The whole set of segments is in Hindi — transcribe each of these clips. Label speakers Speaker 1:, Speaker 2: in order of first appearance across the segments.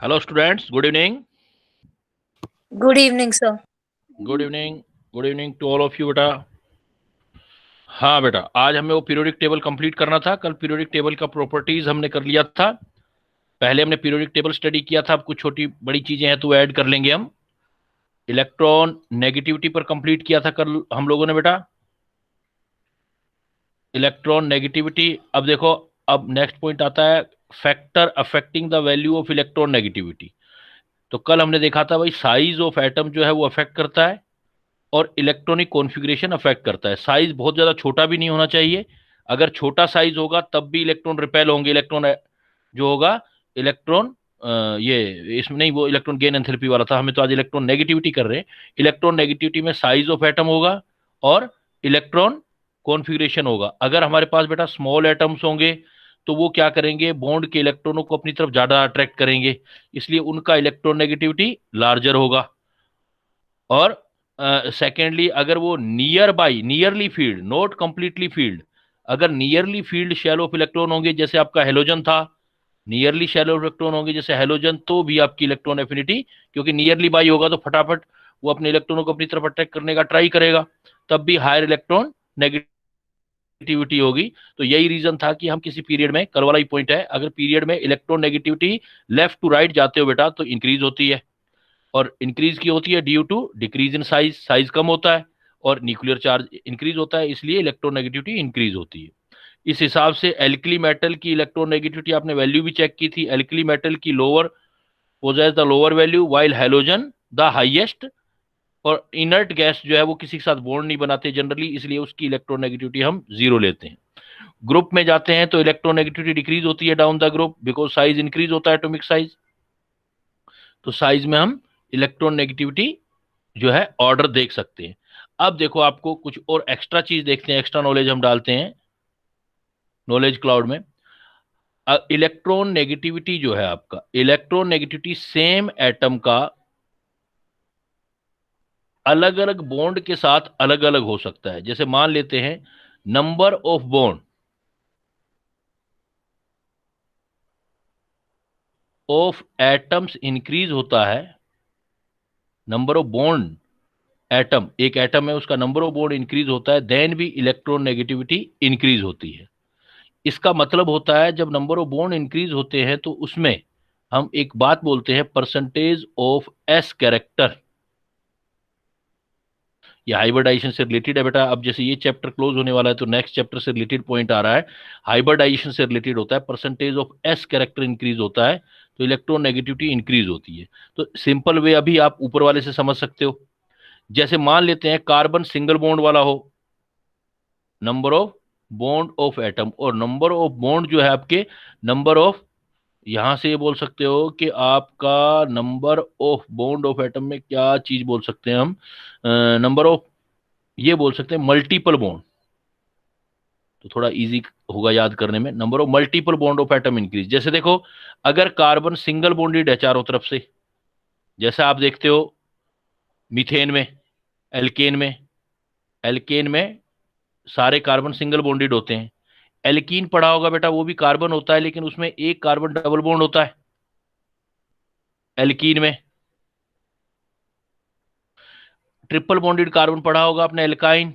Speaker 1: Hello students, good evening.
Speaker 2: Good evening sir.
Speaker 1: Good evening. Good evening to all of you बेटा। हाँ बेटा, आज हमें वो पीरियोडिक टेबल कंप्लीट करना था। कल पीरियोडिक टेबल का प्रॉपर्टीज हमने कर लिया था। पहले हमने पीरियोडिक टेबल स्टडी किया था, अब कुछ छोटी बड़ी चीजें हैं तो ऐड कर लेंगे हम। इलेक्ट्रॉन नेगेटिविटी पर कंप्लीट किया था कल हम लोगों ने बेटा, इलेक्ट्रॉन नेगेटिविटी। अब देखो, अब नेक्स्ट पॉइंट आता है factor affecting the value of electron negativity. तो कल हमने देखा था भाई, साइज ऑफ एटम जो है वो अफेक्ट करता है और इलेक्ट्रॉनिक कॉन्फ़िगरेशन अफेक्ट करता है। साइज बहुत ज्यादा छोटा भी नहीं होना चाहिए। अगर छोटा साइज होगा तब भी इलेक्ट्रॉन रिपेल होंगे। इलेक्ट्रॉन जो होगा, इलेक्ट्रॉन ये इसमें नहीं, वो इलेक्ट्रॉन गेन एंथैल्पी वाला था। हमें तो आज इलेक्ट्रॉन नेगेटिविटी कर रहे हैं। इलेक्ट्रॉन नेगेटिविटी में साइज ऑफ एटम होगा और इलेक्ट्रॉन कॉन्फ़िगरेशन होगा। अगर हमारे पास बेटा स्मॉल एटम्स होंगे तो वो क्या करेंगे, बॉन्ड के इलेक्ट्रॉनों को अपनी तरफ ज्यादा अट्रैक्ट करेंगे, इसलिए उनका इलेक्ट्रॉन नेगेटिविटी लार्जर होगा। और सेकेंडली, अगर वो near by, nearly filled, not completely filled, अगर nearly filled shell of electron होंगे, जैसे आपका हेलोजन था, नियरली शेल ऑफ इलेक्ट्रॉन होंगे जैसे हेलोजन, तो भी आपकी इलेक्ट्रॉन एफिनिटी, क्योंकि नियरली बाई होगा तो फटाफट वो अपने इलेक्ट्रॉनों को अपनी तरफ अट्रैक्ट करने का ट्राई करेगा, तब भी हायर इलेक्ट्रॉन नेगेटिविटी होगी। तो यही रीजन था कि हम किसी पीरियड में, कल वाला ही पॉइंट है, अगर पीरियड में electron negativity left to right जाते हो बेटा तो इंक्रीज होती है। और इंक्रीज की होती है due to decrease in size, size कम होता है और न्यूक्लियर चार्ज इंक्रीज होता है, इसलिए इलेक्ट्रोनेगेटिविटी इंक्रीज होती है। इस हिसाब से एल्कली मेटल की इलेक्ट्रोनेगेटिविटी आपने वैल्यू भी चेक की थी। एल्कली मेटल की lower possess the lower value, while halogen the highest. और इनर्ट गैस जो है वो किसी के साथ बॉन्ड नहीं बनाते जनरली, इसलिए उसकी इलेक्ट्रोनेगेटिविटी हम जीरो लेते हैं। ग्रुप में जाते हैं तो इलेक्ट्रोनेगेटिविटी डिक्रीज होती है down the group, because size increase होता है, एटॉमिक साइज। तो साइज में हम इलेक्ट्रॉन नेगेटिविटी जो है ऑर्डर देख सकते हैं। अब देखो, आपको कुछ और एक्स्ट्रा चीज देखते हैं, एक्स्ट्रा नॉलेज हम डालते हैं नॉलेज क्लाउड में। इलेक्ट्रॉन नेगेटिविटी जो है आपका, इलेक्ट्रॉन नेगेटिविटी सेम एटम का अलग अलग बॉन्ड के साथ अलग अलग हो सकता है। जैसे मान लेते हैं, number of bond of atoms increase होता है, नंबर ऑफ बॉन्ड एटम, एक एटम है उसका नंबर ऑफ बॉन्ड इंक्रीज होता है, देन भी इलेक्ट्रॉन नेगेटिविटी इंक्रीज होती है। इसका मतलब होता है जब नंबर ऑफ बॉन्ड इंक्रीज होते हैं तो उसमें हम एक बात बोलते हैं, परसेंटेज ऑफ एस कैरेक्टर। ये हाइब्रिडाइजेशन से रिलेटेड है बेटा। अब जैसे ये चैप्टर क्लोज होने वाला है तो नेक्स्ट चैप्टर से रिलेटेड पॉइंट आ रहा है, हाइब्रिडाइजेशन से रिलेटेड होता है। Percentage of S character increase होता है तो इलेक्ट्रॉन नेगेटिविटी इंक्रीज होती है। तो सिंपल वे अभी आप ऊपर वाले से समझ सकते हो। जैसे मान लेते हैं कार्बन सिंगल बॉन्ड वाला हो, number of bond of atom, और नंबर ऑफ बॉन्ड जो है आपके, नंबर ऑफ, यहां से ये बोल सकते हो कि आपका number of bond of atom में क्या चीज बोल सकते हैं हम, नंबर ऑफ, ये बोल सकते हैं मल्टीपल बॉन्ड। तो थोड़ा इजी होगा याद करने में, number of multiple bond of atom increase. जैसे देखो, अगर कार्बन सिंगल बॉन्डेड है चारों तरफ से, जैसा आप देखते हो मीथेन में, एल्केन में, एल्केन में सारे कार्बन सिंगल बॉन्डेड होते हैं। एल्कीन पढ़ा होगा बेटा, वो भी कार्बन होता है लेकिन उसमें एक कार्बन डबल बॉन्ड होता है एल्कीन में। ट्रिपल बॉन्डेड कार्बन पढ़ा होगा आपने, एल्काइन।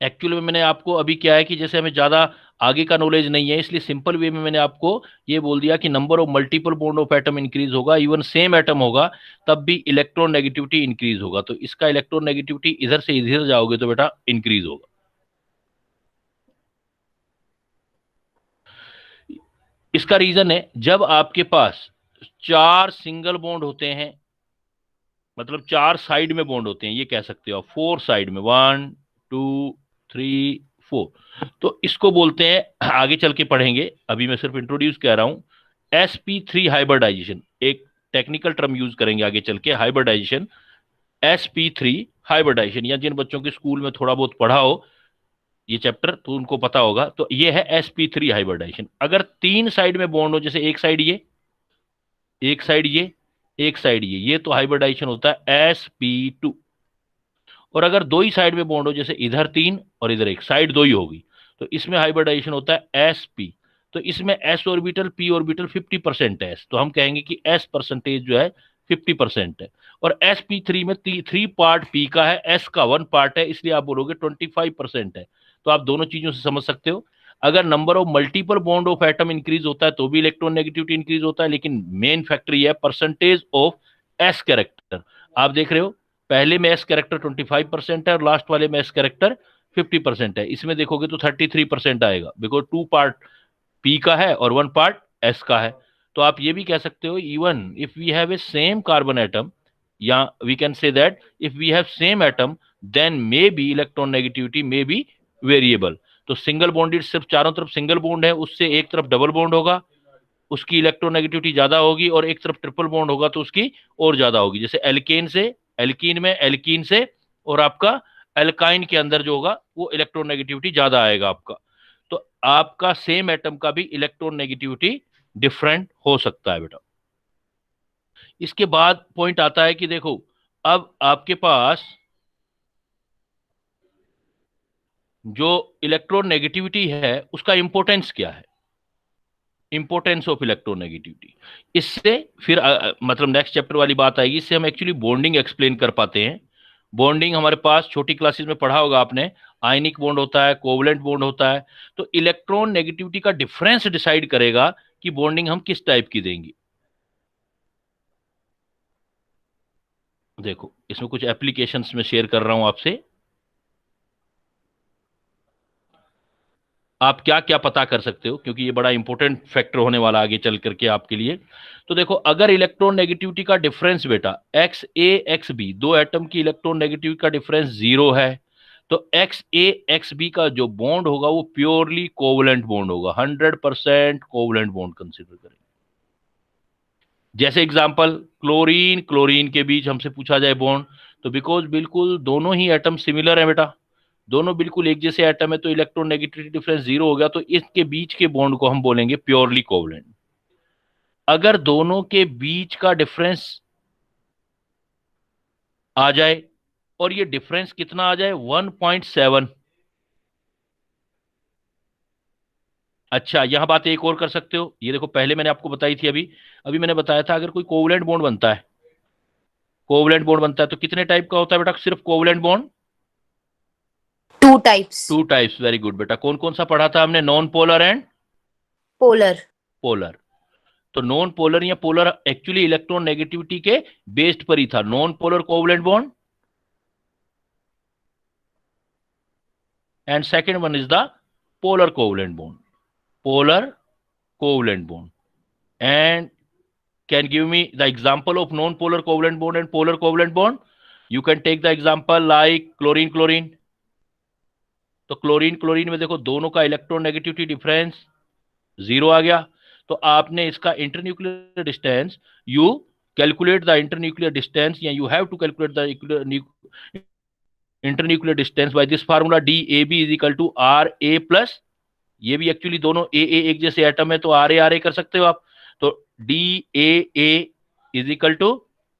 Speaker 1: एक्चुअल में मैंने आपको अभी क्या है कि जैसे हमें ज्यादा आगे का नॉलेज नहीं है, इसलिए सिंपल वे में मैंने आपको ये बोल दिया कि number of multiple bond of atom increase होगा, इवन सेम एटम होगा तब भी इलेक्ट्रॉन नेगेटिविटी इंक्रीज होगा। तो इसका इलेक्ट्रॉन नेगेटिविटी इधर से इधर जाओगे तो बेटा इंक्रीज होगा। इसका रीजन है, जब आपके पास चार सिंगल बॉन्ड होते हैं, मतलब चार साइड में बॉन्ड होते हैं, ये कह सकते हो, फोर साइड में, वन टू थ्री फोर, तो इसको बोलते हैं, आगे चल के पढ़ेंगे, अभी मैं सिर्फ इंट्रोड्यूस कह रहा हूं, sp3 हाइब्रिडाइजेशन। एक टेक्निकल टर्म यूज करेंगे आगे चल के, हाइब्रिडाइजेशन, sp3 हाइब्रिडाइजेशन, या जिन बच्चों के स्कूल में थोड़ा बहुत पढ़ा हो ये चैप्टर तो उनको पता होगा। तो ये है sp3 हाइब्रिडाइजेशन। अगर तीन साइड में बॉन्ड हो, जैसे एक साइड ये, एक साइड ये, एक साइड ये तो हाइब्रिडाइजेशन होता है sp2। और अगर दो ही साइड में बॉन्ड हो, जैसे इधर तीन और इधर एक, साइड दो ही होगी, तो इसमें हाइब्रिडाइजेशन होता है sp। तो इसमें s ऑर्बिटल p ऑर्बिटल 50% है, तो हम कहेंगे कि s परसेंटेज जो है 50% है। और sp3 में 3 पार्ट p का है, s का 1 पार्ट है, इसलिए आप बोलोगे 25% है। तो आप दोनों चीजों से समझ सकते हो, अगर number of multiple bond of atom increase होता है तो भी इलेक्ट्रॉन नेगेटिविटी इंक्रीज होता है, लेकिन मेन फैक्टर ये है परसेंटेज ऑफ एस कैरेक्टर। आप देख रहे हो पहले में एस कैरेक्टर 25% है और लास्ट वाले में एस कैरेक्टर 50% है। इसमें देखोगे तो 33% आएगा, बिकॉज 2 पार्ट पी का है और 1 पार्ट एस का है। तो आप ये भी कह सकते हो even if we have a same carbon atom, या we can say that if we have same atom then may be electronegativity may be variable. तो सिंगल बॉन्डेड सिर्फ चारों तरफ सिंगल बॉन्ड है, उससे एक तरफ डबल बॉन्ड होगा, उसकी इलेक्ट्रोनेगेटिविटी ज्यादा होगी, और एक तरफ ट्रिपल बॉन्ड होगा तो उसकी और ज्यादा होगी। जैसे एल्केन से एल्कीन में एल्कीन से और आपका एल्काइन के अंदर जो होगा वो इलेक्ट्रोनेगेटिविटी ज्यादा आएगा आपका। तो आपका सेम एटम का भी इलेक्ट्रोनेगेटिविटी डिफरेंट हो सकता है बेटा। इसके बाद पॉइंट आता है कि देखो अब आपके पास जो इलेक्ट्रोनेगेटिविटी है उसका इंपॉर्टेंस क्या है, इंपोर्टेंस ऑफ इलेक्ट्रोनेगेटिविटी। इससे फिर मतलब नेक्स्ट चैप्टर वाली बात आएगी, इससे हम एक्चुअली बॉन्डिंग एक्सप्लेन कर पाते हैं। बॉन्डिंग हमारे पास छोटी क्लासेस में पढ़ा होगा आपने, आयनिक बॉन्ड होता है, कोवलेंट बॉन्ड होता है। तो इलेक्ट्रॉन नेगेटिविटी का डिफरेंस डिसाइड करेगा कि बॉन्डिंग हम किस टाइप की देंगे। देखो इसमें कुछ एप्लीकेशंस में शेयर कर रहा हूं आपसे, आप क्या क्या पता कर सकते हो, क्योंकि ये बड़ा इंपॉर्टेंट फैक्टर होने वाला आगे चल करके आपके लिए। तो देखो अगर इलेक्ट्रॉन नेगेटिविटी का डिफरेंस बेटा एक्स ए एक्स बी, दो एटम की इलेक्ट्रॉन नेगेटिविटी का डिफरेंस 0 है, तो एक्स ए एक्स बी का जो बॉन्ड होगा वो प्योरली कोवलेंट बॉन्ड होगा, 100% कोवलेंट बॉन्ड कंसिडर करें। जैसे एग्जांपल क्लोरीन क्लोरीन के बीच हमसे पूछा जाए बॉन्ड, तो बिकॉज बिल्कुल दोनों ही एटम सिमिलर है बेटा, दोनों बिल्कुल एक जैसे एटम है, तो इलेक्ट्रोनेगेटिविटी डिफरेंस 0 हो गया, तो इसके बीच के बॉन्ड को हम बोलेंगे प्योरली कोवलेंट। अगर दोनों के बीच का डिफरेंस आ जाए और ये डिफरेंस कितना आ जाए 1.7, अच्छा यहां बात एक और कर सकते हो, ये देखो पहले मैंने आपको बताई थी, अभी अभी मैंने बताया था अगर कोई कोवलेंट बॉन्ड बनता है, कोवलेंट बॉन्ड बनता है तो कितने टाइप का होता है बेटा सिर्फ covalent bond?
Speaker 2: 2 types.
Speaker 1: 2 types, very good बेटा। कौन कौन सा पढ़ा था हमने? Non polar and
Speaker 2: polar.
Speaker 1: Polar. तो नॉन पोलर या पोलर एक्चुअली इलेक्ट्रॉन नेगेटिविटी के बेस्ड पर ही था, non polar covalent bond and second one is the polar covalent bond, polar covalent bond. And can give me the example of non-polar covalent bond and polar covalent bond? You can take the example like chlorine chlorine। तो क्लोरीन क्लोरीन में देखो दोनों का इलेक्ट्रॉन नेगेटिविटी डिफरेंस 0 आ गया, तो आपने इसका internuclear distance, you calculate the internuclear distance, या you have to calculate the internuclear distance by this formula DAB is equal to RA+, ये भी एक्चुअली दोनों ए एक जैसे एटम है तो RA कर सकते हो आप, तो DAA is equal to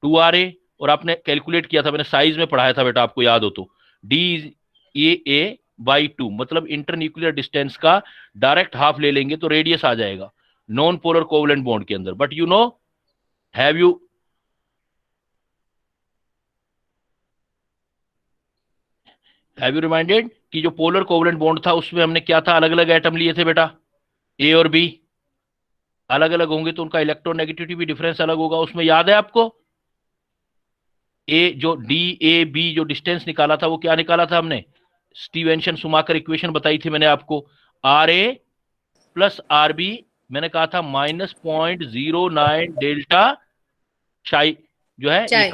Speaker 1: 2RA, और आपने कैलकुलेट किया था, मैंने साइज में पढ़ाया था बेटा आपको याद हो तो, DAA/2, मतलब इंटरन्यूक्लियर डिस्टेंस का डायरेक्ट हाफ ले लेंगे तो रेडियस आ जाएगा नॉन पोलर कोवलेंट बॉन्ड के अंदर। But you know have you reminded कि जो पोलर कोवलेंट बॉन्ड था उसमें हमने क्या था, अलग अलग एटम लिए थे बेटा, ए और बी अलग अलग होंगे तो उनका इलेक्ट्रोनेगेटिविटी भी डिफरेंस अलग होगा। उसमें याद है आपको ए जो DAB जो डिस्टेंस निकाला था वो क्या निकाला था हमने, स्टीवेंसन सुमाकर इक्वेशन बताई थी मैंने आपको, RA+RB, मैंने कहा था -0.09 डेल्टा चाई जो है ये चाई,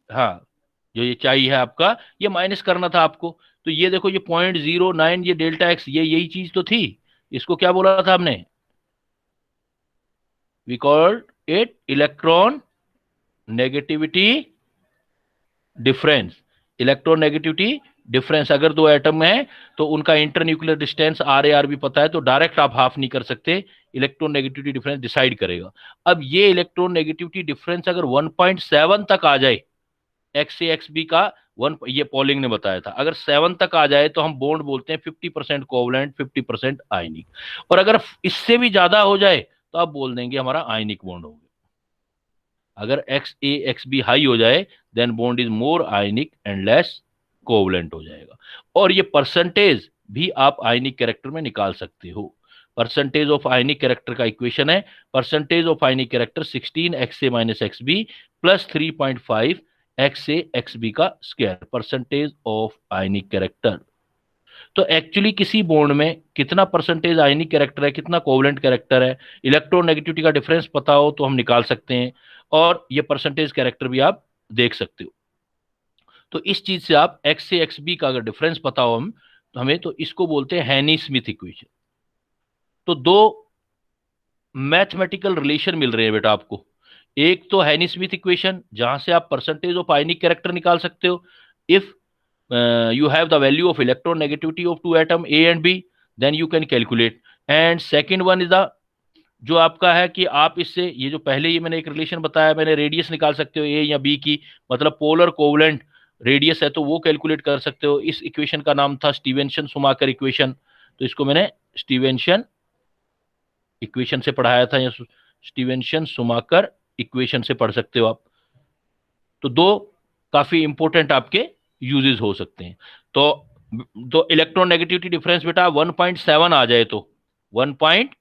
Speaker 1: हाँ जो ये चाई है आपका, ये माइनस करना था आपको। तो ये देखो ये 0.09 ये डेल्टा एक्स, ये यही चीज तो थी, इसको क्या बोला था हमने, we called it electron negativity difference। Electron negativity difference, अगर दो एटम है तो उनका इंटरन्यूक्लियर डिस्टेंस RA भी पता है, तो डायरेक्ट आप हाफ नहीं कर सकते, इलेक्ट्रॉन नेगेटिविटी डिफरेंस डिसाइड करेगा। अब ये इलेक्ट्रॉन नेगेटिविटी डिफरेंस अगर 1.7 तक आ जाए XA XB का, ये पॉलिंग ने बताया था, अगर 7 तक आ जाए तो हम बॉन्ड बोलते हैं 50% कोवलेंट 50% आयनिक, और अगर इससे भी ज्यादा हो जाए तो आप बोल देंगे हमारा आयनिक बॉन्ड हो गया। अगर XA XB हाई हो जाए then bond is more ionic and less covalent हो जाएगा। और ये परसेंटेज भी आप आयनिक कैरेक्टर में निकाल सकते हो। परसेंटेज ऑफ आयनिक कैरेक्टर का इक्वेशन है percentage of ionic character 16 XA minus XB plus 3.5 XA XB का square, percentage of ionic character. तो एक्चुअली किसी बॉन्ड में कितना परसेंटेज आयनिक कैरेक्टर है, कितना कोवलेंट कैरेक्टर है, इलेक्ट्रोनेगेटिविटी का डिफरेंस पता हो तो हम निकाल सकते हैं, और ये परसेंटेज कैरेक्टर भी आप देख सकते हो। तो इस चीज से आप एक्स से एक्स बी का अगर डिफरेंस पता हो हमें, तो इसको बोलते हैं हैनी स्मिथ इक्वेशन। तो दो मैथमेटिकल रिलेशन मिल रहे हैं बेटा आपको, एक तो हैनी स्मिथ इक्वेशन जहां से आप परसेंटेज ऑफ आयनिक कैरेक्टर निकाल सकते हो, if you have the value of electronegativity of two atom A and B, then you can calculate. And second one is the जो आपका है कि आप इससे ये जो पहले ही मैंने एक रिलेशन बताया, मैंने रेडियस निकाल सकते हो ए या बी की, मतलब पोलर कोवलेंट रेडियस है तो वो कैलकुलेट कर सकते हो। इस इक्वेशन का नाम था स्टीवेंसन सुमाकर इक्वेशन, तो इसको मैंने स्टीवेंसन इक्वेशन से पढ़ाया था, या स्टीवेंसन सुमाकर इक्वेशन से पढ़ सकते हो आप। तो दो काफी इंपॉर्टेंट आपके यूजेस हो सकते हैं। तो इलेक्ट्रोनेगेटिविटी डिफरेंस बेटा 1.7 आ जाए तो 1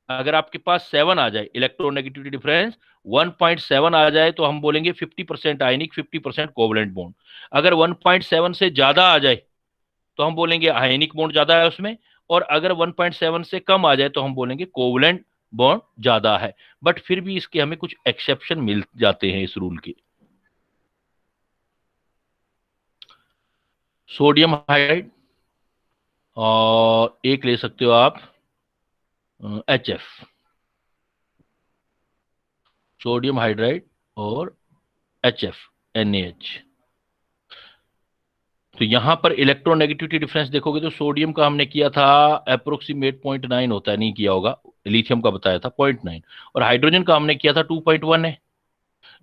Speaker 1: अगर आपके पास 7 आ जाए, इलेक्ट्रोनेगेटिविटी डिफरेंस 1.7 आ जाए तो हम बोलेंगे 50% आयनिक 50% कोवलेंट बॉन्ड। अगर 1.7 से ज्यादा आ जाए तो हम बोलेंगे आयनिक बॉन्ड ज्यादा है उसमें, और अगर 1.7 से कम आ जाए तो हम बोलेंगे कोवलेंट बॉन्ड ज्यादा है। बट फिर भी इसके हमें कुछ एक्सेप्शन मिल जाते हैं इस रूल के। सोडियम हाइड्राइड, और एक ले सकते हो आप HF, सोडियम हाइड्राइड और HF NaH। तो यहां पर इलेक्ट्रोनेगेटिविटी डिफरेंस देखोगे तो सोडियम का हमने किया था अप्रोक्सीमेट 0.9 होता है, नहीं किया होगा, लिथियम का बताया था 0.9, और हाइड्रोजन का हमने किया था 2.1 है।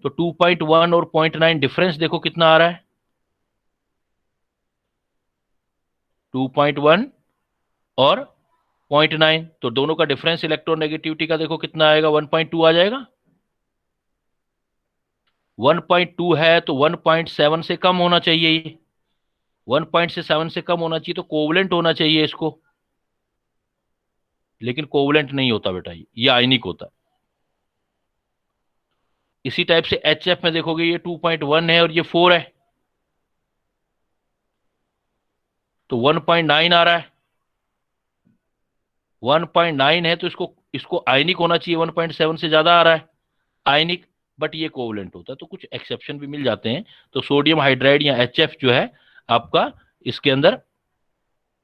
Speaker 1: तो 2.1 और 0.9 डिफरेंस देखो कितना आ रहा है, 2.1 और 0.9, तो दोनों का डिफरेंस इलेक्ट्रोनेगेटिविटी का देखो कितना आएगा, 1.2 आ जाएगा। 1.2 है तो 1.7 से कम होना चाहिए, ये 1.7 से कम होना चाहिए, तो कोवलेंट होना चाहिए इसको, लेकिन कोवलेंट नहीं होता बेटा, ये आयनिक होता है। इसी टाइप से HF में देखोगे ये 2.1 है और ये 4 है, तो 1.9 आ रहा है, 1.9 है तो इसको इसको आयनिक होना चाहिए, 1.7 से ज्यादा आ रहा है आयनिक, बट ये कोवलेंट होता है, तो कुछ एक्सेप्शन भी मिल जाते हैं। तो सोडियम हाइड्राइड या HF जो है आपका, इसके अंदर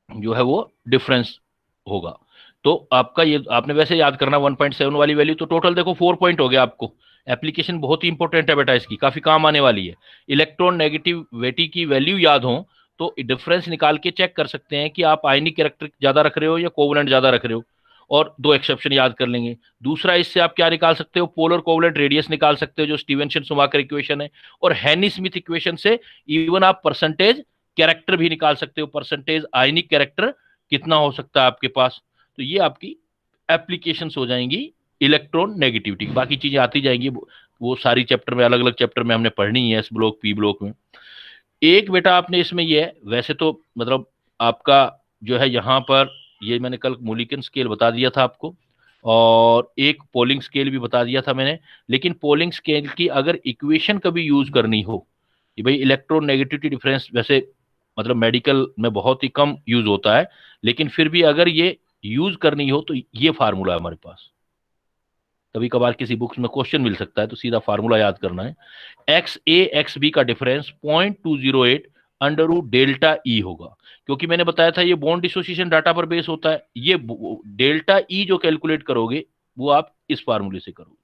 Speaker 1: जो है वो डिफरेंस होगा। तो आपका ये आपने वैसे याद करना 1.7 वाली वैल्यू, तो टोटल देखो 4 पॉइंट हो गया आपको। एप्लीकेशन बहुत ही इंपॉर्टेंट है बेटा, इसकी काफी काम आने वाली है। इलेक्ट्रॉन नेगेटिविटी की वैल्यू याद हो तो डिफरेंस निकाल के चेक कर सकते हैं कि आप आयनिक कैरेक्टर ज्यादा रख रहे हो या कोवलेंट ज्यादा रख रहे हो, और दो एक्सेप्शन याद कर लेंगे। दूसरा इससे आप क्या निकाल सकते हो, पोलर कोवलेंट रेडियस निकाल सकते हो जो स्टीवेंसन सुमाकर इक्वेशन है, और हैनी स्मिथ इक्वेशन से इवन आप परसेंटेज कैरेक्टर भी निकाल सकते हो, परसेंटेज आयनिक कैरेक्टर कितना हो सकता है आपके पास। तो ये आपकी एप्लीकेशंस हो जाएंगी इलेक्ट्रॉन नेगेटिविटी की, बाकी चीजें आती जाएंगी, वो सारी चैप्टर में अलग अलग चैप्टर में हमने पढ़नी है, एस ब्लॉक पी ब्लॉक में। एक बेटा आपने इसमें ये है, वैसे तो मतलब आपका जो है यहाँ पर ये मैंने कल मोलिकन स्केल बता दिया था आपको, और एक पोलिंग स्केल भी बता दिया था मैंने, लेकिन पोलिंग स्केल की अगर इक्वेशन कभी यूज करनी हो कि भाई इलेक्ट्रॉन नेगेटिविटी डिफरेंस, वैसे मतलब मेडिकल में बहुत ही कम यूज होता है, लेकिन फिर भी अगर ये यूज करनी हो तो ये फार्मूला है हमारे पास। कभी कभार किसी बुक्स में क्वेश्चन मिल सकता है, तो सीधा फार्मूला याद करना है, XA XB का difference 0.208 under root delta E होगा। क्योंकि मैंने बताया था ये बॉन्ड डिसोसिएशन डाटा पर बेस होता है, ये डेल्टा ई जो कैलकुलेट करोगे वो आप इस फार्मूले से करोगे।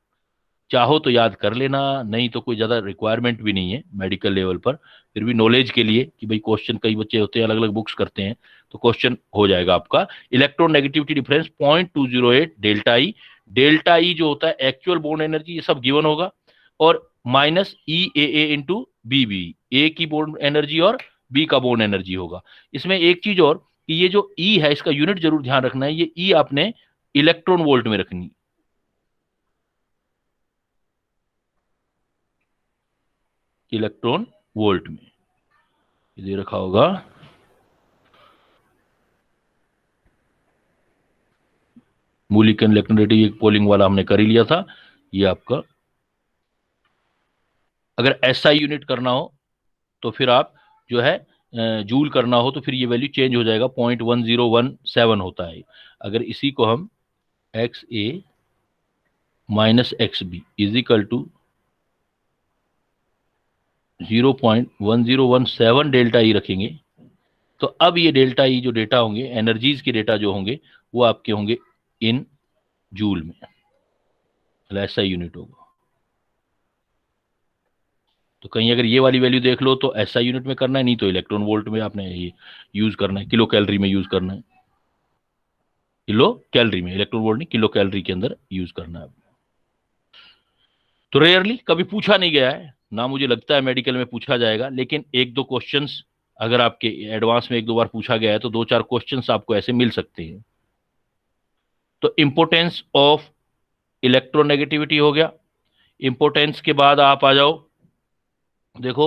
Speaker 1: चाहो तो याद कर लेना, नहीं तो कोई ज्यादा रिक्वायरमेंट भी नहीं है मेडिकल लेवल पर, फिर भी नॉलेज के लिए कि भाई क्वेश्चन कई बच्चे होते हैं अलग अलग बुक्स करते हैं, तो क्वेश्चन हो जाएगा आपका। Electronegativity difference 0.208 delta E, delta E जो होता है एक्चुअल बॉन्ड एनर्जी, ये सब गिवन होगा, और माइनस ई ए इंटू बी बी, ए की बॉन्ड एनर्जी और बी का बॉन्ड एनर्जी होगा। इसमें एक चीज और कि ये जो ई है इसका यूनिट जरूर ध्यान रखना है, ये ई आपने इलेक्ट्रॉन वोल्ट में रखनी, इलेक्ट्रॉन वोल्ट में ये रखा होगा। मूलिकन इलेक्ट्रोनेगेटिव एक पोलिंग वाला हमने कर ही लिया था। ये आपका अगर एसआई यूनिट करना हो तो फिर आप जो है जूल करना हो तो फिर ये वैल्यू चेंज हो जाएगा, 0.1017 होता है। अगर इसी को हम X A minus X B is equal to 0.1017 delta E रखेंगे, तो अब ये डेल्टा ई जो डेटा होंगे, एनर्जीज के डेटा जो होंगे वो आपके होंगे इन जूल में, ऐसा यूनिट होगा। तो कहीं अगर ये वाली वैल्यू देख लो तो ऐसा यूनिट में करना है, नहीं तो इलेक्ट्रॉन वोल्ट में आपने ये यूज करना है, किलो कैलोरी में यूज करना है, किलो कैलोरी में, इलेक्ट्रॉन वोल्ट नहीं, किलो कैलोरी के अंदर यूज करना है। तो रेयरली कभी पूछा नहीं गया है ना, मुझे लगता है मेडिकल में पूछा जाएगा, लेकिन एक दो क्वेश्चंस अगर आपके एडवांस में एक दो बार पूछा गया है तो दो चार क्वेश्चंस आपको ऐसे मिल सकते हैं। तो इंपोर्टेंस ऑफ इलेक्ट्रोनेगेटिविटी हो गया। इंपोर्टेंस के बाद आप आ जाओ, देखो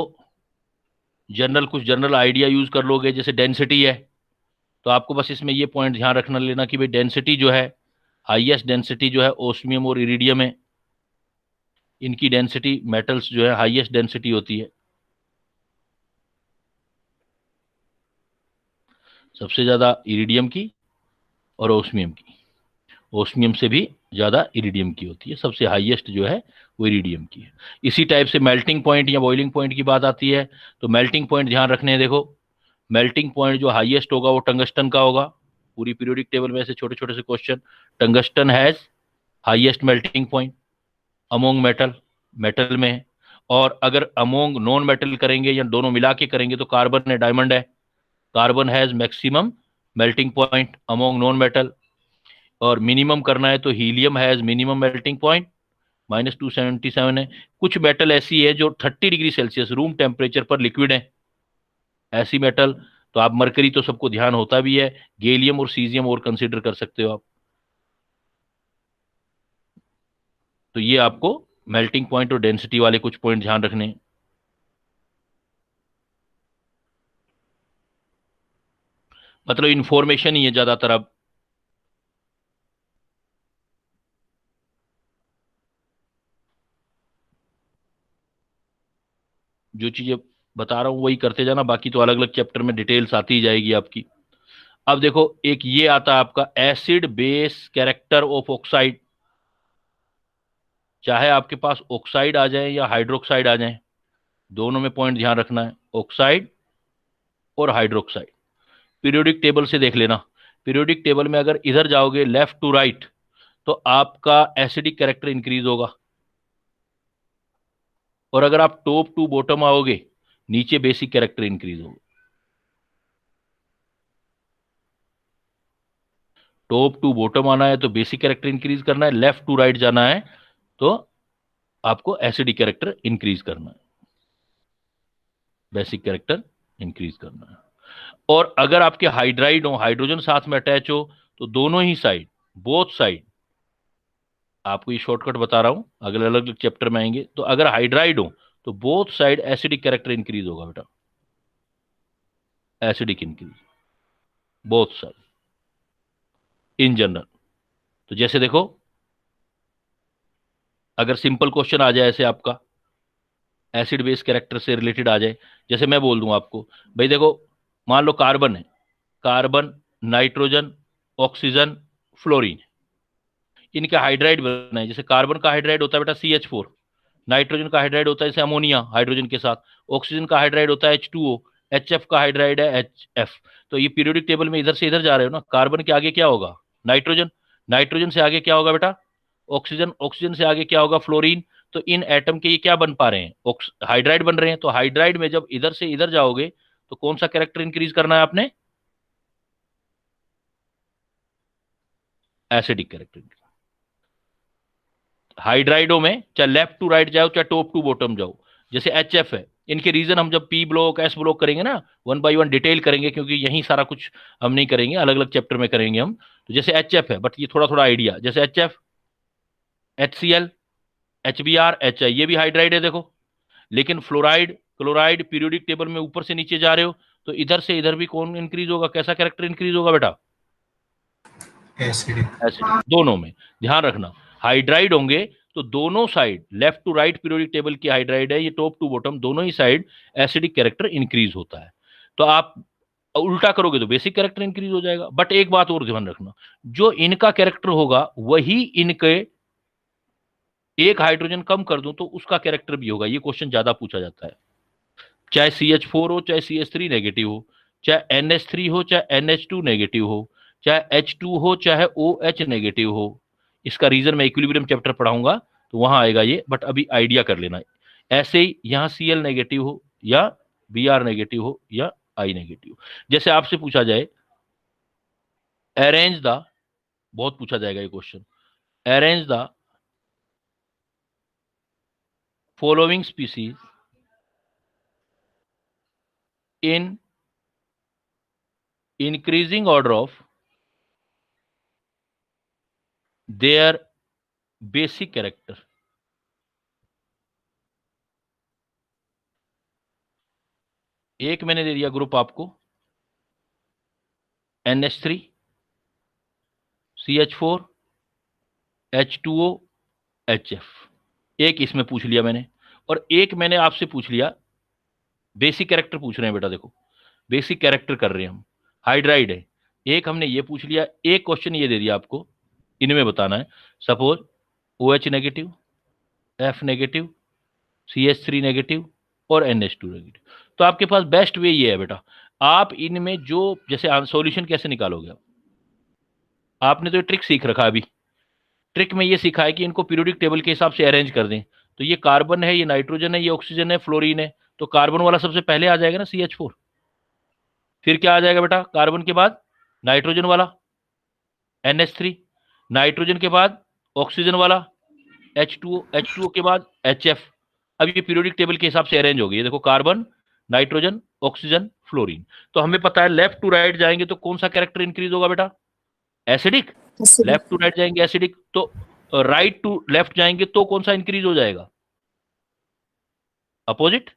Speaker 1: जनरल कुछ जनरल आइडिया यूज कर लोगे, जैसे डेंसिटी है तो आपको बस इसमें ये पॉइंट ध्यान रखना लेना कि भाई डेंसिटी जो है, हाईएस्ट डेंसिटी जो है ओस्मियम और इरिडियम है, इनकी डेंसिटी मेटल्स जो है हाईएस्ट डेंसिटी होती है, सबसे ज्यादा इरिडियम की और ओस्मियम की, ओस्मियम से भी ज्यादा इरिडियम की होती है, सबसे हाईएस्ट जो है वो इरिडियम की है। इसी टाइप से मेल्टिंग पॉइंट या बॉइलिंग पॉइंट की बात आती है, तो मेल्टिंग पॉइंट ध्यान रखने हैं। देखो मेल्टिंग पॉइंट जो हाईएस्ट होगा वो टंगस्टन का होगा, पूरी पीरियोडिक टेबल में ऐसे छोटे छोटे से question, tungsten has highest melting point among metal, metal में है। और अगर अमोंग नॉन मेटल करेंगे या दोनों मिला के करेंगे तो कार्बन है, डायमंड है, carbon has maximum melting point among non metal. और मिनिमम करना है तो helium has minimum melting point -277 है। कुछ मेटल ऐसी है जो 30 डिग्री सेल्सियस रूम टेम्परेचर पर लिक्विड है, ऐसी मेटल, तो आप मरकरी तो सबको ध्यान होता भी है, गैलियम और सीजियम और कंसिडर कर सकते हो आप। तो ये आपको मेल्टिंग पॉइंट और डेंसिटी वाले कुछ पॉइंट ध्यान रखने हैं। मतलब इंफॉर्मेशन ही है ज्यादातर। अब जो चीजें बता रहा हूं वही करते जाना, बाकी तो अलग अलग चैप्टर में डिटेल्स आती ही जाएगी आपकी। अब देखो एक ये आता है आपका acid base character of oxide, चाहे आपके पास ऑक्साइड आ जाए या हाइड्रोक्साइड आ जाए, दोनों में पॉइंट ध्यान रखना है, ऑक्साइड और हाइड्रोक्साइड। पीरियोडिक टेबल से देख लेना, पीरियोडिक टेबल में अगर इधर जाओगे लेफ्ट टू राइट तो आपका एसिडिक कैरेक्टर इंक्रीज होगा, और अगर आप टॉप टू बॉटम आओगे नीचे बेसिक कैरेक्टर इंक्रीज होगा। टॉप टू बॉटम आना है तो बेसिक कैरेक्टर इंक्रीज करना है, लेफ्ट टू राइट जाना है तो आपको एसिडिक कैरेक्टर इंक्रीज करना है, बेसिक कैरेक्टर इंक्रीज करना है। और अगर आपके हाइड्राइड हो, हाइड्रोजन साथ में अटैच हो, तो दोनों ही साइड, बोथ साइड, आपको ये शॉर्टकट बता रहा हूं, अगले अलग अलग चैप्टर में आएंगे, तो अगर हाइड्राइड हो तो both side acidic character increase होगा बेटा, acidic increase both side in general. तो जैसे देखो अगर सिंपल क्वेश्चन आ जाए ऐसे आपका एसिड बेस कैरेक्टर से रिलेटेड आ जाए, जैसे मैं बोल दूं आपको, भाई देखो मान लो कार्बन है, कार्बन, नाइट्रोजन, ऑक्सीजन, फ्लोरीन, इनका हाइड्राइड बनाए। जैसे कार्बन का हाइड्राइड होता है बेटा CH4, नाइट्रोजन का हाइड्राइड होता है जैसे अमोनिया हाइड्रोजन के साथ, ऑक्सीजन का हाइड्राइड होता है H2O, HF का हाइड्राइड है HF। तो ये पीरियोडिक टेबल में इधर से इधर जा रहे हो ना, कार्बन के आगे क्या होगा, नाइट्रोजन, नाइट्रोजन से आगे क्या होगा बेटा, ऑक्सीजन, ऑक्सीजन से आगे क्या होगा, फ्लोरीन। तो इन एटम के ये क्या बन पा रहे हैं, हाइड्राइड बन रहे हैं। तो हाइड्राइड में जब इधर से इधर जाओगे तो कौन सा कैरेक्टर इंक्रीज करना है आपने, एसिडिक कैरेक्टर। हाइड्राइडो में चाहे लेफ्ट टू राइट जाओ चाहे टॉप टू बॉटम जाओ, जैसे एच है, इनके रीजन हम जब पी ब्लॉक एस ब्लॉक करेंगे ना, वन बाय वन डिटेल करेंगे, क्योंकि यही सारा कुछ हम नहीं करेंगे, अलग अलग चैप्टर में करेंगे हम। तो जैसे एच है, बट ये थोड़ा थोड़ा आइडिया, जैसे एच HCl, HBr, HI, ये भी हाइड्राइड है देखो। लेकिन फ्लोराइड क्लोराइड पीरियोडिक टेबल में ऊपर से नीचे जा रहे हो, तो इधर से इधर भी कौन इंक्रीज होगा, कैसा कैरेक्टर इंक्रीज होगा बेटा?
Speaker 3: एसिडिक।
Speaker 1: एसिडिक, दोनों में ध्यान रखना। हाइड्राइड होंगे तो दोनों side, left to right periodic table की हाइड्राइड है, ये टॉप टू बॉटम दोनों ही साइड एसिडिक कैरेक्टर इंक्रीज होता है। तो आप उल्टा करोगे तो बेसिक कैरेक्टर इंक्रीज हो जाएगा। बट एक बात और ध्यान रखना, जो इनका कैरेक्टर होगा वही इनके, एक हाइड्रोजन कम कर दूं तो उसका कैरेक्टर भी होगा। ये क्वेश्चन ज्यादा पूछा जाता है, चाहे CH4 हो चाहे CH3 नेगेटिव हो, चाहे NH3 हो चाहे NH2 नेगेटिव हो, चाहे H2 हो चाहे OH नेगेटिव हो। इसका रीजन मैं इक्विलिब्रियम चैप्टर पढ़ाऊंगा तो वहां आएगा ये, बट अभी आइडिया कर लेना। ऐसे ही यहाँ Cl नेगेटिव हो या Br नेगेटिव हो या I नेगेटिव। जैसे आपसे पूछा जाए अरेंज द, बहुत पूछा जाएगा ये question, arrange the following species in increasing order of their basic character। एक मैंने दे दिया ग्रुप आपको, NH3, CH4, H2O, HF, एक इसमें पूछ लिया मैंने, और एक मैंने आपसे पूछ लिया बेसिक कैरेक्टर पूछ रहे हैं बेटा, देखो बेसिक कैरेक्टर कर रहे हैं हम, हाइड्राइड है। एक हमने ये पूछ लिया, एक क्वेश्चन ये दे दिया आपको, इनमें बताना है। Suppose OH negative, F negative, CH3 negative और NH2 नेगेटिव। तो आपके पास बेस्ट वे ये है बेटा, आप इनमें जो, जैसे सॉल्यूशन कैसे निकालोगे आप, आपने तो ये ट्रिक सीख रखा अभी। ट्रिक में ये सीखा है कि इनको पीरियोडिक टेबल के हिसाब से अरेंज कर दें। तो ये कार्बन है, ये नाइट्रोजन है, ये ऑक्सीजन है, फ्लोरीन है, तो कार्बन वाला सबसे पहले आ जाएगा ना, CH4। फिर क्या आ जाएगा बेटा कार्बन के बाद? नाइट्रोजन वाला NH3, नाइट्रोजन के बाद ऑक्सीजन वाला H2O, H2O के बाद HF। अब ये पीरियोडिक टेबल के हिसाब से अरेंज हो गई, देखो कार्बन, नाइट्रोजन, ऑक्सीजन, फ्लोरीन। तो हमें पता है लेफ्ट टू राइट जाएंगे तो कौन सा कैरेक्टर इंक्रीज होगा बेटा? एसिडिक। लेफ्ट टू राइट जाएंगे एसिडिक, तो राइट टू लेफ्ट जाएंगे तो कौन सा इंक्रीज हो जाएगा? अपोजिट।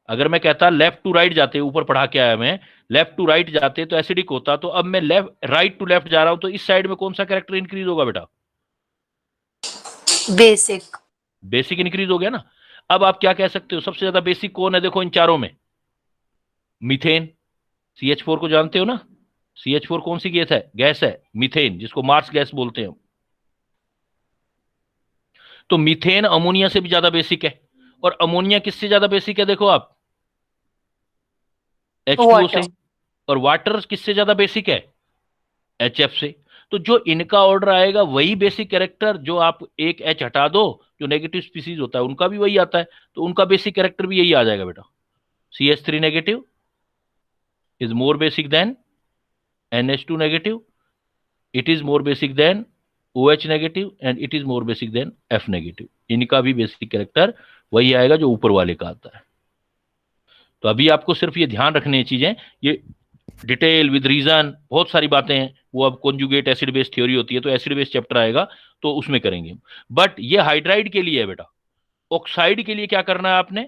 Speaker 1: अगर मैं कहता लेफ्ट टू राइट जाते, ऊपर पढ़ा के आया मैं, लेफ्ट टू राइट जाते तो एसिडिक होता, तो अब मैं लेफ्ट राइट टू लेफ्ट जा रहा हूं तो इस साइड में कौन सा कैरेक्टर इंक्रीज होगा बेटा?
Speaker 2: बेसिक।
Speaker 1: बेसिक इंक्रीज हो गया ना। अब आप क्या कह सकते हो, सबसे ज्यादा बेसिक कौन है? देखो इन चारों में मीथेन, CH4 को जानते हो ना, CH4 कौन सी गैस है? गैस है मीथेन, जिसको मार्स गैस बोलते हैं हम। तो मीथेन अमोनिया से भी ज्यादा बेसिक है, और अमोनिया किससे ज्यादा बेसिक है? देखो आप H2O से, और वाटर किससे ज्यादा बेसिक है? HF से। तो जो इनका ऑर्डर आएगा वही बेसिक कैरेक्टर, जो आप एक H हटा दो, जो नेगेटिव स्पीसीज होता है उनका भी वही आता है, तो उनका बेसिक कैरेक्टर भी यही आ जाएगा बेटा। CH3 negative is more basic than NH2 negative, it is more basic than OH negative, and it is more basic than F negative. इनका भी बेसिक कैरेक्टर वही आएगा जो ऊपर वाले का आता है। तो अभी आपको सिर्फ ये ध्यान रखने चीजें, ये डिटेल विद रीजन बहुत सारी बातें हैं, वो अब कॉन्जुगेट एसिड बेस थ्योरी होती है, तो एसिड बेस चैप्टर आएगा तो उसमें करेंगे। बट ये हाइड्राइड के लिए है बेटा। ऑक्साइड के लिए क्या करना है आपने?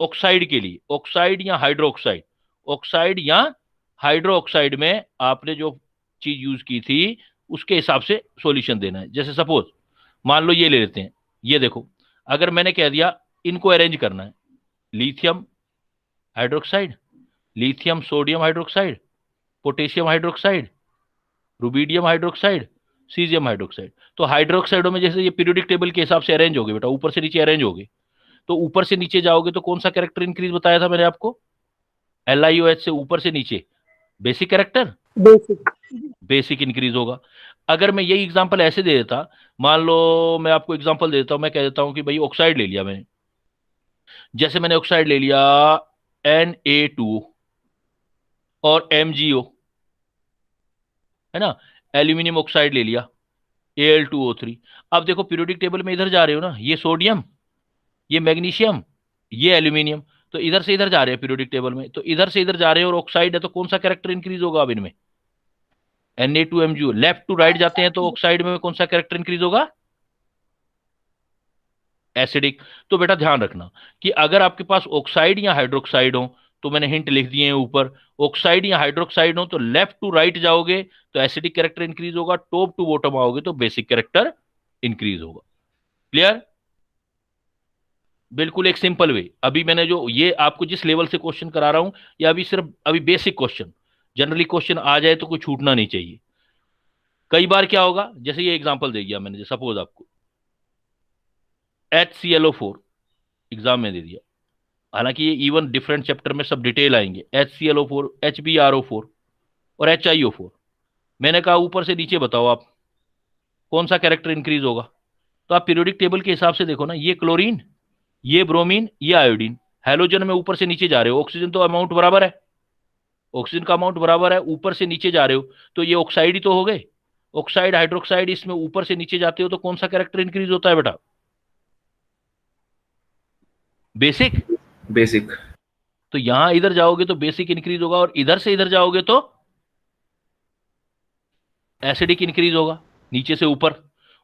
Speaker 1: ऑक्साइड के लिए ऑक्साइड या हाइड्रोक्साइड, ऑक्साइड या हाइड्रो ऑक्साइड में आपने जो चीज यूज की थी उसके हिसाब से सॉल्यूशन देना है। जैसे सपोज मान लो ये ले लेते हैं, ये देखो, अगर मैंने कह दिया इनको अरेंज करना है, lithium hydroxide, lithium sodium hydroxide, potassium hydroxide, rubidium hydroxide, caesium hydroxide. तो हाइड्रोक्साइडों में जैसे ये पीरियोडिक टेबल के हिसाब से अरेंज हो गए बेटा, ऊपर से नीचे अरेंज हो गए, तो ऊपर से नीचे जाओगे तो कौन सा कैरेक्टर इंक्रीज बताया था मैंने आपको? LiOH से ऊपर से नीचे basic character,
Speaker 2: basic.
Speaker 1: Basic increase होगा। अगर मैं यही एग्जांपल ऐसे दे देता, मान लो मैं आपको एग्जांपल दे देता हूं, मैं कह देता हूं कि भाई ऑक्साइड ले लिया मैंने, जैसे मैंने ऑक्साइड ले लिया Na2 और MgO, है ना, एल्यूमिनियम ऑक्साइड ले लिया, Al2O3। अब देखो पीरियोडिक टेबल में इधर जा रहे हो ना, ये सोडियम, ये मैग्नीशियम, ये एल्यूमिनियम, तो इधर से इधर जा रहे हैं पीरियोडिक टेबल में, तो इधर से इधर जा रहे हैं और ऑक्साइड है, तो कौन सा कैरेक्टर इंक्रीज होगा अब इनमें? Na2MgO। लेफ्ट टू राइट जाते हैं तो ऑक्साइड में कौन सा कैरेक्टर इंक्रीज होगा? एसिडिक। तो बेटा ध्यान रखना कि अगर आपके पास ऑक्साइड या हाइड्रोक्साइड हो, तो मैंने हिंट लिख दिए हैं ऊपर, ऑक्साइड या हाइड्रोक्साइड हो तो लेफ्ट टू राइट जाओगे तो एसिडिक कैरेक्टर इंक्रीज होगा, टॉप टू बॉटम आओगे तो बेसिक कैरेक्टर इंक्रीज होगा। क्लियर? बिल्कुल एक सिंपल वे। अभी मैंने जो ये आपको जिस लेवल से क्वेश्चन करा रहा हूं, ये अभी सिर्फ अभी बेसिक क्वेश्चन, जनरली क्वेश्चन आ जाए तो कोई छूटना नहीं चाहिए। कई बार क्या होगा, जैसे ये एग्जांपल दे दिया मैंने, सपोज आपको HClO4 एग्जाम में दे दिया, हालांकि ये इवन डिफरेंट चैप्टर में सब डिटेल आएंगे, HClO4, HbRO4 और HiO4। मैंने कहा ऊपर से नीचे बताओ आप कौन सा कैरेक्टर इंक्रीज होगा। तो आप पीरियोडिक टेबल के हिसाब से देखो ना, ये क्लोरीन, ये ब्रोमीन, ये आयोडीन, हैलोजन में ऊपर से नीचे जा रहे हो, ऑक्सीजन तो अमाउंट बराबर है, ऑक्सीजन का अमाउंट बराबर है, ऊपर से नीचे जा रहे हो तो ये ऑक्साइड ही तो हो गए, ऑक्साइड हाइड्रोक्साइड, इसमें ऊपर से नीचे जाते हो तो कौन सा कैरेक्टर इंक्रीज होता है बेटा? बेसिक।
Speaker 3: बेसिक।
Speaker 1: तो यहां इधर जाओगे तो बेसिक इंक्रीज होगा, और इधर से इधर जाओगे तो एसिडिक इंक्रीज होगा। नीचे से ऊपर,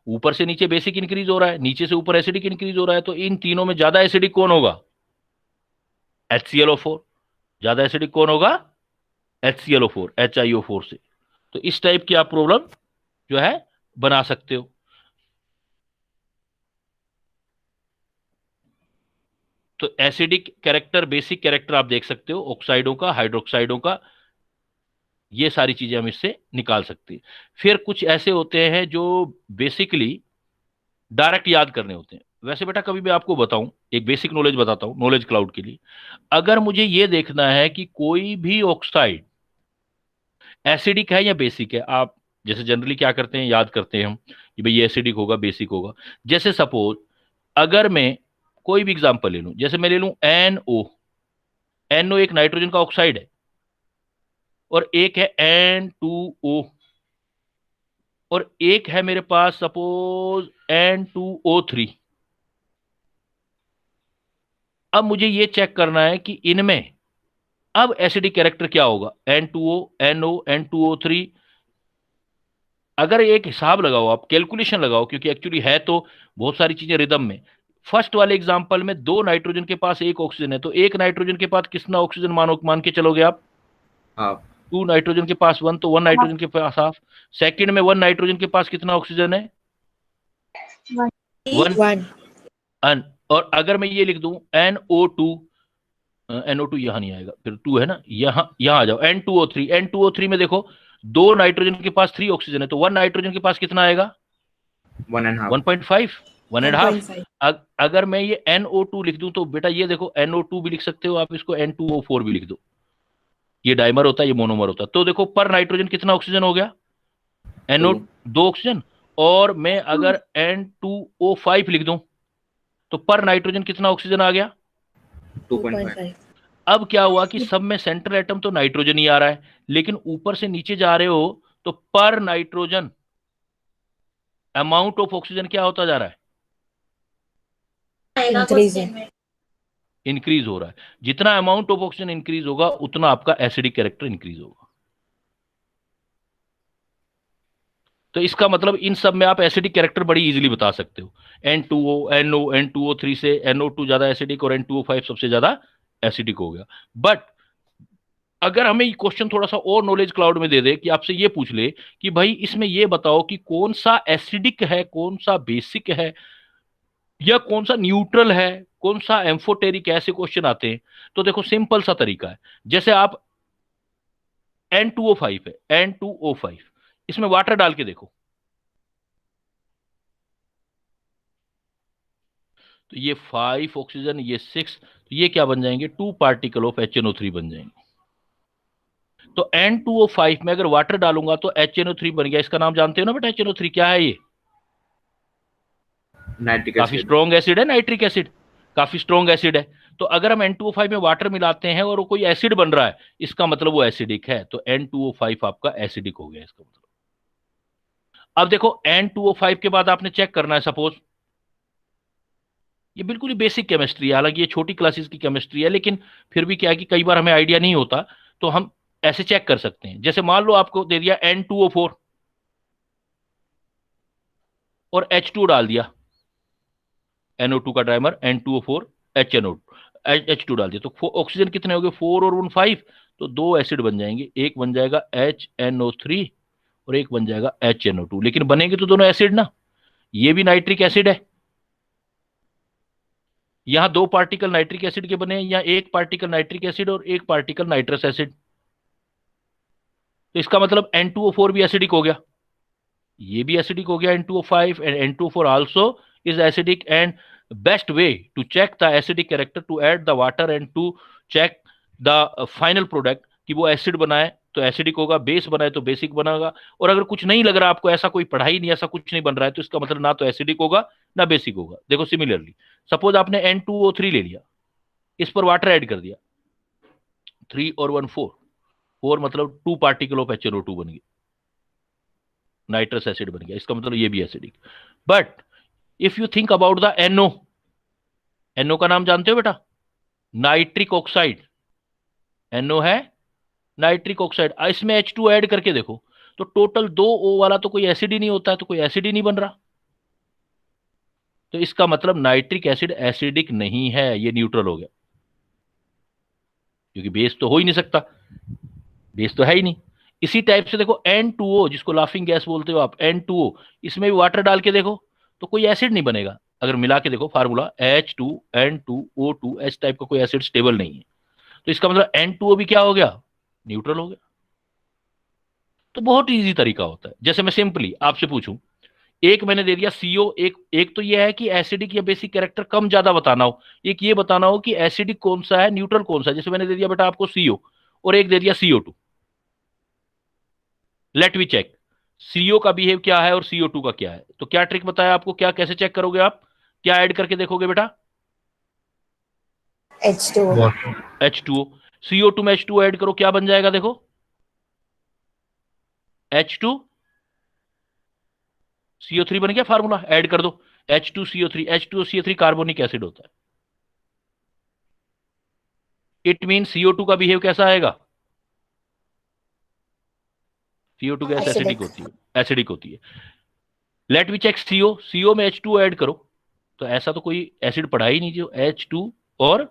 Speaker 1: ऊपर से नीचे बेसिक इंक्रीज हो रहा है, नीचे से ऊपर एसिडिक इंक्रीज हो रहा है, तो इन तीनों में ज्यादा एसिडिक कौन होगा? HClO4। ज्यादा एसिडिक कौन होगा? HClO4, HiO4 से। तो इस टाइप की आप प्रॉब्लम जो है बना सकते हो। तो एसिडिक कैरेक्टर, बेसिक कैरेक्टर आप देख सकते हो, ऑक्साइडों का, हाइड्रोक्साइडों का, ये सारी चीजें हम इससे निकाल सकते हैं। फिर कुछ ऐसे होते हैं जो बेसिकली डायरेक्ट याद करने होते हैं। वैसे बेटा कभी भी आपको बताऊं, एक बेसिक नॉलेज बताता हूं नॉलेज क्लाउड के लिए। अगर मुझे ये देखना है कि कोई भी ऑक्साइड एसिडिक है या बेसिक है, आप जैसे जनरली क्या करते हैं, याद करते हैं हम कि भाई ये एसिडिक होगा, बेसिक होगा। जैसे सपोज अगर मैं कोई भी एग्जांपल ले लूं, जैसे मैं ले लूं NO। NO एक नाइट्रोजन का ऑक्साइड है, और एक है N2O, और एक है मेरे पास सपोज N2O3। अब मुझे ये चेक करना है कि इनमें अब एसिडिक कैरेक्टर क्या होगा, N2O, NO, N2O3। अगर एक हिसाब लगाओ, आप कैलकुलेशन लगाओ, क्योंकि एक्चुअली है तो बहुत सारी चीजें रिदम में। फर्स्ट वाले एग्जांपल में दो नाइट्रोजन के पास एक ऑक्सीजन है, तो एक नाइट्रोजन के पास कितना ऑक्सीजन मान के चलोगे आप?
Speaker 3: हाफ।
Speaker 1: 2 नाइट्रोजन के पास 1, तो 1 नाइट्रोजन के पास हाफ। सेकंड में 1 नाइट्रोजन के पास कितना ऑक्सीजन है? 1। और अगर मैं ये लिख दूं NO2, NO2 यहां नहीं आएगा, फिर 2 है ना, यहां यहां आ जाओ, N2O3। N2O3 में देखो दो नाइट्रोजन के पास 3 ऑक्सीजन है, तो 1 नाइट्रोजन के पास कितना आएगा?
Speaker 3: 1.5।
Speaker 1: 1.5, 1.5। अगर मैं ये NO2 लिख दूं तो बेटा ये देखो NO2 भी लिख सकते हो आप, इसको N2O4 भी लिख दो। ये डाइमर होता है, ये मोनोमर होता है। तो देखो पर नाइट्रोजन कितना ऑक्सीजन हो गया? NO 2 oxygen. और मैं अगर N2O5 लिख दूं तो पर नाइट्रोजन कितना ऑक्सीजन आ गया?
Speaker 3: 2.5।
Speaker 1: अब क्या हुआ कि सब में सेंट्रल एटम तो नाइट्रोजन ही आ रहा है, लेकिन ऊपर से नीचे जा रहे हो तो पर नाइट्रोजन अमाउंट ऑफ ऑक्सीजन क्या होता जा रहा है? इंक्रीज हो रहा है। जितना अमाउंट ऑफ ऑक्सीजन इंक्रीज होगा उतना आपका एसिडिक कैरेक्टर इंक्रीज होगा। तो इसका मतलब इन सब में आप एसिडिक कैरेक्टर बड़ी इजीली बता सकते हो। N2O, NO, N2O3 से NO2 ज्यादा एसिडिक और N2O5 सबसे ज्यादा एसिडिक हो गया। बट अगर हमें क्वेश्चन थोड़ा सा और नॉलेज क्लाउड में दे दे कि आपसे ये पूछ ले कि भाई इसमें ये बताओ कि कौन सा एसिडिक है, कौन सा बेसिक है, या कौन सा न्यूट्रल है, कौन सा एम्फोटेरिक, ऐसे क्वेश्चन आते हैं। तो देखो सिंपल सा तरीका है, जैसे आप N2O5 है, N2O5, इसमें वाटर डाल के देखो, तो ये 5 ऑक्सीजन, ये 6, तो ये क्या बन जाएंगे? 2 पार्टिकल ऑफ HNO3 बन जाएंगे। तो N2O5 में अगर वाटर डालूंगा तो HNO3 बन गया। इसका नाम जानते हो ना बेटा, HNO3 क्या है? ये
Speaker 3: नाइट्रिक
Speaker 1: काफी
Speaker 3: एसिड।
Speaker 1: स्ट्रॉन्ग एसिड है, नाइट्रिक एसिड, काफी स्ट्रॉन्ग एसिड है। तो अगर हम N2O5 में वाटर मिलाते हैं और वो कोई एसिड बन रहा है, इसका मतलब वो एसिडिक है। तो N2O5 आपका एसिडिक हो गया इसका मतलब। अब देखो N2O5 के बाद आपने चेक करना है, सपोज ये बिल्कुल ही बेसिक केमिस्ट्री है, हालांकि ये छोटी क्लासेस की केमिस्ट्री है, लेकिन फिर भी क्या है कि कई बार हमें आइडिया नहीं होता, तो हम ऐसे चेक कर सकते हैं। जैसे मान लो आपको दे दिया N2O4 और H2 डाल दिया, NO2 का ड्राइमर N2O4 H2 डाल दिया, तो ऑक्सीजन कितने हो गए, 4 और 1 5, तो दो एसिड बन जाएंगे, एक बन जाएगा HNO3 और एक बन जाएगा HNO2, लेकिन बनेंगे तो दोनों एसिड ना, ये भी नाइट्रिक एसिड है। यहां दो पार्टिकल नाइट्रिक एसिड के बने, या एक पार्टिकल नाइट्रिक एसिड और एक पार्टिकल नाइट्रस एसिड, तो इसका मतलब N2O4 भी एसिडिक हो गया, ये भी एसिडिक हो गया N2O5, and N2O4 also is acidic, and best way to check the acidic character to add the water and to check the final product कि वो एसिड बनाए तो एसिडिक होगा, बेस बनाए तो बेसिक बनेगा। और अगर कुछ नहीं लग रहा आपको, ऐसा कोई पढ़ाई नहीं, ऐसा कुछ नहीं बन रहा है, तो इसका मतलब ना तो एसिडिक होगा ना बेसिक होगा। देखो सिमिलरली सपोज आपने N2O3 ले लिया, इस पर वाटर ऐड कर दिया, 3 और 1 4, 4 मतलब 2 पार्टिकल ऑफ HNO2 बन गया, नाइट्रस एसिड बन गया, इसका मतलब ये भी acidic. But if you think about the NO, NO का नाम जानते हो बेटा, नाइट्रिक ऑक्साइड, NO है नाइट्रिक ऑक्साइड, इसमें H2 ऐड करके देखो, तो टोटल 2 O वाला तो कोई एसिड ही नहीं होता है, तो कोई एसिड ही नहीं बन रहा, तो इसका मतलब नाइट्रिक एसिड एसिडिक नहीं है, ये न्यूट्रल हो गया, क्योंकि बेस तो हो ही नहीं सकता, बेस तो है ही नहीं। इसी टाइप से देखो N2O, जिसको लाफिंग गैस बोलते हो आप, N2O, इसमें भी वाटर डाल के देखो तो कोई एसिड नहीं बनेगा, अगर मिला के देखो फार्मूला H2N2O2, एस टाइप का कोई एसिड स्टेबल नहीं है, तो इसका मतलब N2O भी क्या हो गया, न्यूट्रल हो गया। तो बहुत इजी तरीका होता है। जैसे मैं सिंपली आपसे पूछूं, एक मैंने दे दिया CO, एक तो ये है कि एसिडिक या बेसिक कैरेक्टर कम ज्यादा बताना हो, एक ये बताना हो कि एसिडिक कौन सा है, न्यूट्रल कौन सा है। जैसे मैंने दे दिया बेटा आपको CO और एक दे दिया CO2, let we check CO का बिहेव क्या है और CO2 का क्या है। तो क्या ट्रिक बताया आपको, क्या कैसे चेक करोगे आप, क्या ऐड करके देखोगे बेटा,
Speaker 2: H2O.
Speaker 3: Water.
Speaker 1: H2O, CO2 में H2O ऐड करो, क्या बन जाएगा देखो, H2 CO3 बन गया, फार्मूला ऐड कर दो, H2CO3, H2CO3 कार्बोनिक एसिड होता है, इट मीन CO2 का बिहेव कैसा आएगा, CO2 गैस एसिडिक होती है, एसिडिक होती है। लेट वी चेक CO में H2O ऐड करो, तो ऐसा तो कोई एसिड पढ़ा ही नहीं जो H2 और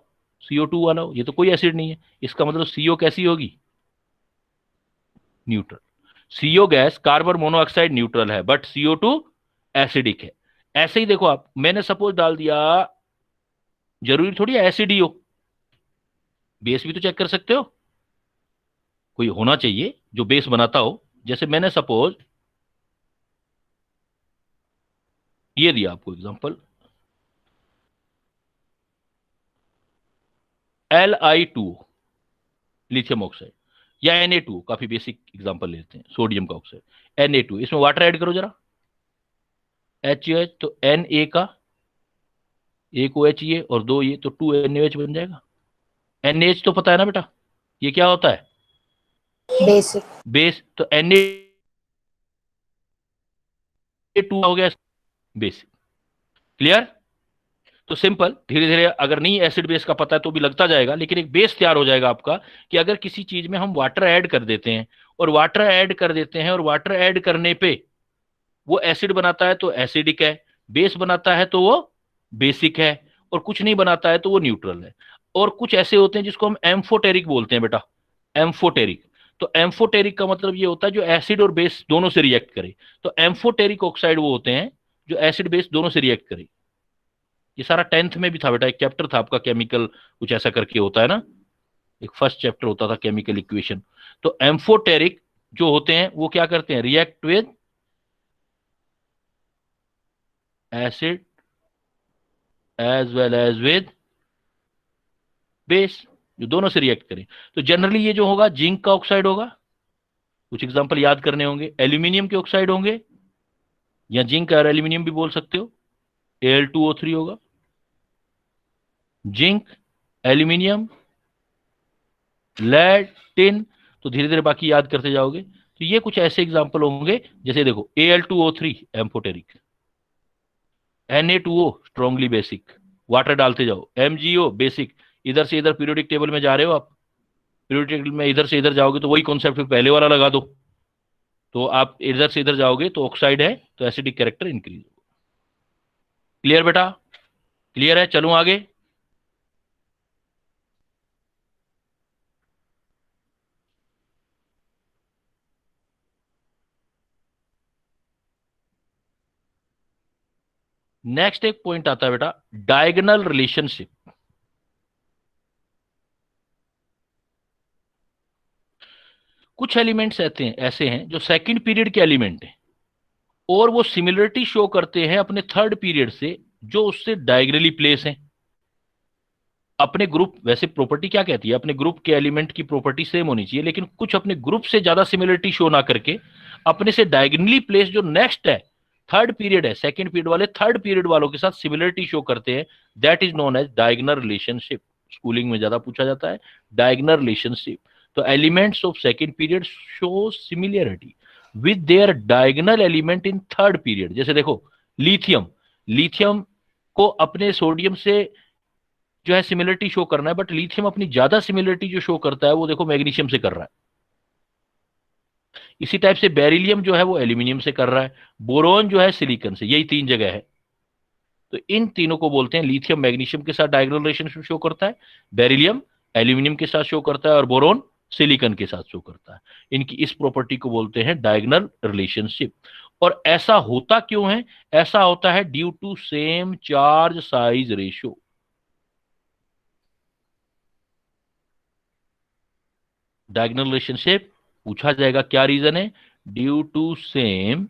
Speaker 1: CO2 वाला हो, ये तो कोई एसिड नहीं है, इसका मतलब CO कैसी होगी, neutral. CO gas carbon monoxide neutral है, बट CO2 एसिडिक है। ऐसे ही देखो आप, मैंने सपोज डाल दिया, जरूरी थोड़ी एसिड ही हो, बेस भी तो चेक कर सकते हो, कोई होना चाहिए जो बेस बनाता हो। जैसे मैंने सपोज ये दिया आपको एग्जांपल, Li2 लिथियम ऑक्साइड, या Na2, काफी बेसिक एग्जांपल लेते हैं, सोडियम का ऑक्साइड Na2, इसमें वाटर ऐड करो जरा, HH, तो Na का एक OH ये और दो ये, तो 2NaOH बन जाएगा। NaH तो पता है ना बेटा, ये क्या होता है,
Speaker 2: Basic.
Speaker 1: बेस, तो Na2 हो गया बेसिक। क्लियर। तो सिंपल, धीरे धीरे अगर नहीं एसिड बेस का पता है तो भी लगता जाएगा, लेकिन एक बेस तैयार हो जाएगा आपका कि अगर किसी चीज में हम वाटर ऐड कर देते हैं और वाटर ऐड कर देते हैं और वाटर ऐड करने पे वो एसिड बनाता है तो एसिडिक है, बेस बनाता है तो वो बेसिक है, और कुछ नहीं बनाता है तो वो न्यूट्रल है। और कुछ ऐसे होते हैं जिसको हम एम्फोटेरिक बोलते हैं बेटा, एम्फोटेरिक। तो एम्फोटेरिक का मतलब ये होता है जो एसिड और बेस दोनों से रिएक्ट करे, तो एम्फोटेरिक ऑक्साइड वो होते हैं जो एसिड बेस दोनों से रिएक्ट करे। ये सारा 10th में भी था बेटा, एक चैप्टर था आपका केमिकल, कुछ ऐसा करके होता है ना, एक फर्स्ट चैप्टर होता था केमिकल इक्वेशन। तो एम्फोटेरिक जो होते हैं वो क्या करते हैं, react with acid as well as with base, जो दोनों से रिएक्ट करें। तो जनरली ये जो होगा जिंक का ऑक्साइड होगा, कुछ एग्जांपल याद करने होंगे, एल्यूमिनियम के ऑक्साइड होंगे, या जिंक और एल्यूमिनियम भी बोल सकते हो, Al2O3 होगा, जिंक, एल्यूमिनियम, लेड, टिन, तो धीरे धीरे बाकी याद करते जाओगे। तो ये कुछ ऐसे एग्जाम्पल होंगे, जैसे देखो Al2O3 amphoteric, Na2O strongly basic, water डालते जाओ, MgO बेसिक, इधर से इधर पीरियोडिक टेबल में जा रहे हो आप, पीरियोडिक टेबल में इधर से इधर जाओगे तो वही कॉन्सेप्ट पहले वाला लगा दो, तो आप इधर से इधर जाओगे तो ऑक्साइड है तो एसिडिक कैरेक्टर इंक्रीज होगा। क्लियर बेटा? क्लियर है? चलूं आगे। नेक्स्ट एक पॉइंट आता है बेटा, डायगोनल रिलेशनशिप। कुछ एलिमेंट्स ऐसे हैं जो सेकंड पीरियड के एलिमेंट हैं और वो सिमिलरिटी शो करते हैं अपने थर्ड पीरियड से जो उससे डायगोनली प्लेस हैं। अपने ग्रुप, वैसे प्रॉपर्टी क्या कहती है, अपने ग्रुप के एलिमेंट की प्रॉपर्टी सेम होनी चाहिए, लेकिन कुछ अपने ग्रुप से ज्यादा सिमिलरिटी शो ना करके अपने से डायगोनली प्लेस जो नेक्स्ट है, थर्ड पीरियड है, सेकंड पीरियड वाले थर्ड पीरियड वालों के साथ सिमिलरिटी शो करते हैं, that is known as diagonal relationship. Schooling में ज्यादा पूछा जाता है डायगोनल रिलेशनशिप। तो elements of second period show similarity with their diagonal element in third period. जैसे देखो लिथियम, लिथियम को अपने सोडियम से जो है सिमिलरिटी शो करना है, बट लिथियम अपनी ज्यादा सिमिलरिटी जो शो करता है वो देखो मैग्नीशियम से कर रहा है। इसी टाइप से बेरिलियम जो है वो एल्यूमिनियम से कर रहा है, बोरोन जो है सिलिकॉन से। यही तीन जगह है। तो इन तीनों को बोलते हैं, लिथियम मैग्नीशियम के साथ डायगोनल रिलेशनशिप शो करता है, बेरिलियम एल्यूमिनियम के साथ शो करता है और बोरोन सिलिकॉन के साथ शो करता है। इनकी इस प्रॉपर्टी को बोलते हैं डायगोनल रिलेशनशिप। और ऐसा होता क्यों है? ऐसा होता है due to same charge size ratio. Diagonal relationship पूछा जाएगा, क्या रीजन है? ड्यू टू सेम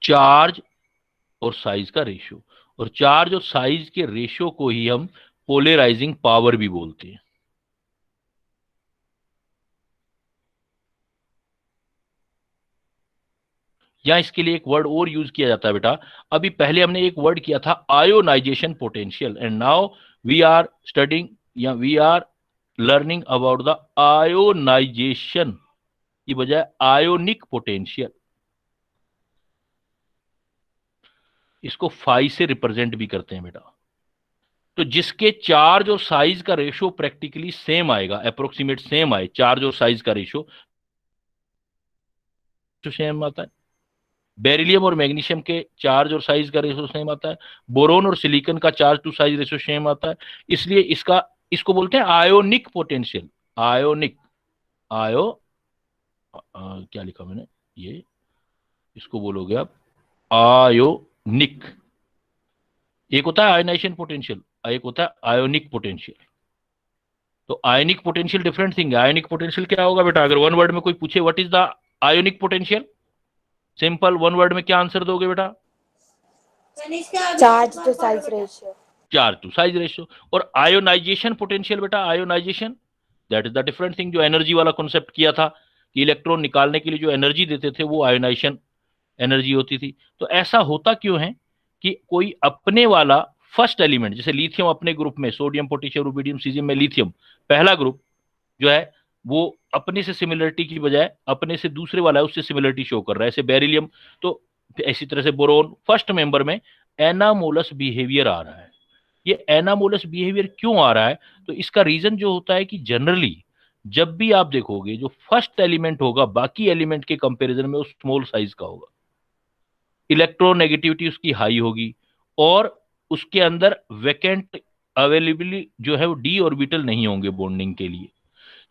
Speaker 1: चार्ज और साइज का रेशियो। और चार्ज और साइज के रेशियो को ही हम पोलराइजिंग पावर भी बोलते हैं। या इसके लिए एक वर्ड और यूज किया जाता है बेटा। अभी पहले हमने एक वर्ड किया था ionisation potential, and now we are studying या we are learning about the ionisation की बजाय आयोनिक पोटेंशियल। इसको फाई से रिप्रेजेंट भी करते हैं बेटा। तो जिसके चार्ज और साइज का रेशियो प्रैक्टिकली सेम आएगा, अप्रोक्सीमेट सेम आए, चार्ज और साइज का रेशियो सेम आता है। बेरिलियम और मैग्नीशियम के चार्ज और साइज का रेशियो सेम आता है, बोरोन और सिलिकॉन का charge to size ratio same आता है। इसलिए इसको बोलते हैं आयोनिक पोटेंशियल। आयोनिक, आयो क्या लिखा मैंने, ये इसको बोलोगे आप आयोनिक। एक होता है आयोनाइजेशन पोटेंशियल, एक होता है आयोनिक पोटेंशियल। तो आयोनिक पोटेंशियल डिफरेंट थिंग है। आयोनिक पोटेंशियल क्या होगा बेटा? अगर वन वर्ड में कोई पूछे what is the ionic potential, simple one word में क्या आंसर दोगे बेटा?
Speaker 2: Charge to size ratio.
Speaker 1: Charge to size ratio. और आयोनाइजेशन पोटेंशियल बेटा, ionization that is the different thing. जो एनर्जी वाला कॉन्सेप्ट किया था कि इलेक्ट्रॉन निकालने के लिए जो एनर्जी देते थे वो आयोनाइजेशन एनर्जी होती थी। तो ऐसा होता क्यों है कि कोई अपने वाला फर्स्ट एलिमेंट, जैसे लिथियम अपने ग्रुप में सोडियम पोटेशियम रुबिडियम सीजियम में लिथियम पहला ग्रुप जो है वो अपने से सिमिलरिटी की बजाय अपने से दूसरे वाला है उससे सिमिलरिटी शो कर रहा है, ऐसे बेरिलियम। तो इसी तरह से बोरोन फर्स्ट मेंबर में एनामोलस बिहेवियर आ रहा है। ये एनामोलस बिहेवियर क्यों आ रहा है? तो इसका रीजन जो होता है कि जनरली जब भी आप देखोगे जो फर्स्ट एलिमेंट होगा बाकी एलिमेंट के कंपैरिजन में वो स्मॉल साइज का होगा, इलेक्ट्रोनेगेटिविटी उसकी हाई होगी और उसके अंदर वैकेंट अवेलेबली जो है वो डी ऑर्बिटल नहीं होंगे बॉन्डिंग के लिए।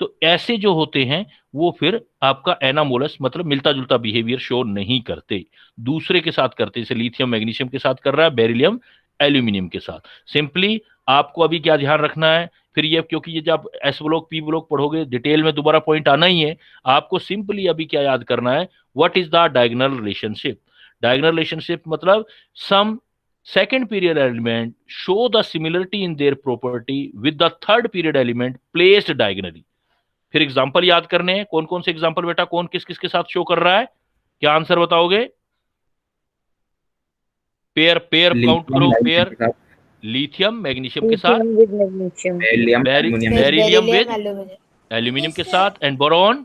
Speaker 1: तो ऐसे जो होते हैं वो फिर आपका एनामोलस मतलब मिलता जुलता बिहेवियर शो नहीं करते, दूसरे के साथ करते। जैसे लिथियम मैग्नीशियम के साथ कर रहा है, बेरिलियम एल्यूमिनियम के साथ। सिंपली आपको अभी क्या ध्यान रखना है, फिर ये क्योंकि ये जब एस ब्लॉक पी ब्लॉक पढ़ोगे डिटेल में दोबारा पॉइंट आना ही है, आपको सिंपली अभी क्या याद करना है, what is the diagonal relationship. Diagonal relationship मतलब सम second period element show the similarity in their property with the third period element placed diagonally। फिर एग्जांपल याद करने हैं, कौन कौन से एग्जांपल बेटा, कौन किस किस के साथ शो कर रहा है, क्या आंसर बताओगे? पेयर पेयर काउंट करो, पेयर लिथियम मैग्नीशियम के साथ,
Speaker 2: lithium with magnesium,
Speaker 3: beryllium aluminium,
Speaker 1: beryllium with
Speaker 2: aluminium.
Speaker 1: Aluminium के साथ, एंड बोरॉन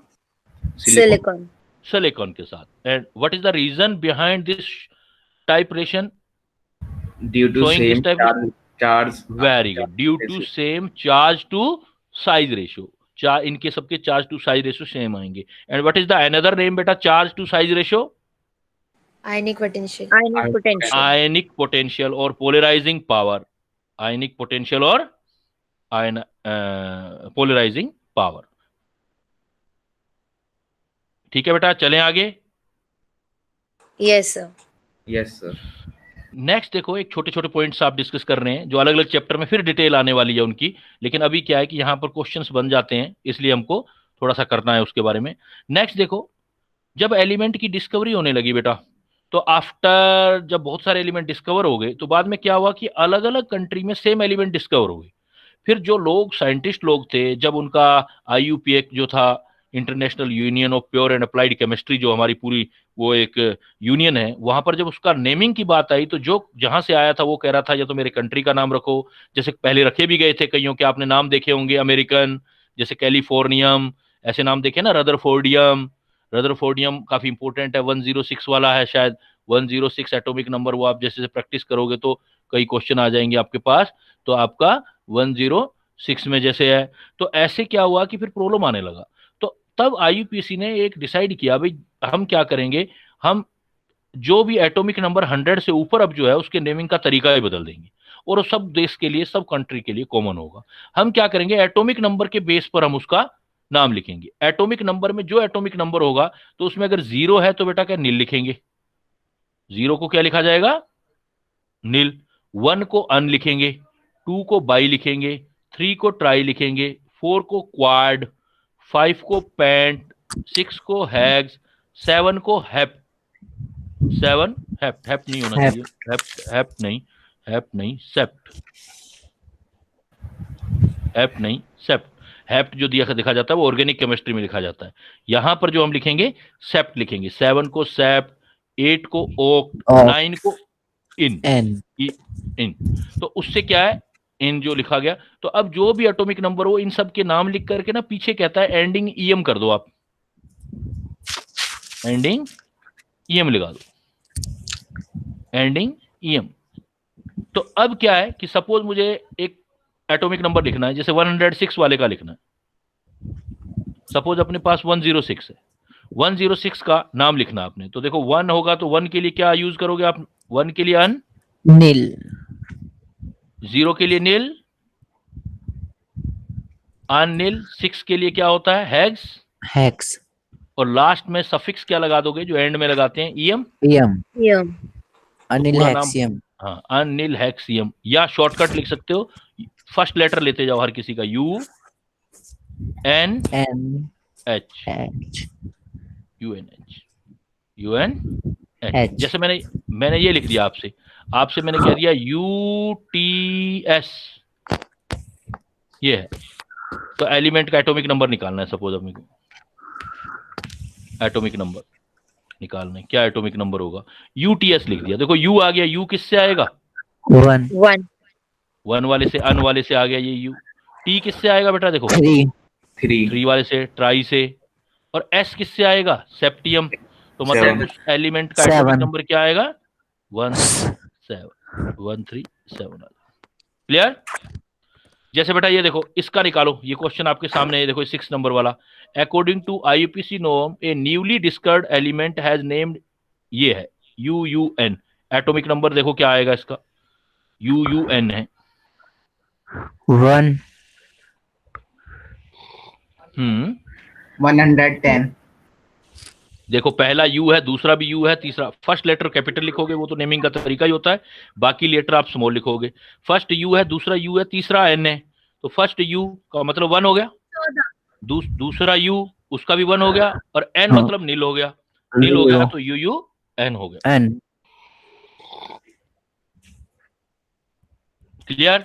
Speaker 2: Silicon.
Speaker 1: सिलिकॉन के साथ। And what is the reason behind this type रेशन,
Speaker 3: due to
Speaker 1: showing this
Speaker 3: same
Speaker 1: type?
Speaker 3: charge
Speaker 1: very good, due to
Speaker 3: ratio.
Speaker 1: Same charge to size ratio, इनके सबके charge to size ratio same आएंगे। And what is the another name बेटा charge to size ratio?
Speaker 2: Ionic potential.
Speaker 3: Ionic potential.
Speaker 1: Ionic potential और पोलराइजिंग पावर, आयनिक पोटेंशियल और आयन पोलराइजिंग पावर। ठीक है बेटा, चलें आगे।
Speaker 2: Yes, sir.
Speaker 3: Yes, sir.
Speaker 1: Next देखो, एक छोटे छोटे पॉइंट्स आप डिस्कस कर रहे हैं जो अलग अलग चैप्टर में फिर डिटेल आने वाली है उनकी, लेकिन अभी क्या है कि यहाँ पर क्वेश्चंस बन जाते हैं, इसलिए हमको थोड़ा सा करना है उसके बारे में। नेक्स्ट देखो, जब एलिमेंट की डिस्कवरी होने लगी बेटा, तो आफ्टर जब बहुत सारे एलिमेंट डिस्कवर हो गए, तो बाद में क्या हुआ कि अलग अलग कंट्री में सेम एलिमेंट डिस्कवर हो गए। फिर जो लोग साइंटिस्ट लोग थे, जब उनका IUPAC जो था, international union of pure and applied chemistry, जो हमारी पूरी वो एक यूनियन है, वहां पर जब उसका नेमिंग की बात आई, तो जो जहां से आया था वो कह रहा था या तो मेरे कंट्री का नाम रखो, जैसे पहले रखे भी गए थे कईयों के, आपने नाम देखे होंगे अमेरिकन, जैसे कैलिफोर्नियम, ऐसे नाम देखे ना, रदरफोर्डियम। रदरफोर्डियम काफी इंपॉर्टेंट है, 106 वाला है शायद, 106 एटॉमिक नंबर, वो आप जैसे प्रैक्टिस करोगे तो कई क्वेश्चन आ जाएंगे आपके पास, तो आपका 106 में जैसे है। तो ऐसे क्या हुआ कि फिर प्रॉब्लम आने लगा, तो तब IUPAC ने एक डिसाइड किया, भाई हम क्या करेंगे, हम जो भी एटॉमिक नंबर 100 से ऊपर अब जो है उसके नेमिंग का तरीका ही बदल देंगे, और वो सब देश के लिए, सब कंट्री के लिए कॉमन होगा। हम क्या करेंगे, एटॉमिक नंबर के बेस पर हम उसका नाम लिखेंगे। एटॉमिक नंबर में जो एटॉमिक नंबर होगा, तो उसमें अगर 0 है तो बेटा क्या नील लिखेंगे, 0 को क्या लिखा जाएगा, नील। 1 को अन लिखेंगे, 2 को बाई लिखेंगे, 3 को ट्राई लिखेंगे, 4 को क्वाड, 5 को पैंट, 6 को हैग्स, 7 को हेप, 7 हेप्ट, हेप्ट नहीं होना चाहिए, हेप्ट, हेप्ट नहीं, हेप्ट नहीं, सेप्ट, हेप्ट नहीं, सेप्ट। हेप्ट जो दिया देखा जाता है वो ऑर्गेनिक केमिस्ट्री में लिखा जाता है, यहां पर जो हम लिखेंगे सेप्ट लिखेंगे। 7 को सेप्ट, 8 को ओक्ट, 9 को इन, इन। तो उससे क्या है, इन जो लिखा गया। तो अब जो भी एटॉमिक नंबर हो, इन सब के नाम लिख करके ना, पीछे कहता है एंडिंग EM कर दो, आप एंडिंग EM लगा दो, एंडिंग EM। तो अब क्या है कि सपोज मुझे एक एटॉमिक नंबर लिखना है, जैसे 106 वाले का लिखना है, सपोज अपने पास 106 है, 106 का नाम लिखना आपने, तो देखो 1 होगा तो 1 के लिए क्या यूज करोगे आप, 1 के लिए अन,
Speaker 4: नील,
Speaker 1: 0 के लिए नील, अननील, 6 के लिए क्या होता है, हैग्स,
Speaker 4: हेक्स,
Speaker 1: और लास्ट में सफिक्स क्या लगा दोगे जो एंड में लगाते हैं, EM,
Speaker 4: यम,
Speaker 2: Yum.
Speaker 4: अनिल
Speaker 1: पूरा नाम,
Speaker 4: हेक्सियम,
Speaker 1: हाँ, अनिल हेक्सियम, या शॉर्टकट लिख सकते हो, फर्स्ट लेटर लेते जाओ हर किसी का, UNH,
Speaker 4: H,
Speaker 1: UNH, UNH।
Speaker 4: H।
Speaker 1: जैसे मैंने ये लिख दिया आपसे, आपसे मैंने कह दिया UTS, ये है। तो एलिमेंट का एटॉमिक नंबर निकालना है, सपोज अपने को एटॉमिक नंबर निकालना है, क्या एटॉमिक नंबर होगा, UTS लिख दिया। देखो U आ गया, U किससे आएगा,
Speaker 4: 1,
Speaker 2: 1.
Speaker 1: 1 वाले से, अन वाले से आ गया ये U। T किससे आएगा बेटा, देखो
Speaker 4: 3,
Speaker 1: 3 वाले से, ट्राई से। और S किससे आएगा, सेप्टियम। तो मतलब
Speaker 3: 7.
Speaker 1: उस एलिमेंट का
Speaker 4: 7।
Speaker 1: एटॉमिक नंबर क्या आएगा, 137 क्लियर। जैसे बेटा ये देखो, इसका निकालो, ये क्वेश्चन आपके सामने है, देखो 6 नंबर वाला। According to IUPAC norm, a newly discovered element has named, ये है UUN। एटॉमिक नंबर देखो क्या आएगा इसका, UUN है।
Speaker 4: 1,
Speaker 3: 110.
Speaker 1: देखो पहला U है, दूसरा भी U है, तीसरा, फर्स्ट लेटर कैपिटल लिखोगे, वो तो नेमिंग का तरीका ही होता है, बाकी लेटर आप स्मॉल लिखोगे। फर्स्ट U है, दूसरा U है, तीसरा N है, तो फर्स्ट U का मतलब 1 हो गया, दूसरा U उसका भी 1 हो गया, और N
Speaker 4: हाँ।
Speaker 1: मतलब नील हो गया, नील हो गया तो UUN हो गया।
Speaker 4: N,
Speaker 1: clear.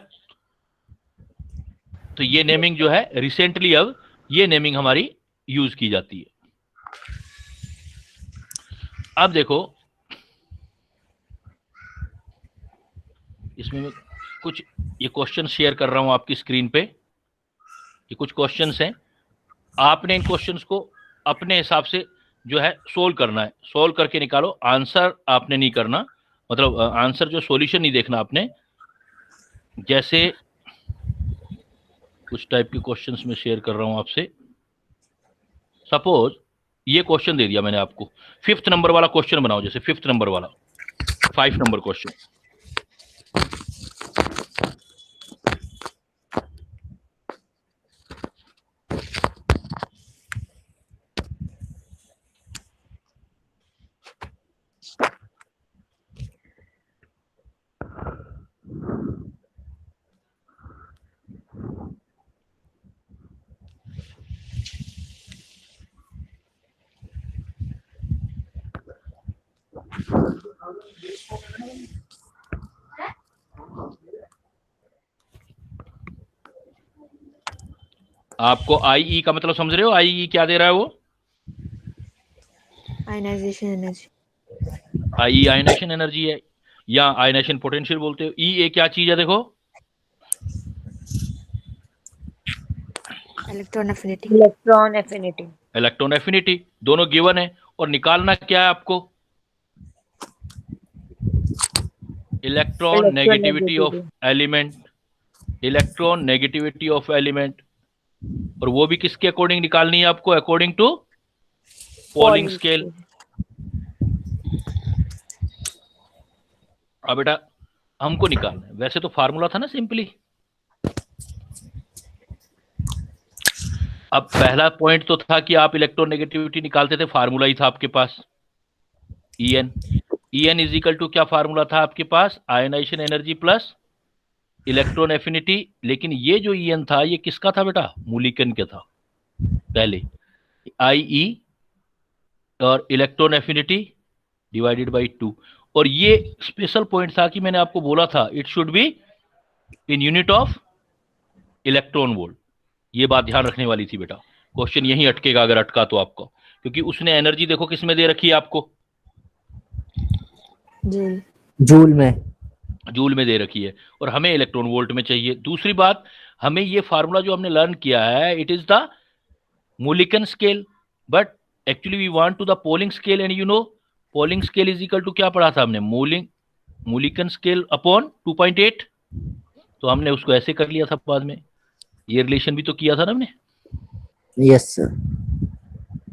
Speaker 1: तो ये नेमिंग जो है रिसेंटली, अब ये नेमिंग हमारी यूज की जाती है। अब देखो इसमें मैं कुछ ये क्वेश्चन शेयर कर रहा हूं आपकी स्क्रीन पे, ये कुछ क्वेश्चंस हैं, आपने इन क्वेश्चंस को अपने हिसाब से जो है सोल्व करना है, सोल्व करके निकालो। आंसर आपने नहीं करना, मतलब आंसर जो सॉल्यूशन नहीं देखना आपने। जैसे कुछ टाइप के क्वेश्चंस में शेयर कर रहा हूं आपसे। सपोज ये क्वेश्चन दे दिया मैंने आपको, 5th नंबर वाला क्वेश्चन बनाओ, जैसे 5th नंबर वाला 5 नंबर क्वेश्चन। आपको आई का मतलब समझ रहे हो? आई क्या दे रहा है वो?
Speaker 2: Ionisation energy.
Speaker 1: I ionisation energy है, या आयनेशन पोटेंशियल बोलते हो। ई ए क्या चीज है? देखो,
Speaker 2: electron affinity. Electron affinity.
Speaker 1: Electron affinity, दोनों गिवन है। और निकालना क्या है आपको? Electron negativity of element, electron negativity of element. और वो भी किसके अकॉर्डिंग निकालनी है आपको? According to Pauling scale. अब बेटा हमको निकालना है, वैसे तो फार्मूला था ना सिंपली। अब पहला पॉइंट तो था कि आप इलेक्ट्रोनेगेटिविटी निकालते थे, फार्मूला ही था आपके पास En इज इक्वल टू क्या फार्मूला था आपके पास? Ionisation energy plus electron affinity. लेकिन ये जो En था ये किसका था बेटा? मूलिकन के था पहले, IE और इलेक्ट्रॉन एफिनिटी डिवाइडेड बाई 2। और ये स्पेशल पॉइंट था कि मैंने आपको बोला था it should be in unit of electron volt. ये बात ध्यान रखने वाली थी बेटा, क्वेश्चन यहीं अटकेगा अगर अटका तो आपको, क्योंकि उसने एनर्जी देखो किस में दे रखी है आपको?
Speaker 4: जूल में,
Speaker 1: जूल में दे रखी है, और हमें इलेक्ट्रॉन वोल्ट में चाहिए। दूसरी बात, हमें ये फार्मूला जो हमने लर्न किया है it is the Mulliken scale, but actually we want to the Pauling scale. And you know Pauling scale is equal to क्या पढ़ा था हमने? Mulliken scale upon 2.8। तो हमने उसको ऐसे कर लिया था बाद में, ये रिलेशन भी तो किया था ना हमने।
Speaker 4: Yes sir.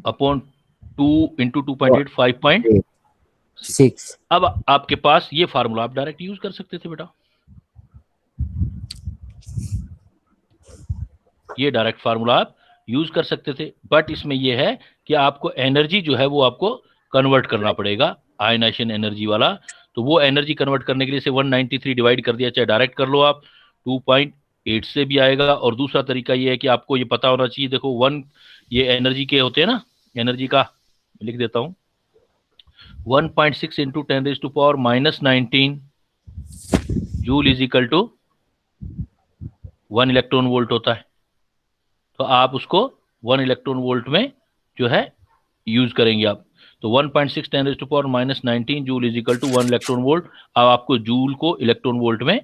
Speaker 1: Upon 2 into 2.8 5.6। अब आपके पास ये फार्मूला आप डायरेक्ट यूज कर सकते थे बेटा, ये डायरेक्ट फार्मूला आप यूज कर सकते थे। बट इसमें ये है कि आपको एनर्जी जो है वो आपको कन्वर्ट करना पड़ेगा, आयनाइजेशन एनर्जी वाला। तो वो एनर्जी कन्वर्ट करने के लिए से 193 डिवाइड कर दिया, चाहे डायरेक्ट कर लो आप, 2.8 से भी आएगा। और दूसरा तरीका ये है कि आपको ये पता होना चाहिए, देखो 1 ये एनर्जी के होते हैं ना, एनर्जी का लिख देता हूं, 1.6 into 10⁻⁻19 joule is equal to 1 electron volt होता है। तो आप उसको 1 इलेक्ट्रॉन वोल्ट में जो है यूज करेंगे आप। तो 1.6 10⁻⁻19 joule is equal to 1 electron volt. अब आपको जूल को इलेक्ट्रॉन वोल्ट में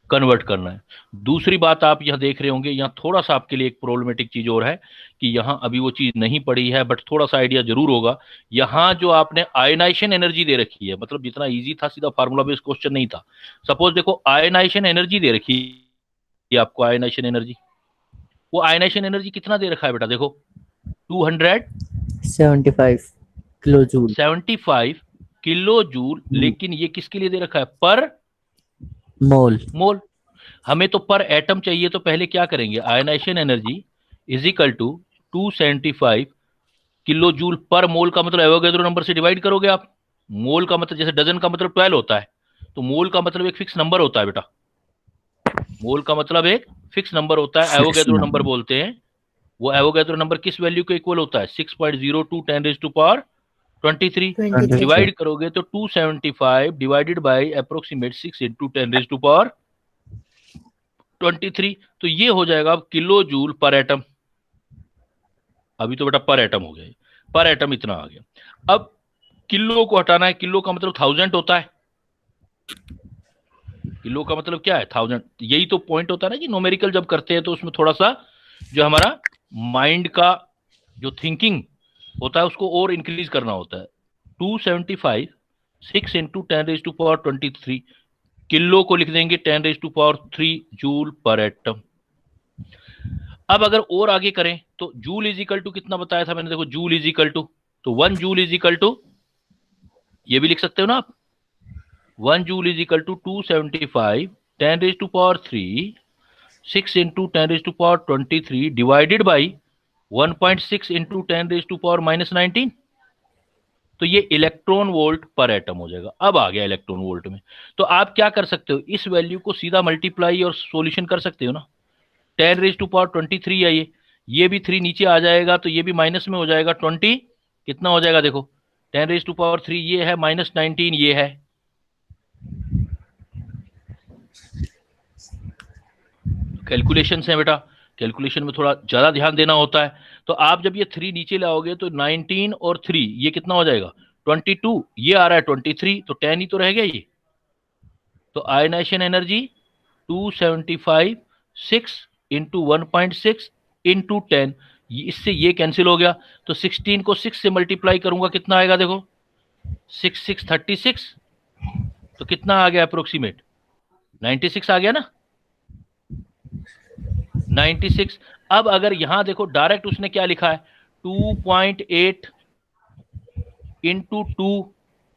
Speaker 1: कन्वर्ट करना है। दूसरी बात आप यह देख रहे होंगे, यहाँ थोड़ा सा आपके लिए एक प्रॉब्लमेटिक चीज और है कि यहाँ अभी वो चीज नहीं पड़ी है, बट थोड़ा सा आइडिया जरूर होगा। यहाँ जो आपने आयनाइजेशन एनर्जी दे रखी है, मतलब जितना इजी था, सीधा फार्मूला बेस्ड क्वेश्चन नहीं था। सपोज देखो आयनाइजेशन एनर्जी दे रखी है आपको, आयनाइजेशन एनर्जी, वो आयनाइजेशन एनर्जी कितना दे रखा है बेटा? देखो
Speaker 4: 275 किलो जूल।
Speaker 1: 75 kilo joule. लेकिन ये किसके लिए दे रखा है? पर मोल। हमें तो पर एटम चाहिए, तो पहले क्या करेंगे? Ionisation energy is equal to 275 kilojoule पर मोल का मतलब एवोगैड्रो नंबर से डिवाइड करोगे आप। मोल का मतलब जैसे डजन का मतलब 12 होता है, तो मोल का मतलब एक फिक्स नंबर होता है बेटा, मोल का मतलब एक फिक्स नंबर होता है, एवोगैड्रो नंबर बोलते हैं। वो एवोगैड्रो नंबर किस वैल्यू के इक्वल होता है? 6.02 10⁻23। डिवाइड करोगे तो 275 डिवाइडेड बाय अप्रोक्सीमेट 6 इंटू 10⁻23। तो ये हो जाएगा अब किलो जूल पर एटम। अभी तो बेटा पर एटम हो गया, पर एटम इतना आ गया। अब किलो को हटाना है, किलो का मतलब 1000 होता है। किलो का मतलब क्या है? 1000। यही तो पॉइंट होता है ना कि न्यूमेरिकल जब करते हैं तो उसमें थोड़ा सा जो हमारा माइंड का जो थिंकिंग होता है उसको और इंक्रीज करना होता है। 275 6 इंटू 10⁻23 किलो को लिख देंगे 10⁻3 जूल पर एटम। अब अगर और आगे करें तो जूल इज इक्वल टू कितना बताया था मैंने, देखो जूल इज इक्वल टू, तो 1 जूल इज इक्वल टू, ये भी लिख सकते हो ना आप, 1 joule is equal to 275 10⁻3 6 into 10⁻23 divided by 1.6 into 10⁻⁻19, तो ये इलेक्ट्रॉन वोल्ट पर एटम हो जाएगा। अब आ गया इलेक्ट्रॉन वोल्ट में, तो आप क्या कर सकते हो, इस वैल्यू को सीधा मल्टीप्लाई और सॉल्यूशन कर सकते हो ना। 10⁻23 है ये भी 3 नीचे आ जाएगा तो ये भी माइनस में हो जाएगा, 20 कितना हो जाएगा देखो, 10⁻3 ये है -19 ये है, कैलकुलेशन है बेटा, कैलकुलेशन में थोड़ा ज्यादा ध्यान देना होता है। तो आप जब ये 3 नीचे लाओगे तो 19 और 3 ये कितना हो जाएगा 22, ये आ रहा है 23, तो 10 ही तो रह गया ये। तो आयनाइजेशन एनर्जी 275 6 इंटू 1.6 इंटू 10, इससे ये कैंसिल हो गया, तो 16 को 6 से मल्टीप्लाई करूंगा कितना आएगा देखो, 6 6 36, तो कितना आ गया अप्रोक्सीमेट 96 आ गया ना, 96। अब अगर यहां देखो डायरेक्ट उसने क्या लिखा है, 2.8 इंटू 2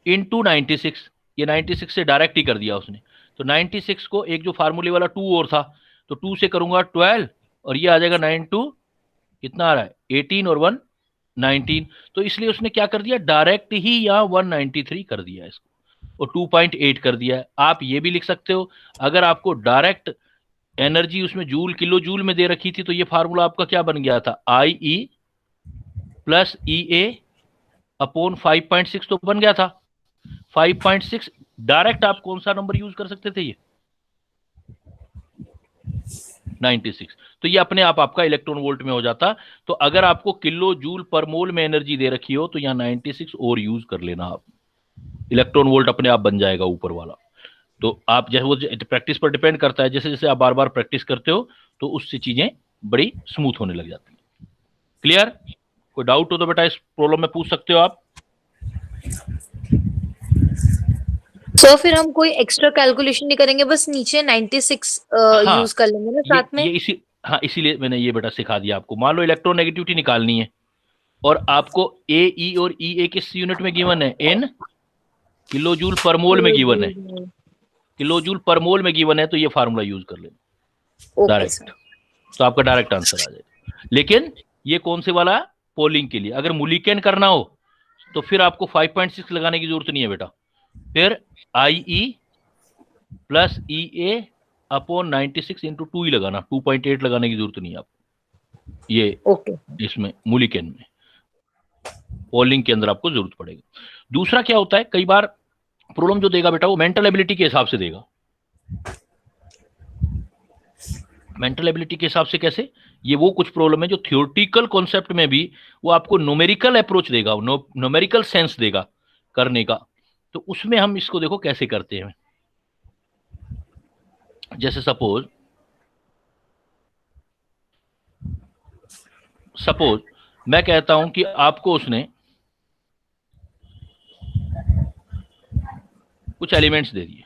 Speaker 1: इंटू 96, ये 96 से डायरेक्ट ही कर दिया उसने। तो 96 को एक जो फार्मूले वाला 2 और था, तो 2 से करूंगा 12 और ये आ जाएगा 9 2 कितना आ रहा है 18 और 1 19, तो इसलिए उसने क्या कर दिया डायरेक्ट ही यहाँ 193 कर दिया इसको और 2.8 कर दिया है। आप ये भी लिख सकते हो, अगर आपको डायरेक्ट एनर्जी उसमें जूल किलो जूल में दे रखी थी तो ये फार्मूला आपका क्या बन गया था, IE प्लस EA अपॉन 5.6 तो बन गया था। 5.6 डायरेक्ट आप कौन सा नंबर यूज कर सकते थे, ये 96, तो ये अपने आप आपका इलेक्ट्रॉन वोल्ट में हो जाता। तो अगर आपको किलो जूल पर मोल में एनर्जी दे रखी हो तो यहाँ 96 और यूज कर लेना आप, इलेक्ट्रॉन वोल्ट अपने आप बन जाएगा ऊपर वाला। तो आप जैसे वो प्रैक्टिस पर डिपेंड करता है, जैसे जैसे आप बार बार प्रैक्टिस करते हो तो उससे चीजें बड़ी स्मूथ होने लग जाती है। क्लियर? कोई डाउट हो तो बेटा इस प्रॉब्लम में पूछ सकते हो आप।
Speaker 2: सो फिर हम कोई एक्स्ट्रा कैलकुलेशन नहीं करेंगे, बस नीचे 96
Speaker 1: हाँ,
Speaker 2: यूज कर लेंगे ना साथ में।
Speaker 1: ये इसी हाँ इसीलिए मैंने ये बेटा सिखा दिया आपको। मान लो इलेक्ट्रोनेगेटिविटी निकालनी है और आपको ए और ई किस यूनिट में गिवन है, इन किलो जूल पर मोल में गिवन है, किलो जूल पर मोल में गिवन है, तो ये फार्मूला यूज कर लेना डायरेक्ट, तो आपका डायरेक्ट आंसर आ जाएगा। लेकिन ये कौन से वाला, पोलिंग के लिए। अगर मुलिकन करना हो तो फिर आपको 5.6 लगाने की जरूरत नहीं है बेटा, फिर IE plus EA upon 96 into 2 ही लगाना, 2.8 लगाने की जरूरत नहीं है आपको ये इसमें मुलिकन में। पोलिंग के अंदर आपको जरूरत पड़ेगी। दूसरा क्या होता है, कई बार प्रॉब्लम जो देगा बेटा वो मेंटल एबिलिटी के हिसाब से देगा। मेंटल एबिलिटी के हिसाब से कैसे, ये वो कुछ प्रॉब्लम है जो थियोरेटिकल कॉन्सेप्ट में भी वो आपको न्यूमेरिकल अप्रोच देगा, न्यूमेरिकल सेंस देगा करने का। तो उसमें हम इसको देखो कैसे करते हैं। जैसे सपोज मैं कहता हूं कि आपको उसने कुछ एलिमेंट्स दे दिए,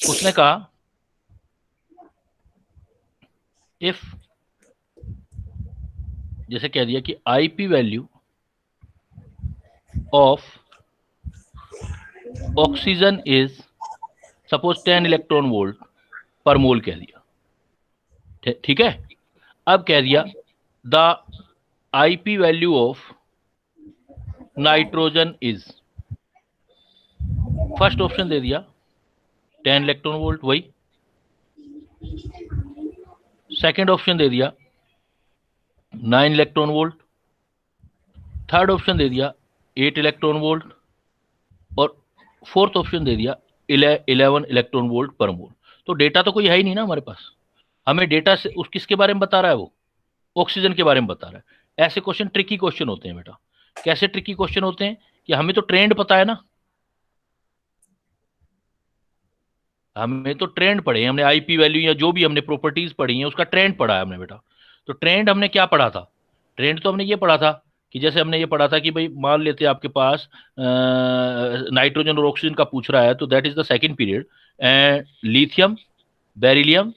Speaker 1: उसने कहा इफ, जैसे कह दिया कि IP value of oxygen is suppose 10 electron volt per mole कह दिया, ठीक है। अब कह दिया the IP value of nitrogen is, first option दे दिया 10 इलेक्ट्रॉन वोल्ट वही, सेकंड ऑप्शन दे दिया 9 इलेक्ट्रॉन वोल्ट, थर्ड ऑप्शन दे दिया 8 इलेक्ट्रॉन वोल्ट और फोर्थ ऑप्शन दे दिया 11 इलेक्ट्रॉन वोल्ट पर मोल। तो डेटा तो कोई है ही नहीं ना हमारे पास, हमें डेटा से उस किसके बारे में बता रहा है, वो ऑक्सीजन के बारे में बता रहा है। ऐसे क्वेश्चन ट्रिकी क्वेश्चन होते हैं बेटा। कैसे ट्रिकी क्वेश्चन होते हैं कि हमें तो ट्रेंड पता है ना, हमें तो ट्रेंड पढ़े हैं, हमने आईपी वैल्यू या जो भी हमने प्रॉपर्टीज पढ़ी हैं उसका ट्रेंड पढ़ा है हमने बेटा। तो ट्रेंड हमने क्या पढ़ा था? ट्रेंड तो हमने ये पढ़ा था कि जैसे हमने ये पढ़ा था कि भाई मान लेते हैं आपके पास नाइट्रोजन और ऑक्सीजन का पूछ रहा है, तो that is the second period. And lithium, beryllium,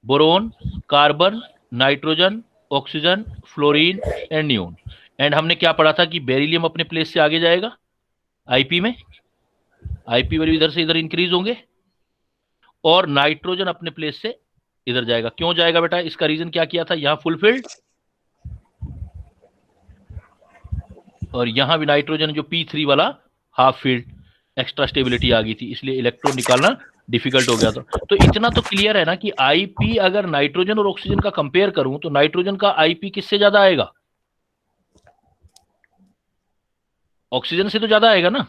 Speaker 1: boron, carbon, nitrogen, oxygen, fluorine and neon. And हमने क्या पढ़ा था कि बेरिलियम अपने प्लेस से आगे जाएगा आईपी में, आईपी वैल्यू इधर से इधर इंक्रीज होंगे, और नाइट्रोजन अपने प्लेस से इधर जाएगा। क्यों जाएगा बेटा? इसका रीजन क्या किया था? यहां फुलफिल्ड, और यहां भी नाइट्रोजन जो P3 वाला हाफ फील्ड, एक्स्ट्रा स्टेबिलिटी आ गई थी, इसलिए इलेक्ट्रॉन निकालना डिफिकल्ट हो गया था। तो इतना तो क्लियर है ना कि आईपी अगर नाइट्रोजन और ऑक्सीजन का कंपेयर करूं तो नाइट्रोजन का आईपी किससे ज्यादा आएगा? ऑक्सीजन से तो ज्यादा आएगा ना।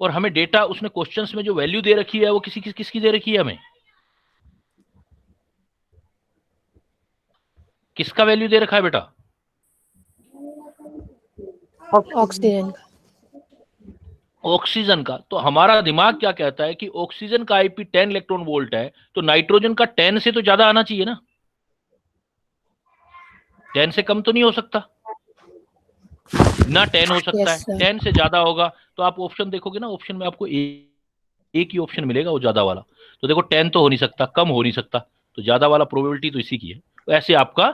Speaker 1: और हमें डेटा उसने क्वेश्चंस में जो वैल्यू दे रखी है वो किसकी दे रखी है? हमें किसका वैल्यू दे रखा है बेटा?
Speaker 5: ऑक्सीजन का।
Speaker 1: ऑक्सीजन का। तो हमारा दिमाग क्या कहता है कि ऑक्सीजन का आईपी 10 इलेक्ट्रॉन वोल्ट है, तो नाइट्रोजन का 10 से तो ज्यादा आना चाहिए ना, 10 से कम तो नहीं हो सकता ना, 10 हो सकता
Speaker 5: Yes,
Speaker 1: है,
Speaker 5: sir.
Speaker 1: 10 से ज्यादा होगा। तो आप ऑप्शन देखोगे ना, ऑप्शन में आपको एक ही ऑप्शन मिलेगा, वो ज्यादा वाला। तो देखो 10 तो हो नहीं सकता, कम हो नहीं सकता, तो ज्यादा वाला प्रोबेबिलिटी तो इसी की है। तो ऐसे आपका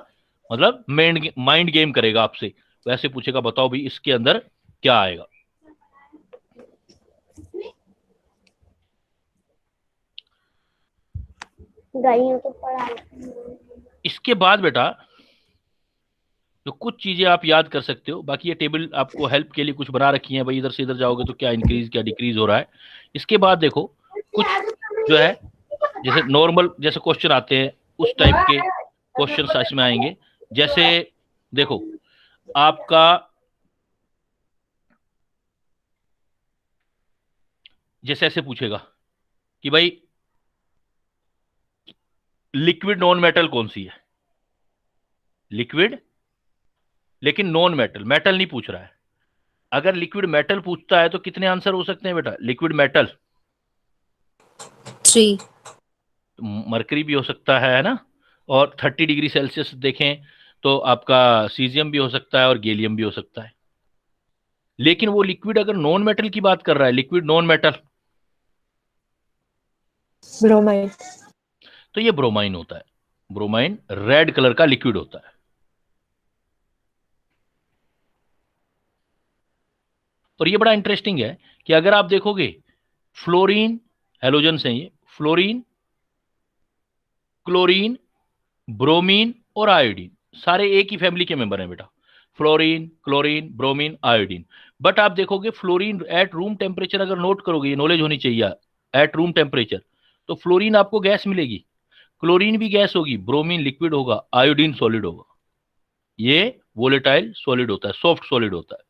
Speaker 1: मतलब माइंड गेम करेगा आपसे, वैसे पूछेगा बताओ भाई इसके अंदर क्या आएगा।
Speaker 6: तो पढ़ा
Speaker 1: इसके बाद बेटा तो कुछ चीजें आप याद कर सकते हो, बाकी ये टेबल आपको हेल्प के लिए कुछ बना रखी है भाई, इधर से इधर जाओगे तो क्या इंक्रीज क्या डिक्रीज हो रहा है। इसके बाद देखो कुछ जो है जैसे नॉर्मल जैसे क्वेश्चन आते हैं उस टाइप के क्वेश्चन इसमें आएंगे। जैसे देखो आपका जैसे ऐसे पूछेगा कि भाई लिक्विड नॉन मेटल कौन सी है? लिक्विड लेकिन नॉन मेटल, मेटल नहीं पूछ रहा है। अगर लिक्विड मेटल पूछता है तो कितने आंसर हो सकते हैं बेटा? Liquid metal
Speaker 2: 3।
Speaker 1: मरकरी भी हो सकता है ना, और 30 डिग्री सेल्सियस देखें तो आपका सीजियम भी हो सकता है और गैलियम भी हो सकता है। लेकिन वो लिक्विड अगर नॉन मेटल की बात कर रहा है, लिक्विड नॉन मेटल,
Speaker 5: ब्रोमाइड।
Speaker 1: तो ये ब्रोमाइन होता है। ब्रोमाइन रेड कलर का लिक्विड होता है। और ये बड़ा इंटरेस्टिंग है कि अगर आप देखोगे फ्लोरीन, हेलोजन्स हैं ये, फ्लोरीन, क्लोरीन, ब्रोमीन और आयोडीन सारे एक ही फैमिली के मेंबर हैं बेटा। Fluorine, chlorine, bromine, iodine. But आप देखोगे फ्लोरीन एट रूम टेम्परेचर, अगर नोट करोगे, ये नॉलेज होनी चाहिए, एट रूम टेम्परेचर तो फ्लोरीन आपको गैस मिलेगी, क्लोरीन भी गैस होगी, ब्रोमीन लिक्विड होगा, आयोडीन सॉलिड होगा। ये वोलेटाइल सॉलिड होता है, सॉफ्ट सॉलिड होता है।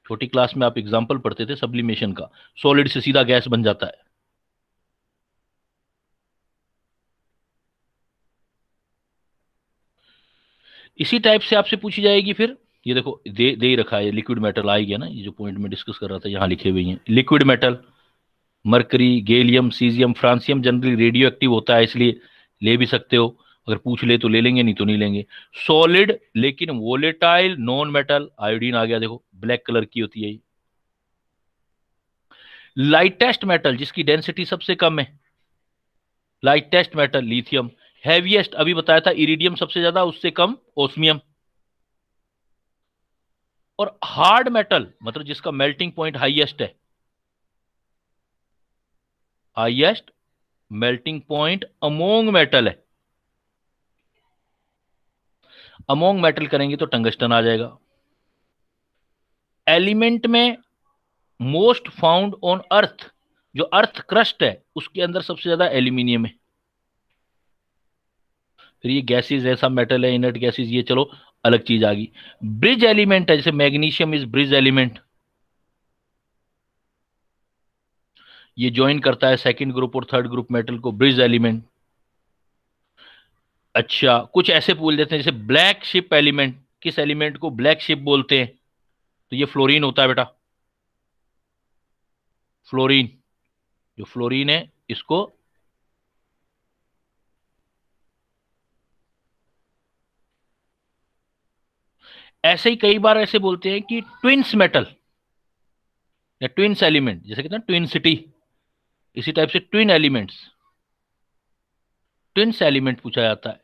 Speaker 1: छोटी क्लास में आप एग्जाम्पल पढ़ते थे सब्लिमेशन का, सॉलिड से सीधा गैस बन जाता है। इसी टाइप से आपसे पूछी जाएगी फिर, ये देखो दे ही रखा है, लिक्विड मेटल आ ही गया ना, ये जो पॉइंट में डिस्कस कर रहा था यहां लिखे हुए हैं। Liquid metal mercury, gallium, caesium, francium generally radio active होता है, इसलिए ले भी सकते हो, अगर पूछ ले तो ले लेंगे, नहीं तो नहीं लेंगे। सॉलिड लेकिन वोलेटाइल नॉन मेटल, आयोडीन आ गया, देखो ब्लैक कलर की होती है। लाइटेस्ट मेटल जिसकी डेंसिटी सबसे कम है, लाइटेस्ट मेटल लिथियम। हैवीएस्ट अभी बताया था इरिडियम सबसे ज्यादा, उससे कम ओस्मियम। और हार्ड मेटल मतलब जिसका मेल्टिंग पॉइंट हाईएस्ट है, highest melting point among metal है। अमोंग मेटल करेंगे तो टंगस्टन आ जाएगा। एलिमेंट में मोस्ट फाउंड ऑन अर्थ, जो अर्थ क्रस्ट है उसके अंदर सबसे ज्यादा एल्यूमिनियम है। फिर ये गैसेस ऐसा मेटल है, इनर्ट गैसेस, ये चलो अलग चीज आ गई। ब्रिज एलिमेंट है, जैसे मैग्नीशियम इज ब्रिज एलिमेंट, ये ज्वाइन करता है सेकंड ग्रुप और थर्ड ग्रुप मेटल को, ब्रिज एलिमेंट। अच्छा कुछ ऐसे बोल देते हैं जैसे ब्लैक शिप एलिमेंट, किस एलिमेंट को ब्लैक शिप बोलते हैं? तो ये फ्लोरीन होता है बेटा, फ्लोरीन। जो फ्लोरीन है इसको ऐसे ही कई बार ऐसे बोलते हैं कि ट्विन्स मेटल या ट्विन्स एलिमेंट, जैसे कहते हैं ट्विन सिटी, इसी टाइप से ट्विन एलिमेंट्स, ट्विन्स एलिमेंट पूछा जाता है।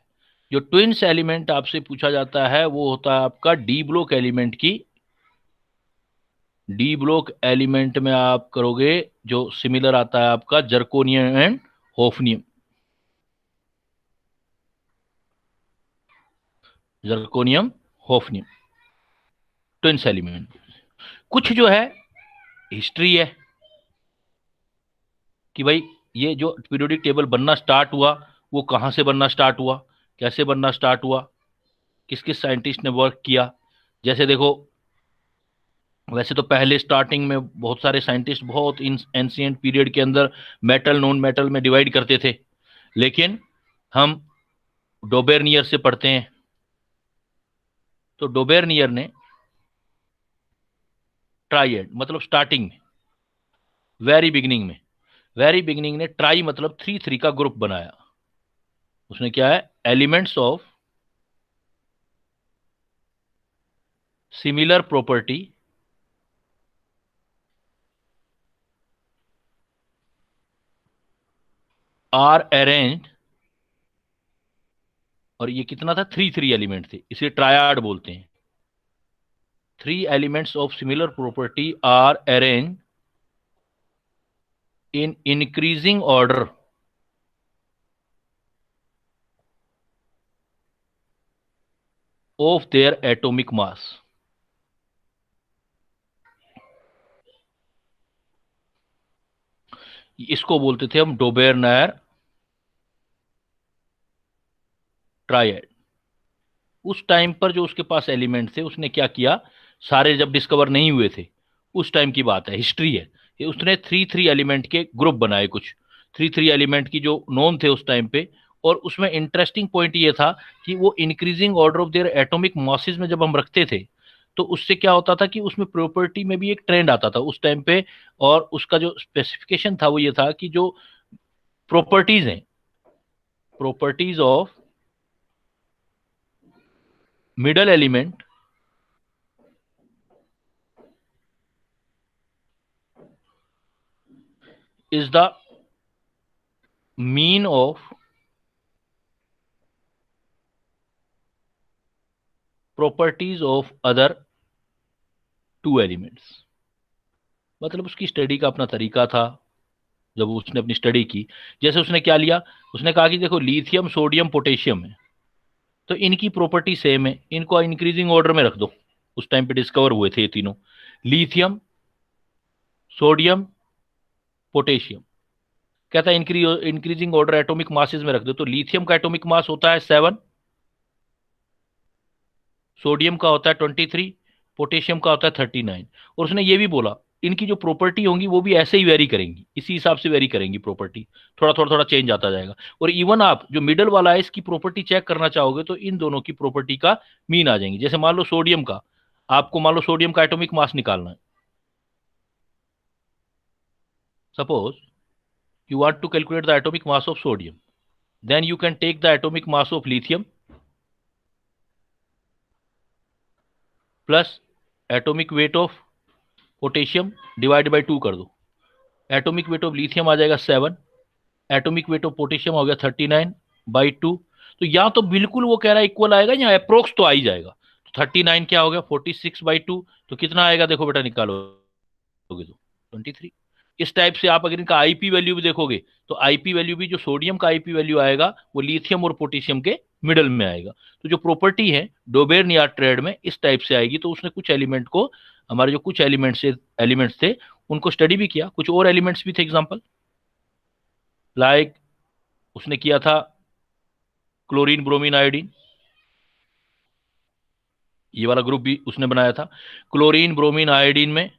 Speaker 1: जो ट्विन्स एलिमेंट आपसे पूछा जाता है वो होता है आपका डी ब्लॉक एलिमेंट की, डी ब्लॉक एलिमेंट में आप करोगे जो सिमिलर आता है आपका zirconium and hafnium, zirconium hafnium twins element. कुछ जो है हिस्ट्री है कि भाई ये जो पीरियोडिक टेबल बनना स्टार्ट हुआ वो कहाँ से बनना स्टार्ट हुआ, कैसे बनना स्टार्ट हुआ, किस किस साइंटिस्ट ने वर्क किया। जैसे देखो वैसे तो पहले स्टार्टिंग में बहुत सारे साइंटिस्ट बहुत इन एंशिएंट पीरियड के अंदर मेटल नॉन मेटल में डिवाइड करते थे, लेकिन हम डोबेरनियर से पढ़ते हैं तो डोबेरनियर ने ट्राइड मतलब स्टार्टिंग में वेरी बिगिनिंग ने ट्राई मतलब 3 का ग्रुप बनाया। उसने क्या है, elements of similar property are arranged, और ये कितना था 3 एलिमेंट थे, इसे ट्रायड बोलते हैं। 3 elements of similar property are arranged in increasing order of their atomic mass। इसको बोलते थे हम डोबेरनियर ट्रायड। उस टाइम पर जो उसके पास एलिमेंट थे उसने क्या किया, सारे जब डिस्कवर नहीं हुए थे उस टाइम की बात है, हिस्ट्री है, ये उसने 3 एलिमेंट के ग्रुप बनाए, कुछ 3 एलिमेंट की जो नोन थे उस टाइम पे। और उसमें इंटरेस्टिंग पॉइंट ये था कि वो increasing order of their atomic masses में जब हम रखते थे तो उससे क्या होता था कि उसमें प्रॉपर्टी में भी एक ट्रेंड आता था उस टाइम पे। और उसका जो स्पेसिफिकेशन था वो ये था कि जो प्रॉपर्टीज हैं, properties of middle element is the mean of properties of other 2 elements। मतलब उसकी स्टडी का अपना तरीका था जब उसने अपनी स्टडी की। जैसे उसने क्या लिया, उसने कहा कि देखो लिथियम सोडियम पोटेशियम है तो इनकी प्रॉपर्टी सेम है, इनको इंक्रीजिंग ऑर्डर में रख दो। उस टाइम पे डिस्कवर हुए थे ये तीनों, लिथियम सोडियम पोटेशियम। कहता है इंक्रीजिंग ऑर्डर एटॉमिक मासेस में रख दो, तो लिथियम का एटॉमिक मास होता है 7, सोडियम का होता है 23, पोटेशियम का होता है 39। और उसने ये भी बोला इनकी जो प्रॉपर्टी होंगी वो भी ऐसे ही वेरी करेंगी, इसी हिसाब से वेरी करेंगी प्रॉपर्टी, थोड़ा चेंज आता जाएगा। और इवन आप जो मिडल वाला है इसकी प्रॉपर्टी चेक करना चाहोगे तो इन दोनों की प्रॉपर्टी का मीन आ जाएंगी। जैसे मान लो सोडियम का, आपको मान लो सोडियम का एटॉमिक मास निकालना है, suppose you want to calculate the atomic mass of sodium, then you can take the atomic mass of lithium plus atomic weight of potassium divide by 2 कर दो। एटॉमिक वेट ऑफ लिथियम आ जाएगा 7, एटॉमिक वेट ऑफ पोटेशियम हो गया 39/2। तो या तो बिल्कुल वो कह रहा है इक्वल आएगा या अप्रोक्स तो आ ही जाएगा। तो 39 क्या हो गया 46/2, तो कितना आएगा देखो बेटा निकालोगे तो 23। इस टाइप से आप अगर इनका आईपी वैल्यू भी देखोगे तो आईपी वैल्यू भी जो सोडियम का आईपी वैल्यू आएगा वो लिथियम और पोटेशियम के मिडल में आएगा। तो जो प्रॉपर्टी है डोबेरनियर ट्रेड में इस टाइप से आएगी। तो उसने कुछ एलिमेंट को, हमारे जो कुछ एलिमेंट्स थे उनको स्टडी भी किया, कुछ और एलिमेंट्स भी थे एग्जांपल लाइक उसने किया था क्लोरीन ब्रोमीन आयोडीन, ये वाला ग्रुप भी उसने बनाया था। क्लोरीन ब्रोमीन आयोडीन में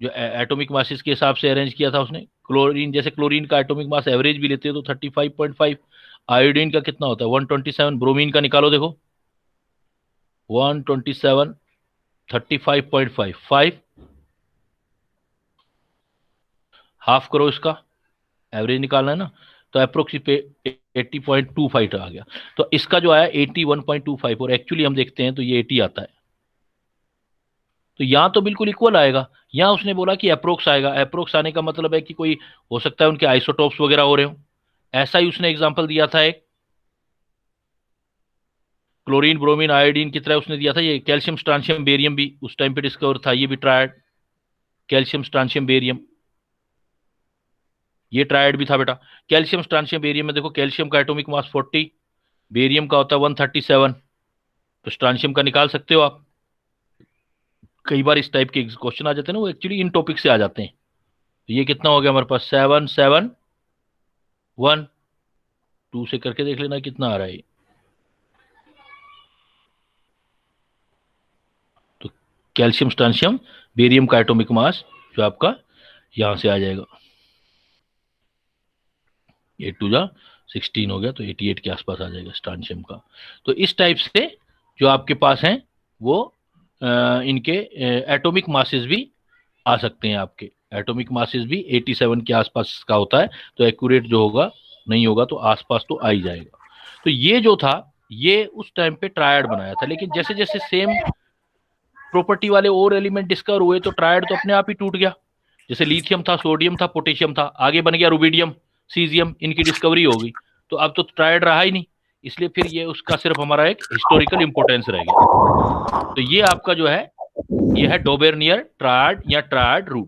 Speaker 1: जो एटॉमिक मासेस के हिसाब से अरेंज किया था उसने। क्लोरीन, जैसे क्लोरीन का एटॉमिक मास एवरेज भी लेते हो तो 35.5, आयोडीन का कितना होता है 127, ब्रोमीन का निकालो देखो 127, 35.5, 5 हाफ करो इसका, एवरेज निकालना है ना, तो अप्रोक्सीमेट 80.25 आ गया। तो इसका जो आया 81.25 और एक्चुअली हम देखते हैं तो ये 80 आता है। तो यहाँ तो बिल्कुल इक्वल आएगा, यहाँ उसने बोला कि अप्रोक्स आएगा। अप्रोक्स आने का मतलब है कि कोई हो सकता है उनके आइसोटोप्स वगैरह हो रहे हो। ऐसा ही उसने एग्जांपल दिया था एक क्लोरीन ब्रोमीन आयोडीन की तरह उसने दिया था। ये कैल्शियम स्ट्रांशियम बेरियम भी उस टाइम पे डिस्कवर था, ये भी ट्रायड कैल्शियम स्ट्रांशियम बेरियम, ये ट्रायड भी था बेटा। कैल्शियम स्ट्रांशियम बेरियम में देखो कैल्शियम का एटॉमिक मास 40, बेरियम का होता है 137, तो स्ट्रांशियम का निकाल सकते हो आप। कई बार इस टाइप के क्वेश्चन आ जाते हैं ना, वो एक्चुअली इन टॉपिक से आ जाते हैं। तो ये कितना हो गया हमारे पास 771, 2 से करके देख लेना कितना आ रहा है। तो कैल्शियम स्ट्रांशियम बेरियम का एटॉमिक मास जो आपका यहां से आ जाएगा, 8 2 जा 16 हो गया, तो 88 के आसपास आ जाएगा स्ट्रांशियम का। तो इस टाइप से जो आपके पास हैं वो इनके एटॉमिक मासेस भी आ सकते हैं। आपके एटॉमिक मासेस भी 87 के आसपास का होता है, तो एक्यूरेट जो होगा नहीं होगा तो आसपास तो आ ही जाएगा। तो ये जो था ये उस टाइम पे ट्रायड बनाया था, लेकिन जैसे जैसे सेम प्रॉपर्टी वाले और एलिमेंट डिस्कवर हुए तो ट्रायड तो अपने आप ही टूट गया। जैसे लिथियम था, सोडियम था, पोटेशियम था, आगे बन गया रुबिडियम, सीजियम, इनकी डिस्कवरी हो गई, तो अब तो ट्रायड रहा ही नहीं। इसलिए फिर ये उसका सिर्फ हमारा एक हिस्टोरिकल इंपोर्टेंस रह गया। तो ये आपका जो है ये है डोबेर्नियर ट्रायड या ट्रायड रूल।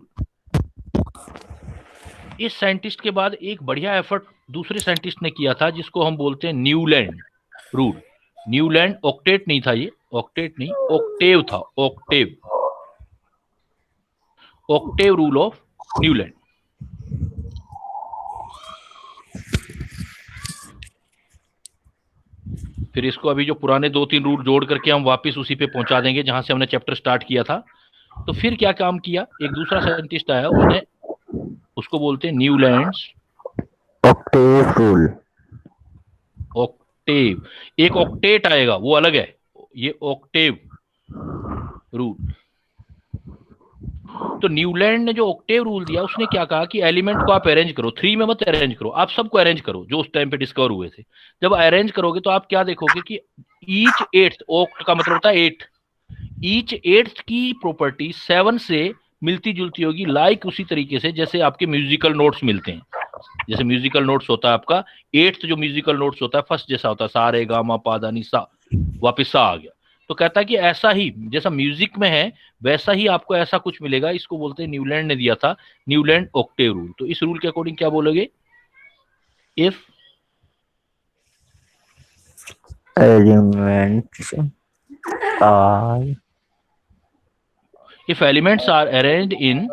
Speaker 1: इस साइंटिस्ट के बाद एक बढ़िया एफर्ट दूसरे साइंटिस्ट ने किया था जिसको हम बोलते हैं न्यूलैंड रूल। न्यूलैंड ऑक्टेट नहीं था, ये ऑक्टेट नहीं ऑक्टेव था, octave, octave rule of Newland. फिर इसको अभी जो पुराने 2-3 रूल जोड़ करके हम वापस उसी पे पहुंचा देंगे जहां से हमने चैप्टर स्टार्ट किया था। तो फिर क्या काम किया, एक दूसरा साइंटिस्ट आया, उसने उसको बोलते हैं न्यूलैंड्स
Speaker 4: ऑक्टेव रूल।
Speaker 1: ऑक्टेव, एक ऑक्टेट आएगा वो अलग है, ये ऑक्टेव रूल। तो न्यूलैंड ने जो ऑक्टेव रूल दिया उसने क्या कहा कि एलिमेंट को आप अरेंज करो, 3 में मत अरेंज करो, आप सबको अरेंज करो जो उस टाइम पे डिस्कवर हुए थे। जब अरेंज करोगे तो आप क्या देखोगे कि ईच 8th, ऑक्ट का मतलब होता है 8, ईच 8th की प्रॉपर्टी 7 से मिलती जुलती होगी, लाइक उसी तरीके से जैसे आपके म्यूजिकल नोट्स मिलते हैं। जैसे म्यूजिकल नोट्स होता है आपका 8th जो म्यूजिकल नोट्स होता है फर्स्ट जैसा होता है, सा रे गा मा पा दा नी सा, वापिस सा आ गया। तो कहता है कि ऐसा ही जैसा म्यूजिक में है वैसा ही आपको ऐसा कुछ मिलेगा। इसको बोलते हैं, न्यूलैंड ने दिया था न्यूलैंड ऑक्टेव रूल। तो इस रूल के अकॉर्डिंग क्या बोलोगे, if
Speaker 4: elements are
Speaker 1: if elements are arranged in,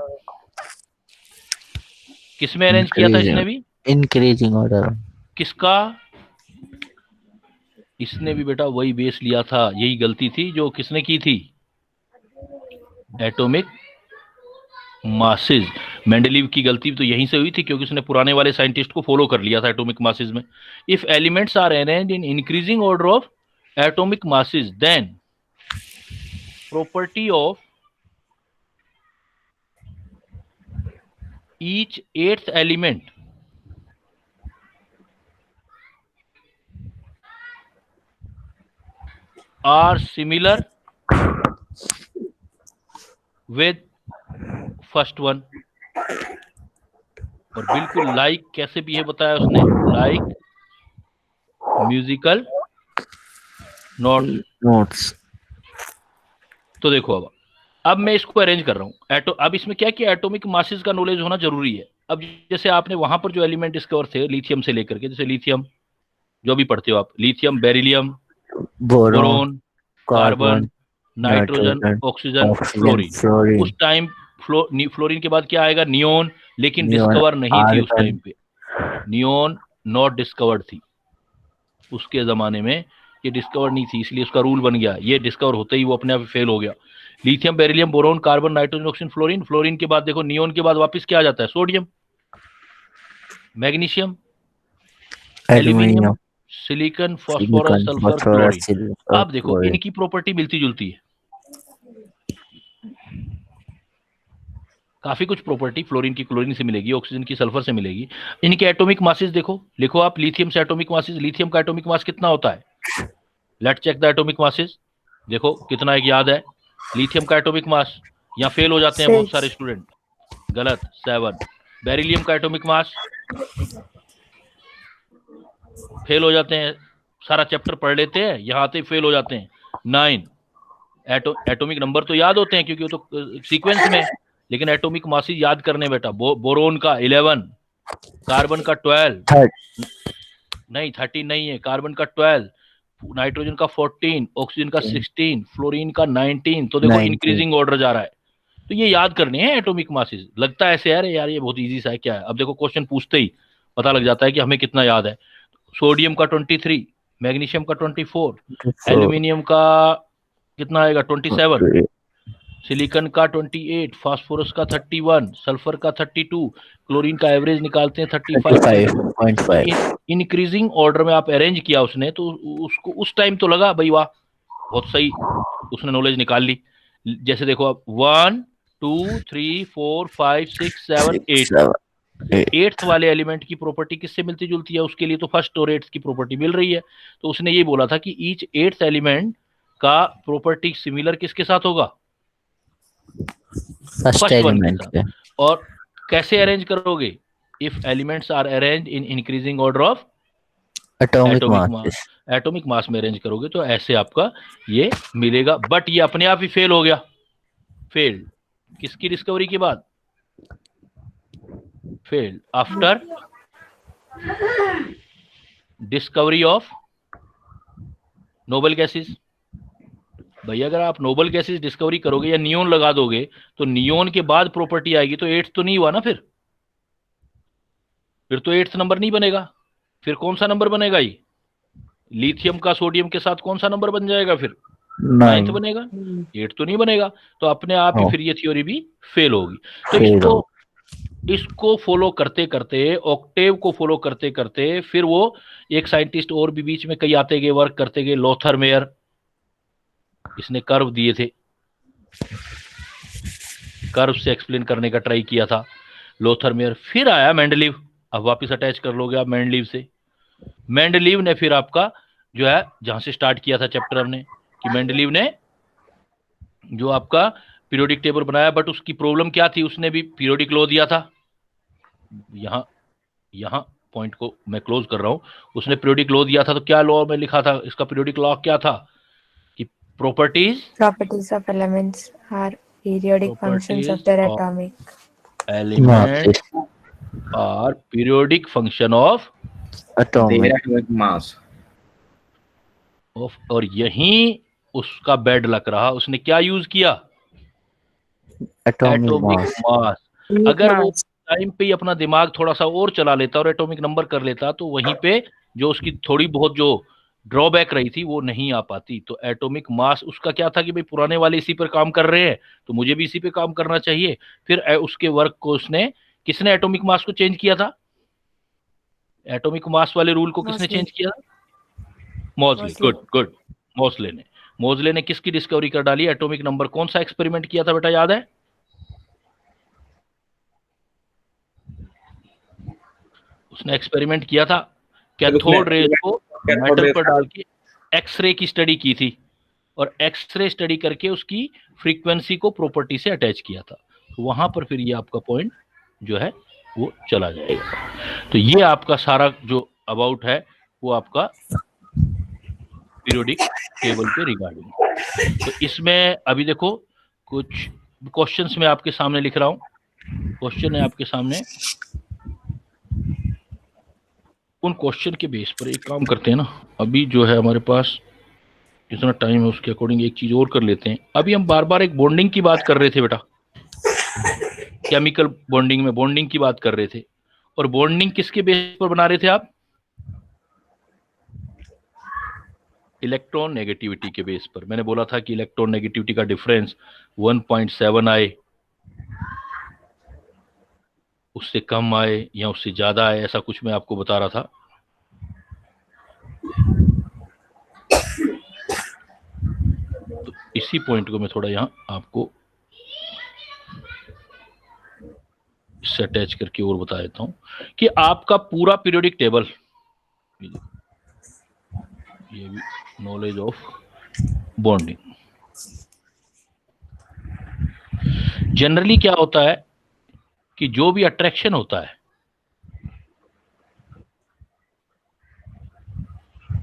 Speaker 1: किसमें अरेंज किया था इसने भी,
Speaker 4: इंक्रीजिंग ऑर्डर।
Speaker 1: किसका, इसने भी बेटा वही बेस लिया था। यही गलती थी जो किसने की थी, एटॉमिक मासेस। मेंडलीव की गलती तो यहीं से हुई थी क्योंकि उसने पुराने वाले साइंटिस्ट को फॉलो कर लिया था एटॉमिक मासेस में। If elements are arranged in increasing order of atomic masses then property of each 8th element are similar with first one। और बिल्कुल लाइक कैसे भी है बताया उसने, लाइक म्यूजिकल
Speaker 4: नोट्स।
Speaker 1: तो देखो अब मैं इसको अरेंज कर रहा हूँ। अब इसमें क्या कि एटॉमिक मासेस का नॉलेज होना जरूरी है। अब जैसे आपने वहां पर जो एलिमेंट डिस्कवर थे लिथियम से लेकर के, जैसे लिथियम जो भी पढ़ते हो आप, lithium, beryllium, boron, carbon, nitrogen, oxygen, fluorine. उस टाइम फ्लोरीन के बाद क्या आएगा, नियोन, लेकिन डिस्कवर नहीं थी उस टाइम पे, नियोन नॉट डिस्कवर्ड थी उसके जमाने में, ये डिस्कवर नहीं थी, इसलिए उसका रूल बन गया। ये डिस्कवर होते ही वो अपने आप फेल हो गया। Lithium, beryllium, boron, carbon, nitrogen, oxygen, fluorine. Fluorine के बाद देखो नियोन के बाद वापस क्या आ जाता है, sodium, magnesium, aluminium, silicon, phosphorus, sulphur, chlorine. अब देखो इनकी प्रॉपर्टी मिलती जुलती है। काफी कुछ प्रॉपर्टी फ्लोरीन की क्लोरीन से मिलेगी, ऑक्सीजन की सल्फर से मिलेगी। इनके एटॉमिक मासेस देखो, लिखो आप लिथियम से एटॉमिक मासेस। लिथियम का एटॉमिक मास कितना होता है? Let's check the atomic masses. देखो कितना एक याद है लिथियम का एटॉमिक मास। यहाँ फेल हो जाते हैं बहुत सारे स्टूडेंट, गलत, 7। बेरिलियम का एटॉमिक मास, फेल हो जाते हैं, सारा चैप्टर पढ़ लेते हैं, यहाँ आते ही फेल हो जाते हैं, 9। एटॉमिक नंबर तो याद होते हैं क्योंकि वो तो सीक्वेंस में, लेकिन एटॉमिक मासेस याद करने बेटा। बोरोन का 11, कार्बन का 12, नहीं 13 नहीं है, कार्बन का 12, नाइट्रोजन का 14, ऑक्सीजन का 16, फ्लोरीन का 19। तो देखो
Speaker 4: 19
Speaker 1: इंक्रीजिंग ऑर्डर जा रहा है। तो ये याद करने हैं एटॉमिक मासेस। लगता है ऐसे यार ये बहुत इजी सा है, क्या है? अब देखो क्वेश्चन पूछते ही पता लग जाता है कि हमें कितना याद है। सोडियम का 23, मैग्नीशियम का 24, एल्यूमिनियम का कितना आएगा 27, सिलिकॉन का 28, फास्फोरस का 31, सल्फर का 32, क्लोरीन का एवरेज निकालते हैं 35.5। इंक्रीजिंग ऑर्डर में आप अरेंज किया उसने, तो उसको उस टाइम तो लगा भाई वाह बहुत सही, उसने नॉलेज निकाल ली। जैसे देखो आप 1 2 3 4 5 6 7 8, 8th वाले एलिमेंट की प्रॉपर्टी किससे मिलती जुलती है? उसके लिए तो फर्स्ट और 8th की प्रॉपर्टी मिल रही है। तो उसने ये बोला था कि ईच 8th एलिमेंट का प्रॉपर्टी सिमिलर किसके साथ होगा?
Speaker 4: फर्स्ट एलिमेंट के।
Speaker 1: और कैसे अरेंज करोगे? If elements are arrange in increasing order of
Speaker 4: atomic mass,
Speaker 1: atomic mass में अरेंज करोगे तो ऐसे आपका ये मिलेगा। बट ये अपने आप ही फेल हो गया। फेल्ड किसकी डिस्कवरी के बाद? Failed after discovery of noble gases. भैया अगर आप नोबल गैसेस डिस्कवरी करोगे या नियोन लगा दोगे तो नियोन के बाद प्रॉपर्टी आएगी, तो 8th तो नहीं हुआ ना। फिर तो 8th नंबर नहीं बनेगा। फिर कौन सा नंबर बनेगा? ये लिथियम का सोडियम के साथ कौन सा नंबर बन जाएगा? फिर 9th बनेगा, 8th तो नहीं बनेगा। तो अपने आप ही फिर ये थ्योरी भी फेल होगी। तो इसको फॉलो करते करते, ऑक्टेव को फॉलो करते करते, फिर वो एक साइंटिस्ट और भी बीच में कई आते गए, वर्क करते गए, लोथर मेयर, इसने कर्व दिए थे, कर्व से एक्सप्लेन करने का ट्राई किया था लोथर मेयर। फिर आया मेंडलीव, अब वापस अटैच कर लोगे आप मेंडलीव से। मेंडलीव ने फिर आपका जो है जहां से स्टार्ट किया था चैप्टर हमने, कि मेंडलीव ने जो आपका पीरियोडिक टेबल बनाया, बट उसकी प्रॉब्लम क्या थी? उसने भी पीरियोडिक लॉ दिया था। यहां पॉइंट को मैं क्लोज कर रहा हूं। उसने पीरियोडिक लॉ दिया था, तो क्या लॉ में लिखा था? इसका पीरियोडिक लॉ क्या था कि
Speaker 5: properties of elements are periodic functions of their atomic
Speaker 1: element are periodic function of
Speaker 3: atomic mass।
Speaker 1: और यही उसका बैड लक रहा। उसने क्या यूज किया? Atomic mass. अगर वो टाइम पे ही अपना दिमाग थोड़ा सा और चला लेता और एटॉमिक नंबर कर लेता, तो वहीं पे जो उसकी थोड़ी बहुत जो ड्रॉबैक रही थी वो नहीं आ पाती। तो एटॉमिक मास उसका क्या था कि भाई पुराने वाले इसी पर काम कर रहे हैं, तो मुझे भी इसी पे काम करना चाहिए। फिर उसके वर्क को उसने, किसने एटॉमिक मास को चेंज किया था? एटॉमिक मास वाले रूल को किसने चेंज किया? मोज़ले। गुड। मोज़ले ने किसकी डिस्कवरी कर डाली? Atomic number. कौन सा एक्सपेरिमेंट किया था बेटा, याद है? उसने एक्सपेरिमेंट किया था कैथोड रेज को मेटल पर डाल के एक्सरे की स्टडी की थी, और एक्सरे स्टडी करके उसकी फ्रीक्वेंसी को प्रॉपर्टी से अटैच किया था। तो वहां पर फिर ये आपका पॉइंट जो है वो चला जाएगा। तो ये आपका सारा जो अबाउट है वो आपका पीरियोडिक टेबल के रिगार्डिंग। तो इसमें अभी देखो कुछ क्वेश्चंस मैं आपके सामने लिख रहा हूँ। क्वेश्चन है आपके सामने, उन क्वेश्चन के बेस पर एक काम करते हैं ना, अभी जो है हमारे पास जितना टाइम है उसके अकॉर्डिंग एक चीज और कर लेते हैं। अभी हम बार बार एक बॉन्डिंग की बात कर रहे थे बेटा, केमिकल बॉन्डिंग में बॉन्डिंग की बात कर रहे थे। और बॉन्डिंग किसके बेस पर बना रहे थे आप? इलेक्ट्रॉन नेगेटिविटी के बेस पर। मैंने बोला था कि इलेक्ट्रॉन नेगेटिविटी का डिफरेंस 1.7 आए, उससे कम आए या उससे ज्यादा आए, ऐसा कुछ मैं आपको बता रहा था। तो इसी पॉइंट को मैं थोड़ा यहां आपको इससे अटैच करके और बता देता हूं कि आपका पूरा पीरियोडिक टेबल, ये भी नॉलेज ऑफ बॉन्डिंग। जनरली क्या होता है कि जो भी अट्रैक्शन होता है,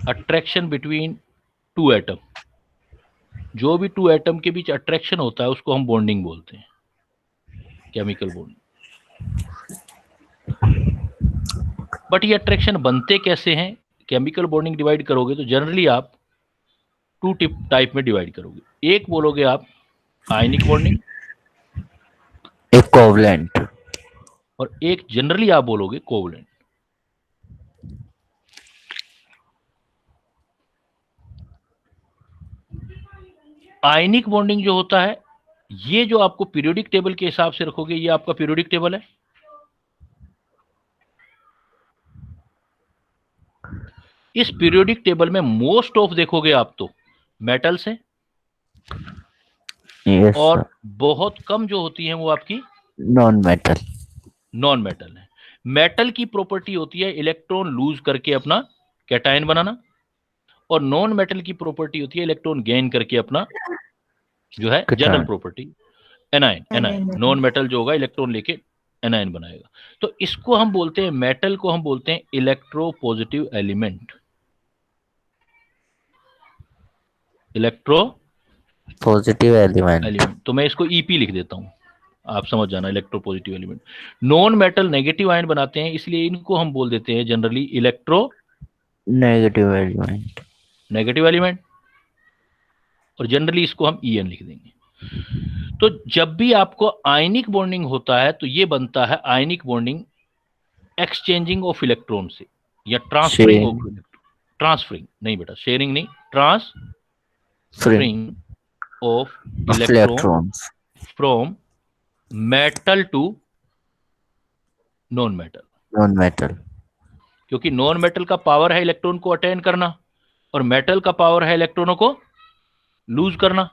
Speaker 1: अट्रैक्शन बिटवीन टू एटम, जो भी टू एटम के बीच अट्रैक्शन होता है उसको हम बॉन्डिंग बोलते हैं, केमिकल बॉन्डिंग। बट ये अट्रैक्शन बनते कैसे हैं? केमिकल बॉन्डिंग डिवाइड करोगे तो जनरली आप टू टाइप में डिवाइड करोगे। एक बोलोगे आप आयनिक बॉन्डिंग,
Speaker 4: एक कोवलेंट,
Speaker 1: और एक जनरली आप बोलोगे कोवलेंट। आयनिक बॉन्डिंग जो होता है, ये जो आपको पीरियोडिक टेबल के हिसाब से रखोगे, ये आपका पीरियोडिक टेबल है। इस पीरियोडिक टेबल में मोस्ट ऑफ देखोगे आप तो मेटल्स हैं,
Speaker 4: यस
Speaker 1: और बहुत कम जो होती हैं वो आपकी
Speaker 4: नॉन मेटल।
Speaker 1: नॉन मेटल है। मेटल की प्रॉपर्टी होती है इलेक्ट्रॉन लूज करके अपना कैटायन बनाना, और नॉन मेटल की प्रॉपर्टी होती है इलेक्ट्रॉन गेन करके अपना जो है general property anion. Anion non metal जो होगा इलेक्ट्रॉन लेके एनायन बनाएगा। तो इसको हम बोलते हैं, मेटल को हम बोलते हैं electropositive element. Electro
Speaker 4: positive element.
Speaker 1: तो मैं इसको ईपी लिख देता हूं, आप समझ जाना, electropositive element. Non metal negative ion बनाते हैं, इसलिए इनको हम बोल देते हैं generally electro
Speaker 4: negative element.
Speaker 1: Negative element, और जनरली इसको हम ईएन लिख देंगे। तो जब भी आपको आयनिक बॉन्डिंग होता है तो ये बनता है ionic bonding exchanging of electron से, या ट्रांसफरिंग ऑफ इलेक्ट्रॉन। ट्रांसफरिंग नहीं बेटा, शेयरिंग नहीं, transferring of electron from metal to non metal.
Speaker 4: Non metal,
Speaker 1: क्योंकि नॉन मेटल का पावर है इलेक्ट्रॉन को अटेन करना, और मेटल का पावर है इलेक्ट्रॉनों को लूज करना।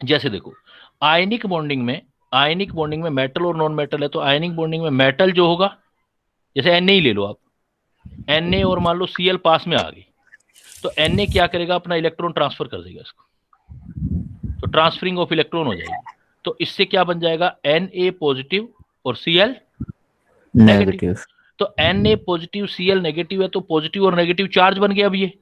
Speaker 1: जैसे देखो आयनिक बॉन्डिंग में मेटल और नॉन मेटल है, तो आयनिक बॉन्डिंग में मेटल जो होगा, जैसे Na ही ले लो आप, Na और मान लो Cl पास में आ गई, तो Na क्या करेगा, अपना इलेक्ट्रॉन ट्रांसफर कर देगा इसको, तो ट्रांसफरिंग ऑफ इलेक्ट्रॉन हो जाएगी। तो इससे क्या बन जाएगा, Na पॉजिटिव और Cl नेगेटिव। तो Na पॉजिटिव Cl नेगेटिव है, तो पॉजिटिव और नेगेटिव चार्ज बन गया। अब ये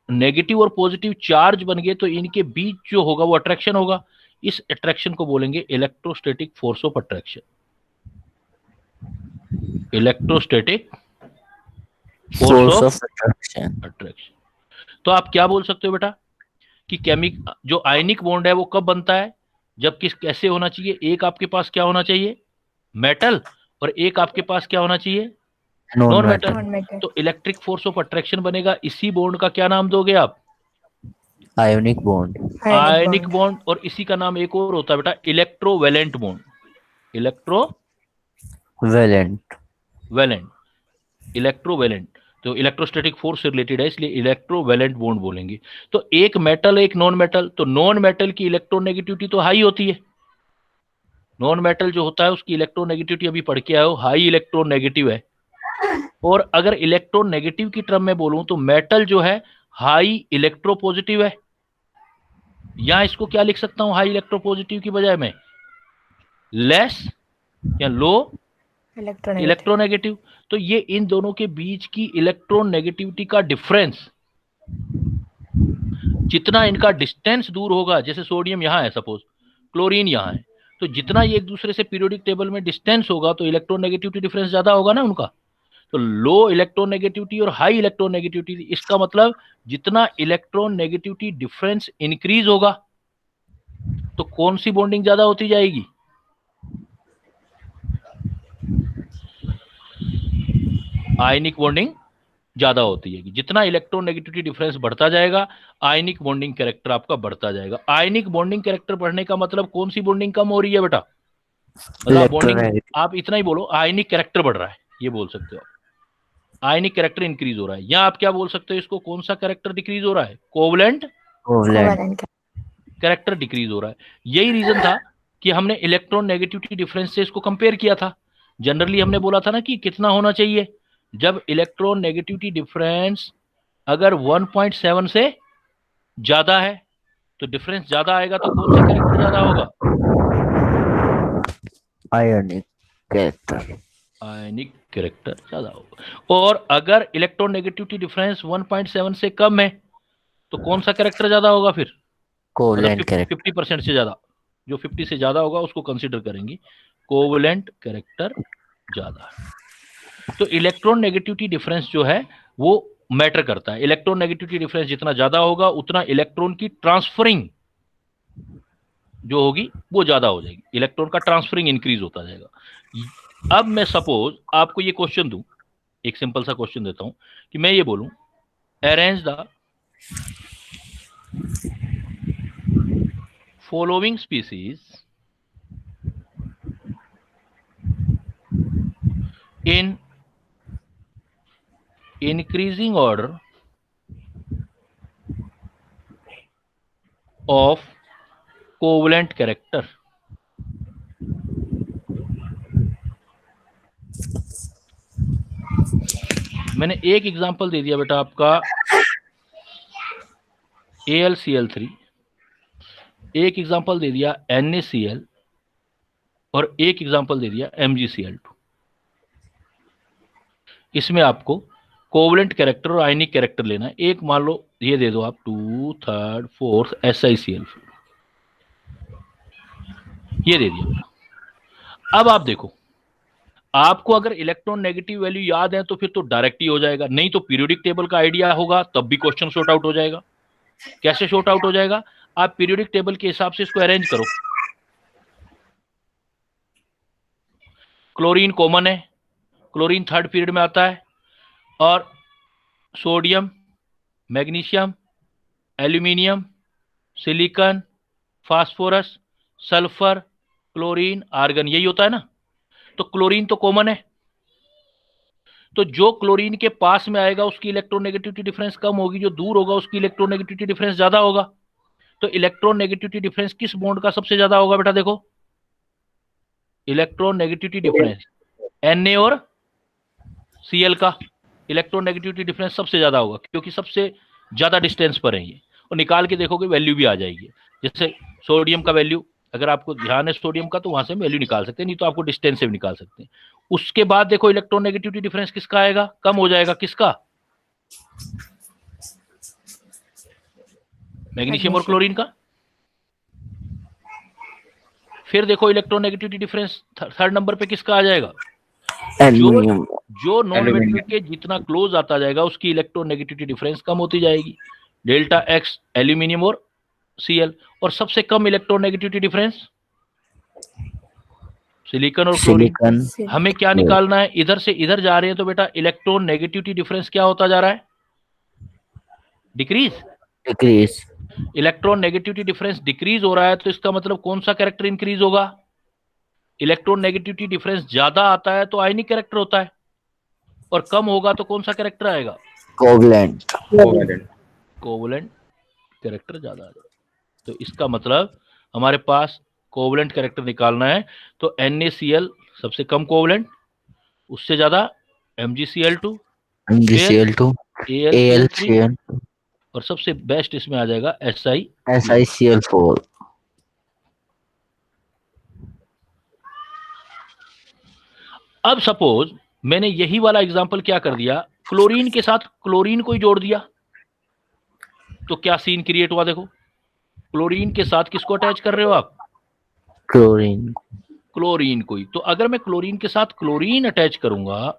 Speaker 1: नेगेटिव और पॉजिटिव चार्ज बन गए, तो इनके बीच जो होगा वो अट्रैक्शन होगा। इस अट्रैक्शन को बोलेंगे electrostatic force of attraction. Electrostatic force of attraction. तो आप क्या बोल सकते हो बेटा कि जो आयनिक बॉन्ड है वो कब बनता है, जब कैसे होना चाहिए, एक आपके पास क्या होना चाहिए, मेटल, और एक आपके पास क्या होना चाहिए, नॉन मेटल। तो इलेक्ट्रिक फोर्स ऑफ अट्रैक्शन बनेगा। इसी बॉन्ड का क्या नाम दोगे आप,
Speaker 4: आयोनिक बॉन्ड।
Speaker 1: Ionic bond. और इसी का नाम एक और होता है बेटा, इलेक्ट्रोवैलेंट बॉन्ड। इलेक्ट्रोवैलेंट तो इलेक्ट्रोस्टैटिक फोर्स से रिलेटेड है, इसलिए इलेक्ट्रोवैलेंट बॉन्ड बोलेंगे। तो एक मेटल एक नॉन मेटल, तो नॉन मेटल की इलेक्ट्रोनेगेटिविटी तो हाई होती है। नॉन मेटल जो होता है उसकी इलेक्ट्रोनेगेटिविटी अभी पढ़ के आओ, हाई इलेक्ट्रोनेगेटिव है। और अगर इलेक्ट्रोनेगेटिव की टर्म में बोलूं तो मेटल जो है हाई इलेक्ट्रोपॉजिटिव है। यहां इसको क्या लिख सकता हूं, हाई इलेक्ट्रोपॉजिटिव की बजाय में लेस या लो इलेक्ट्रोनेगेटिव। तो ये इन दोनों के बीच की इलेक्ट्रोनेगेटिविटी का डिफरेंस, जितना इनका डिस्टेंस दूर होगा, जैसे सोडियम यहां है, सपोज क्लोरीन यहां है, तो जितना ये एक दूसरे से पीरियोडिक टेबल में डिस्टेंस होगा तो इलेक्ट्रोनेगेटिविटी डिफरेंस ज्यादा होगा ना उनका। तो लो इलेक्ट्रोनेगेटिविटी और हाई इलेक्ट्रोनेगेटिविटी, इसका मतलब जितना इलेक्ट्रोनेगेटिविटी डिफरेंस इंक्रीज होगा तो कौन सी बॉन्डिंग ज्यादा होती जाएगी, आयनिक बॉन्डिंग ज्यादा होती है। जितना इलेक्ट्रोनेगेटिविटी डिफरेंस बढ़ता जाएगा आयनिक बॉन्डिंग कैरेक्टर आपका बढ़ता जाएगा। आयनिक बॉन्डिंग कैरेक्टर बढ़ने का मतलब कौन सी बॉन्डिंग कम हो रही है बेटा, मतलब बॉन्डिंग, आप इतना ही बोलो आयनिक कैरेक्टर बढ़ रहा है, ये बोल सकते हो आप। आयनिक कैरेक्टर इंक्रीज हो रहा है, या आप क्या बोल सकते हो इसको, कौन सा कैरेक्टर डिक्रीज हो रहा है, कोवलेंट कैरेक्टर डिक्रीज हो रहा है। यही रीजन था कि हमने इलेक्ट्रॉन नेगेटिविटी डिफरेंस से इसको कंपेयर किया था। जनरली हमने बोला था ना कि कितना होना चाहिए, जब इलेक्ट्रॉन नेगेटिविटी डिफरेंस अगर 1.7 से ज्यादा है तो डिफरेंस ज्यादा आएगा, तो कौन सा कैरेक्टर ज्यादा होगा?
Speaker 4: Ionic character.
Speaker 1: आयनिक कैरेक्टर ज्यादा होगा। और अगर इलेक्ट्रॉन नेगेटिविटी डिफरेंस 1.7 से कम है तो कौन सा कैरेक्टर ज्यादा होगा? फिर
Speaker 4: कोवलेंट कैरेक्टर।
Speaker 1: 50% से ज्यादा, जो 50 से ज्यादा होगा उसको कंसीडर करेंगे, कोवलेंट कैरेक्टर ज्यादा है। तो इलेक्ट्रॉन नेगेटिविटी डिफरेंस जो है वो मैटर करता है। इलेक्ट्रॉन नेगेटिविटी डिफरेंस जितना ज्यादा होगा उतना इलेक्ट्रॉन की ट्रांसफरिंग जो होगी वो ज्यादा हो जाएगी, इलेक्ट्रॉन का ट्रांसफरिंग इंक्रीज होता जाएगा। अब मैं सपोज आपको ये क्वेश्चन दूं, एक सिंपल सा क्वेश्चन देता हूं कि मैं ये बोलूं arrange the following species in increasing order of covalent character। मैंने एक एग्जांपल दे दिया बेटा आपका AlCl3, एक एग्जांपल दे दिया NaCl और एक एग्जांपल दे दिया MgCl2। इसमें आपको कोवलेंट कैरेक्टर और आयनिक कैरेक्टर लेना है। एक मान लो ये दे दो आप 2, 3, 4 SiCl, ये दे दिया। अब आप देखो, आपको अगर इलेक्ट्रॉन नेगेटिव वैल्यू याद है तो फिर तो डायरेक्ट ही हो जाएगा, नहीं तो पीरियोडिक टेबल का आइडिया होगा तब भी क्वेश्चन शॉर्ट आउट हो जाएगा। कैसे शॉर्ट आउट हो जाएगा? आप पीरियोडिक टेबल के हिसाब से इसको अरेंज करो। क्लोरीन कॉमन है, क्लोरीन थर्ड पीरियड में आता है, और sodium, magnesium, aluminium, silicon, phosphorus, sulphur, chlorine, argon, यही होता है ना। तो क्लोरीन तो कॉमन है, तो जो क्लोरीन के पास में आएगा उसकी इलेक्ट्रोनेगेटिविटी डिफरेंस कम होगी, जो दूर होगा उसकी इलेक्ट्रोनेगेटिविटी डिफरेंस ज्यादा होगा। तो इलेक्ट्रोनेगेटिविटी डिफरेंस किस बॉन्ड का सबसे ज्यादा होगा बेटा? देखो, इलेक्ट्रोनेगेटिविटी डिफरेंस Na और Cl का इलेक्ट्रोनेगेटिविटी डिफरेंस सबसे ज्यादा होगा, क्योंकि सबसे ज्यादा डिस्टेंस पर है ये। और निकाल के देखोगे वैल्यू भी आ जाएगी। जैसे सोडियम का वैल्यू, अगर आपको ध्यान है सोडियम का, तो वहां से वैल्यू निकाल सकते हैं, नहीं तो आपको डिस्टेंस से भी निकाल सकते हैं। उसके बाद देखो इलेक्ट्रोनेगेटिविटी डिफरेंस किसका आएगा? कम हो जाएगा। किसका? मैग्नीशियम और क्लोरीन का। फिर देखो इलेक्ट्रोनेगेटिविटी डिफरेंस थर्ड नंबर पे किसका आ जाएगा? जो नॉन मेटल के जितना क्लोज आता जाएगा उसकी इलेक्ट्रोनेगेटिविटी डिफरेंस कम होती जाएगी। डेल्टा एक्स एल्यूमिनियम और Cl। और सबसे कम इलेक्ट्रोनेगेटिविटी डिफरेंस सिलिकॉन और क्लोरीन। हमें क्या निकालना है? इधर से इधर जा रहे हैं तो बेटा इलेक्ट्रोनेगेटिविटी डिफरेंस क्या होता जा रहा है? डिक्रीज। इलेक्ट्रोनेगेटिविटी डिफरेंस डिक्रीज हो रहा है, तो इसका मतलब कौन सा कैरेक्टर इंक्रीज होगा? इलेक्ट्रोनेगेटिविटी डिफरेंस ज्यादा आता है तो आयनिक कैरेक्टर होता है, और कम होगा तो कौन सा कैरेक्टर आएगा?
Speaker 4: कोवलेंट
Speaker 1: कैरेक्टर ज्यादा आएगा। तो इसका मतलब हमारे पास कोवलेंट कैरेक्टर निकालना है तो NaCl सबसे कम कोवलेंट, उससे ज्यादा MgCl2, AlCl3, और सबसे बेस्ट इसमें आ जाएगा SiCl4। अब सपोज मैंने यही वाला एग्जांपल क्या कर दिया, क्लोरीन के साथ क्लोरीन को ही जोड़ दिया, तो क्या सीन क्रिएट हुआ? देखो, क्लोरीन के साथ किसको अटैच कर रहे हो आप? क्लोरीन को ही। तो अगर मैं क्लोरीन के साथ क्लोरीन अटैच करूंगा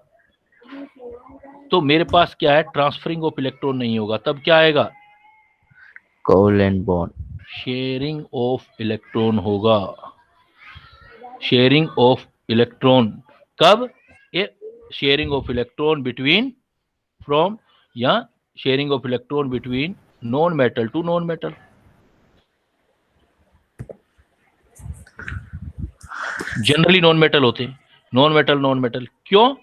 Speaker 1: तो मेरे पास क्या है? ट्रांसफरिंग ऑफ इलेक्ट्रॉन नहीं होगा। तब क्या आएगा?
Speaker 4: Covalent bond.
Speaker 1: Sharing of electron होगा। शेयरिंग ऑफ इलेक्ट्रॉन कब? ये sharing of electron between from, या sharing of electron between non metal to non metal. Generally non metal होते हैं, नॉन मेटल क्यों?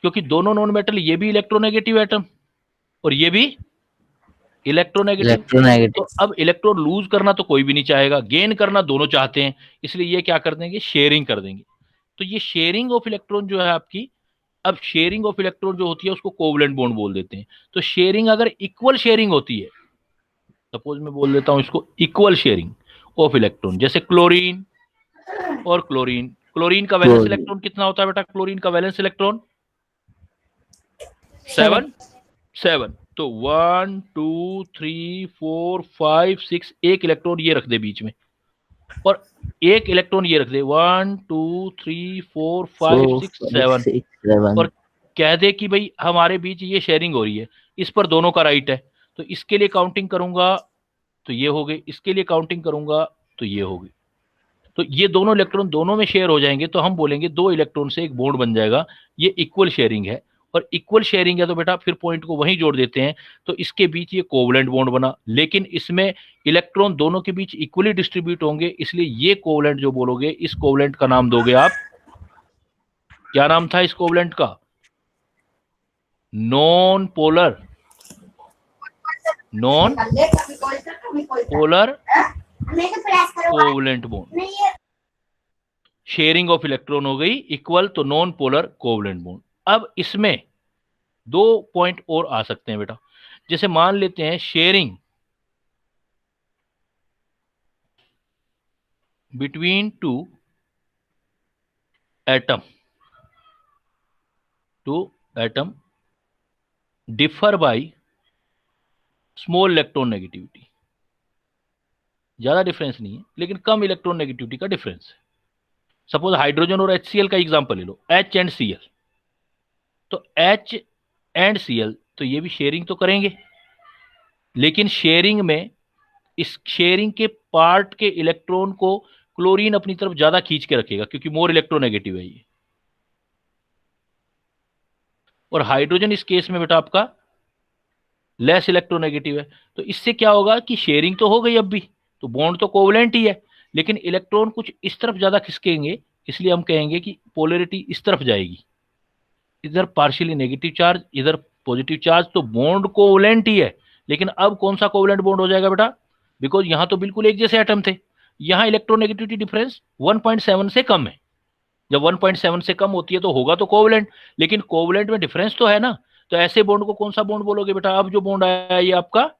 Speaker 1: क्योंकि दोनों नॉन मेटल, ये भी इलेक्ट्रोनेगेटिव एटम और ये भी इलेक्ट्रोनेगेटिव। तो
Speaker 4: इलेक्ट्रोनेगेटिव।
Speaker 1: अब इलेक्ट्रॉन लूज करना तो कोई भी नहीं चाहेगा, गेन करना दोनों चाहते हैं, इसलिए ये क्या कर देंगे, शेयरिंग कर देंगे। तो ये शेयरिंग ऑफ इलेक्ट्रॉन जो है आपकी, अब शेयरिंग ऑफ इलेक्ट्रॉन जो होती है उसको कोवलेंट बॉन्ड बोल देते हैं। तो शेयरिंग अगर इक्वल शेयरिंग होती है, सपोज मैं बोल देता हूं इसको इक्वल शेयरिंग ऑफ इलेक्ट्रॉन, जैसे क्लोरीन और क्लोरीन। क्लोरीन का वैलेंस
Speaker 4: क्लोरीन।
Speaker 1: इलेक्ट्रॉन कितना होता है बेटा? क्लोरीन का वैलेंस इलेक्ट्रॉन
Speaker 5: 7.
Speaker 1: 7। तो 1 2 3 4 5 6, एक इलेक्ट्रॉन ये रख दे बीच में, और एक इलेक्ट्रॉन ये रख दे, 1 2 3 4 5 6 7,
Speaker 4: 7
Speaker 1: और कह दे कि भाई हमारे बीच ये शेयरिंग हो रही है, इस पर दोनों का राइट है। तो इसके लिए काउंटिंग करूंगा तो ये हो गई, इसके लिए काउंटिंग करूंगा तो ये हो गई। तो ये दोनों इलेक्ट्रॉन दोनों में शेयर हो जाएंगे, तो हम बोलेंगे दो इलेक्ट्रॉन से एक बॉन्ड बन जाएगा, ये इक्वल शेयरिंग है। और इक्वल शेयरिंग है तो बेटा फिर पॉइंट को वहीं जोड़ देते हैं, तो इसके बीच ये कोवलेंट बॉन्ड बना, लेकिन इसमें इलेक्ट्रॉन दोनों के बीच इक्वली डिस्ट्रीब्यूट होंगे, इसलिए ये कोवलेंट जो बोलोगे, इस कोवलेंट का नाम दोगे आप, क्या नाम था इस कोवलेंट का? Non polar, non polar covalent bond. Sharing of electron हो गई इक्वल, तो नॉन पोलर कोवलेंट बॉन्ड। अब इसमें दो पॉइंट और आ सकते हैं बेटा, जैसे मान लेते हैं sharing between two atom differ by small electron negativity. ज्यादा डिफरेंस नहीं है, लेकिन कम इलेक्ट्रॉन नेगेटिविटी का डिफरेंस है। सपोज हाइड्रोजन और HCl का एग्जांपल ले लो, H एंड Cl। तो H एंड Cl तो ये भी शेयरिंग तो करेंगे, लेकिन शेयरिंग में इस शेयरिंग के पार्ट के इलेक्ट्रॉन को क्लोरीन अपनी तरफ ज्यादा खींच के रखेगा, क्योंकि मोर इलेक्ट्रोनेगेटिव है ये। और हाइड्रोजन इस केस में बेटा आपका लेस इलेक्ट्रोनेगेटिव है। तो इससे क्या होगा कि शेयरिंग तो हो गई अब भी, तो बॉन्ड तो कोवलेंट ही है, लेकिन इलेक्ट्रॉन कुछ इस तरफ ज्यादा खिसकेंगे, इसलिए हम कहेंगे कि पोलैरिटी इस तरफ जाएगी, इधर पार्शियली नेगेटिव चार्ज, इधर पॉजिटिव चार्ज, तो बॉन्ड कोवलेंट ही है। लेकिन अब कौन सा कोवलेंट बॉन्ड हो जाएगा बेटा? बिकॉज यहां तो बिल्कुल एक जैसे एटम थे, यहां इलेक्ट्रोनेगेटिविटी डिफरेंस 1.7 से कम है। जब 1.7 से कम होती है तो होगा तो कोवलेंट, लेकिन कोवलेंट में डिफरेंस तो है ना। तो ऐसे बॉन्ड को कौन सा बॉन्ड बोलोगे बेटा? अब जो बॉन्ड आया है ये आपका,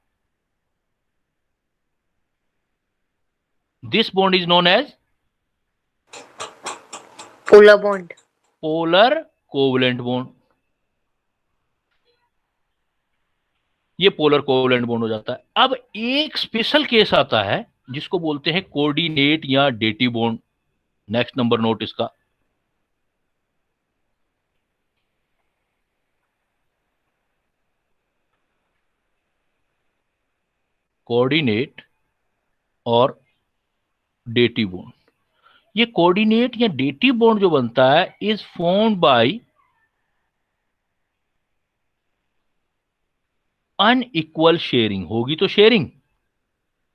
Speaker 1: this bond is known as
Speaker 2: polar bond.
Speaker 1: Polar covalent bond. ये पोलर कोवलेंट बॉन्ड हो जाता है। अब एक स्पेशल केस आता है जिसको बोलते हैं कोऑर्डिनेट या dative bond. Next number note इसका, कोऑर्डिनेट और डेटिव बॉन्ड। ये कोऑर्डिनेट या डेटिव बॉन्ड जो बनता है is formed by unequal sharing. होगी तो शेयरिंग,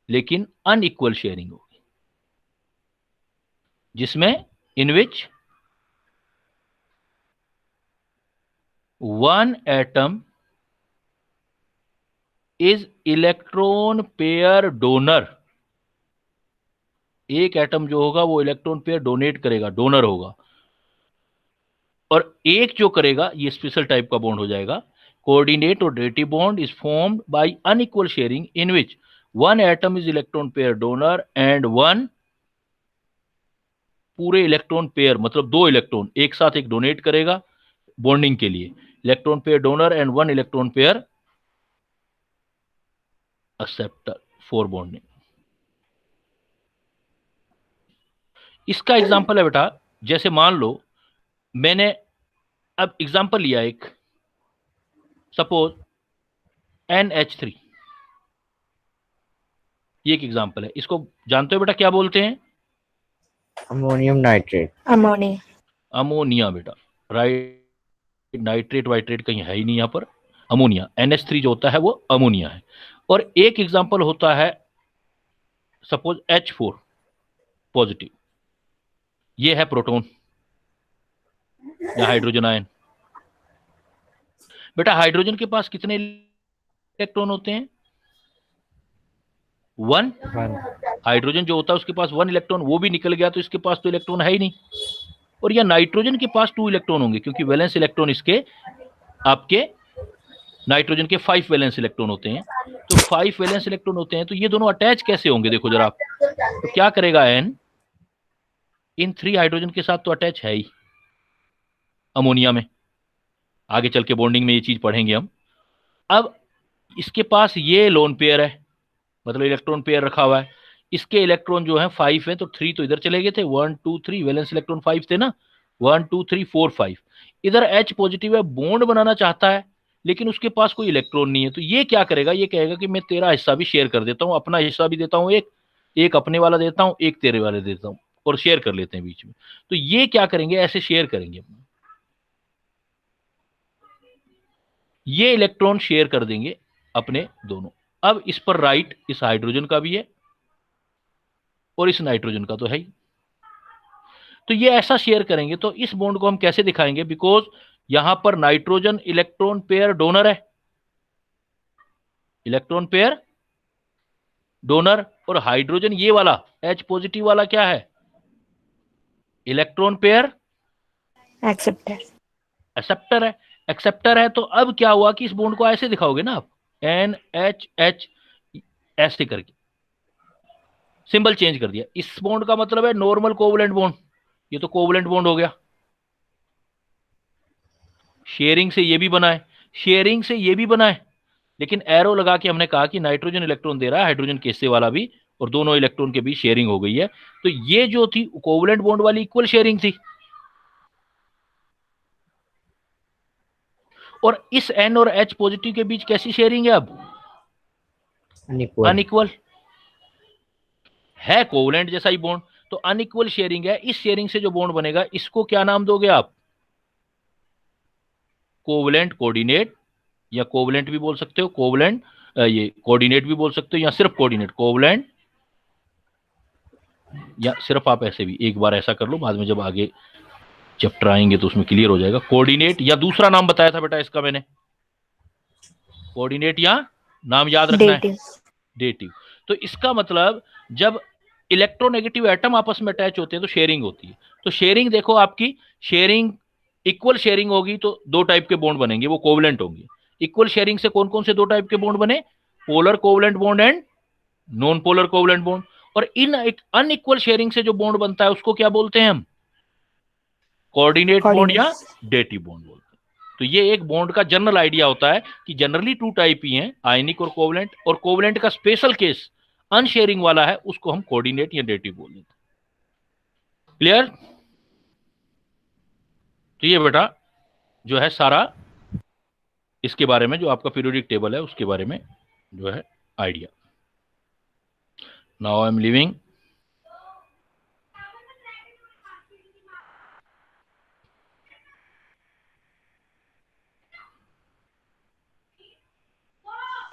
Speaker 1: लेकिन अनइक्वल शेयरिंग होगी, जिसमें in which one atom is electron pair donor. एक एटम जो होगा वो इलेक्ट्रॉन पेयर डोनेट करेगा, डोनर होगा, और एक जो करेगा ये स्पेशल टाइप का बॉन्ड हो जाएगा। कोऑर्डिनेट और dative bond is formed by unequal sharing in which one atom is electron pair donor and one, पूरे इलेक्ट्रॉन पेयर मतलब दो इलेक्ट्रॉन एक साथ एक डोनेट करेगा बॉन्डिंग के लिए, electron pair donor and one electron pair acceptor for bonding. इसका एग्जांपल है बेटा, जैसे मान लो मैंने अब एग्जांपल लिया एक, सपोज NH3, ये एक एग्जांपल है। इसको जानते हो बेटा क्या बोलते हैं?
Speaker 4: Ammonium nitrate.
Speaker 5: Ammonia.
Speaker 1: अमोनिया बेटा, राइट। नाइट्रेट वाइट्रेट कहीं है ही नहीं यहाँ पर, अमोनिया। NH3 जो होता है वो अमोनिया है। और एक एग्जांपल होता है सपोज H4 पॉजिटिव, ये है प्रोटॉन या हाइड्रोजन आयन। बेटा हाइड्रोजन के पास कितने इलेक्ट्रॉन होते हैं? वन।
Speaker 4: One.
Speaker 1: हाइड्रोजन जो होता है उसके पास 1 इलेक्ट्रॉन, वो भी निकल गया तो इसके पास तो इलेक्ट्रॉन है ही नहीं। और या नाइट्रोजन के पास 2 इलेक्ट्रॉन होंगे, क्योंकि वैलेंस इलेक्ट्रॉन इसके आपके नाइट्रोजन के 5 वैलेंस इलेक्ट्रॉन होते हैं। तो 5 वैलेंस इलेक्ट्रॉन होते हैं, तो ये दोनों अटैच कैसे होंगे देखो जरा आप। तो क्या करेगा एन, इन 3 हाइड्रोजन के साथ तो अटैच है ही अमोनिया में, आगे चल के बॉन्डिंग में ये चीज पढ़ेंगे हम। अब इसके पास ये लोन पेयर है, मतलब इलेक्ट्रॉन पेयर रखा हुआ है। इसके इलेक्ट्रॉन जो है 5 है, तो 3 तो इधर चले गए थे, 1 2 3 वैलेंस इलेक्ट्रॉन 5 थे ना, 1 2 3 4 5। इधर H पॉजिटिव है, बॉन्ड बनाना चाहता है, लेकिन उसके पास कोई इलेक्ट्रॉन नहीं है। तो ये क्या करेगा, ये कहेगा कि मैं तेरा हिस्सा भी शेयर कर देता हूं, अपना हिस्सा भी देता हूं, एक एक अपने वाला देता हूं, एक तेरे वाले देता हूं, और शेयर कर लेते हैं बीच में। तो ये क्या करेंगे, ऐसे शेयर करेंगे, ये इलेक्ट्रॉन शेयर कर देंगे अपने दोनों। अब इस पर राइट इस हाइड्रोजन का भी है और इस नाइट्रोजन का तो है ही। तो ये ऐसा शेयर करेंगे, तो इस बॉन्ड को हम कैसे दिखाएंगे, बिकॉज यहां पर नाइट्रोजन इलेक्ट्रॉन पेयर डोनर है, इलेक्ट्रॉन पेयर डोनर, और हाइड्रोजन ये वाला H पॉजिटिव वाला क्या है, इलेक्ट्रॉन पेयर
Speaker 5: Acceptor.
Speaker 1: एक्सेप्टर है। एक्सेप्टर है, तो अब क्या हुआ कि इस बॉन्ड को ऐसे दिखाओगे ना आप, NHH ऐसे करके सिंबल चेंज कर दिया। इस बॉन्ड का मतलब है नॉर्मल कोवलेंट बॉन्ड, ये तो कोवलेंट बॉन्ड हो गया। शेयरिंग से ये भी बना है, शेयरिंग से ये भी बना है, लेकिन एरो लगा के हमने कहा कि नाइट्रोजन इलेक्ट्रॉन दे रहा है, हाइड्रोजन केसे वाला भी, और दोनों इलेक्ट्रॉन के बीच शेयरिंग हो गई है। तो ये जो थी कोवलेंट बॉन्ड वाली इक्वल शेयरिंग थी, और इस N और H पॉजिटिव के बीच कैसी शेयरिंग है अब,
Speaker 4: Unequal.
Speaker 1: अनइक्वल है, कोवलेंट जैसा ही बॉन्ड, तो अनइक्वल शेयरिंग है। इस शेयरिंग से जो बॉन्ड बनेगा इसको क्या नाम दोगे आप, कोवलेंट कोऑर्डिनेट, या कोवलेंट भी बोल सकते हो, कोवलेंट ये कोऑर्डिनेट भी बोल सकते हो, या सिर्फ कोऑर्डिनेट कोवलेंट, या सिर्फ आप ऐसे भी एक बार ऐसा कर लो, बाद में जब आगे चैप्टर आएंगे तो उसमें क्लियर हो जाएगा। कोऑर्डिनेट, या दूसरा नाम बताया था बेटा इसका मैंने, कोऑर्डिनेट, या नाम याद रखना है
Speaker 5: Dative.
Speaker 1: डेटिव। तो इसका मतलब जब इलेक्ट्रोनेगेटिव एटम आपस में अटैच होते हैं तो शेयरिंग होती है। तो शेयरिंग देखो आपकी, शेयरिंग इक्वल शेयरिंग होगी तो 2 टाइप के बॉन्ड बनेंगे, वो कोवलेंट होंगे। इक्वल शेयरिंग से कौन कौन से 2 टाइप के बॉन्ड बने, polar covalent bond and non polar covalent bond. और इन अनइक्वल शेयरिंग से जो बॉन्ड बनता है उसको क्या बोलते हैं हम, कोऑर्डिनेट बॉन्ड या डेटिव बॉन्ड बोलते हैं। तो ये एक बॉन्ड का जनरल आइडिया होता है कि जनरली 2 टाइप ही हैं, आयनिक और कोवलेंट, और कोवलेंट का स्पेशल केस अनशेयरिंग वाला है, उसको हम कोऑर्डिनेट या डेटिव बोल देते हैं। क्लियर। तो ये बेटा जो है सारा इसके बारे में, जो आपका पीरियोडिक टेबल है उसके बारे में जो है idea. Now I am living.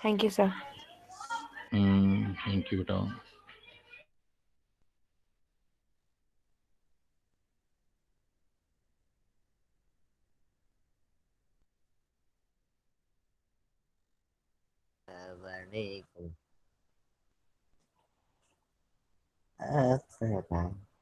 Speaker 5: Thank you, sir.
Speaker 1: Thank you बेटा।
Speaker 4: Assalamualaikum.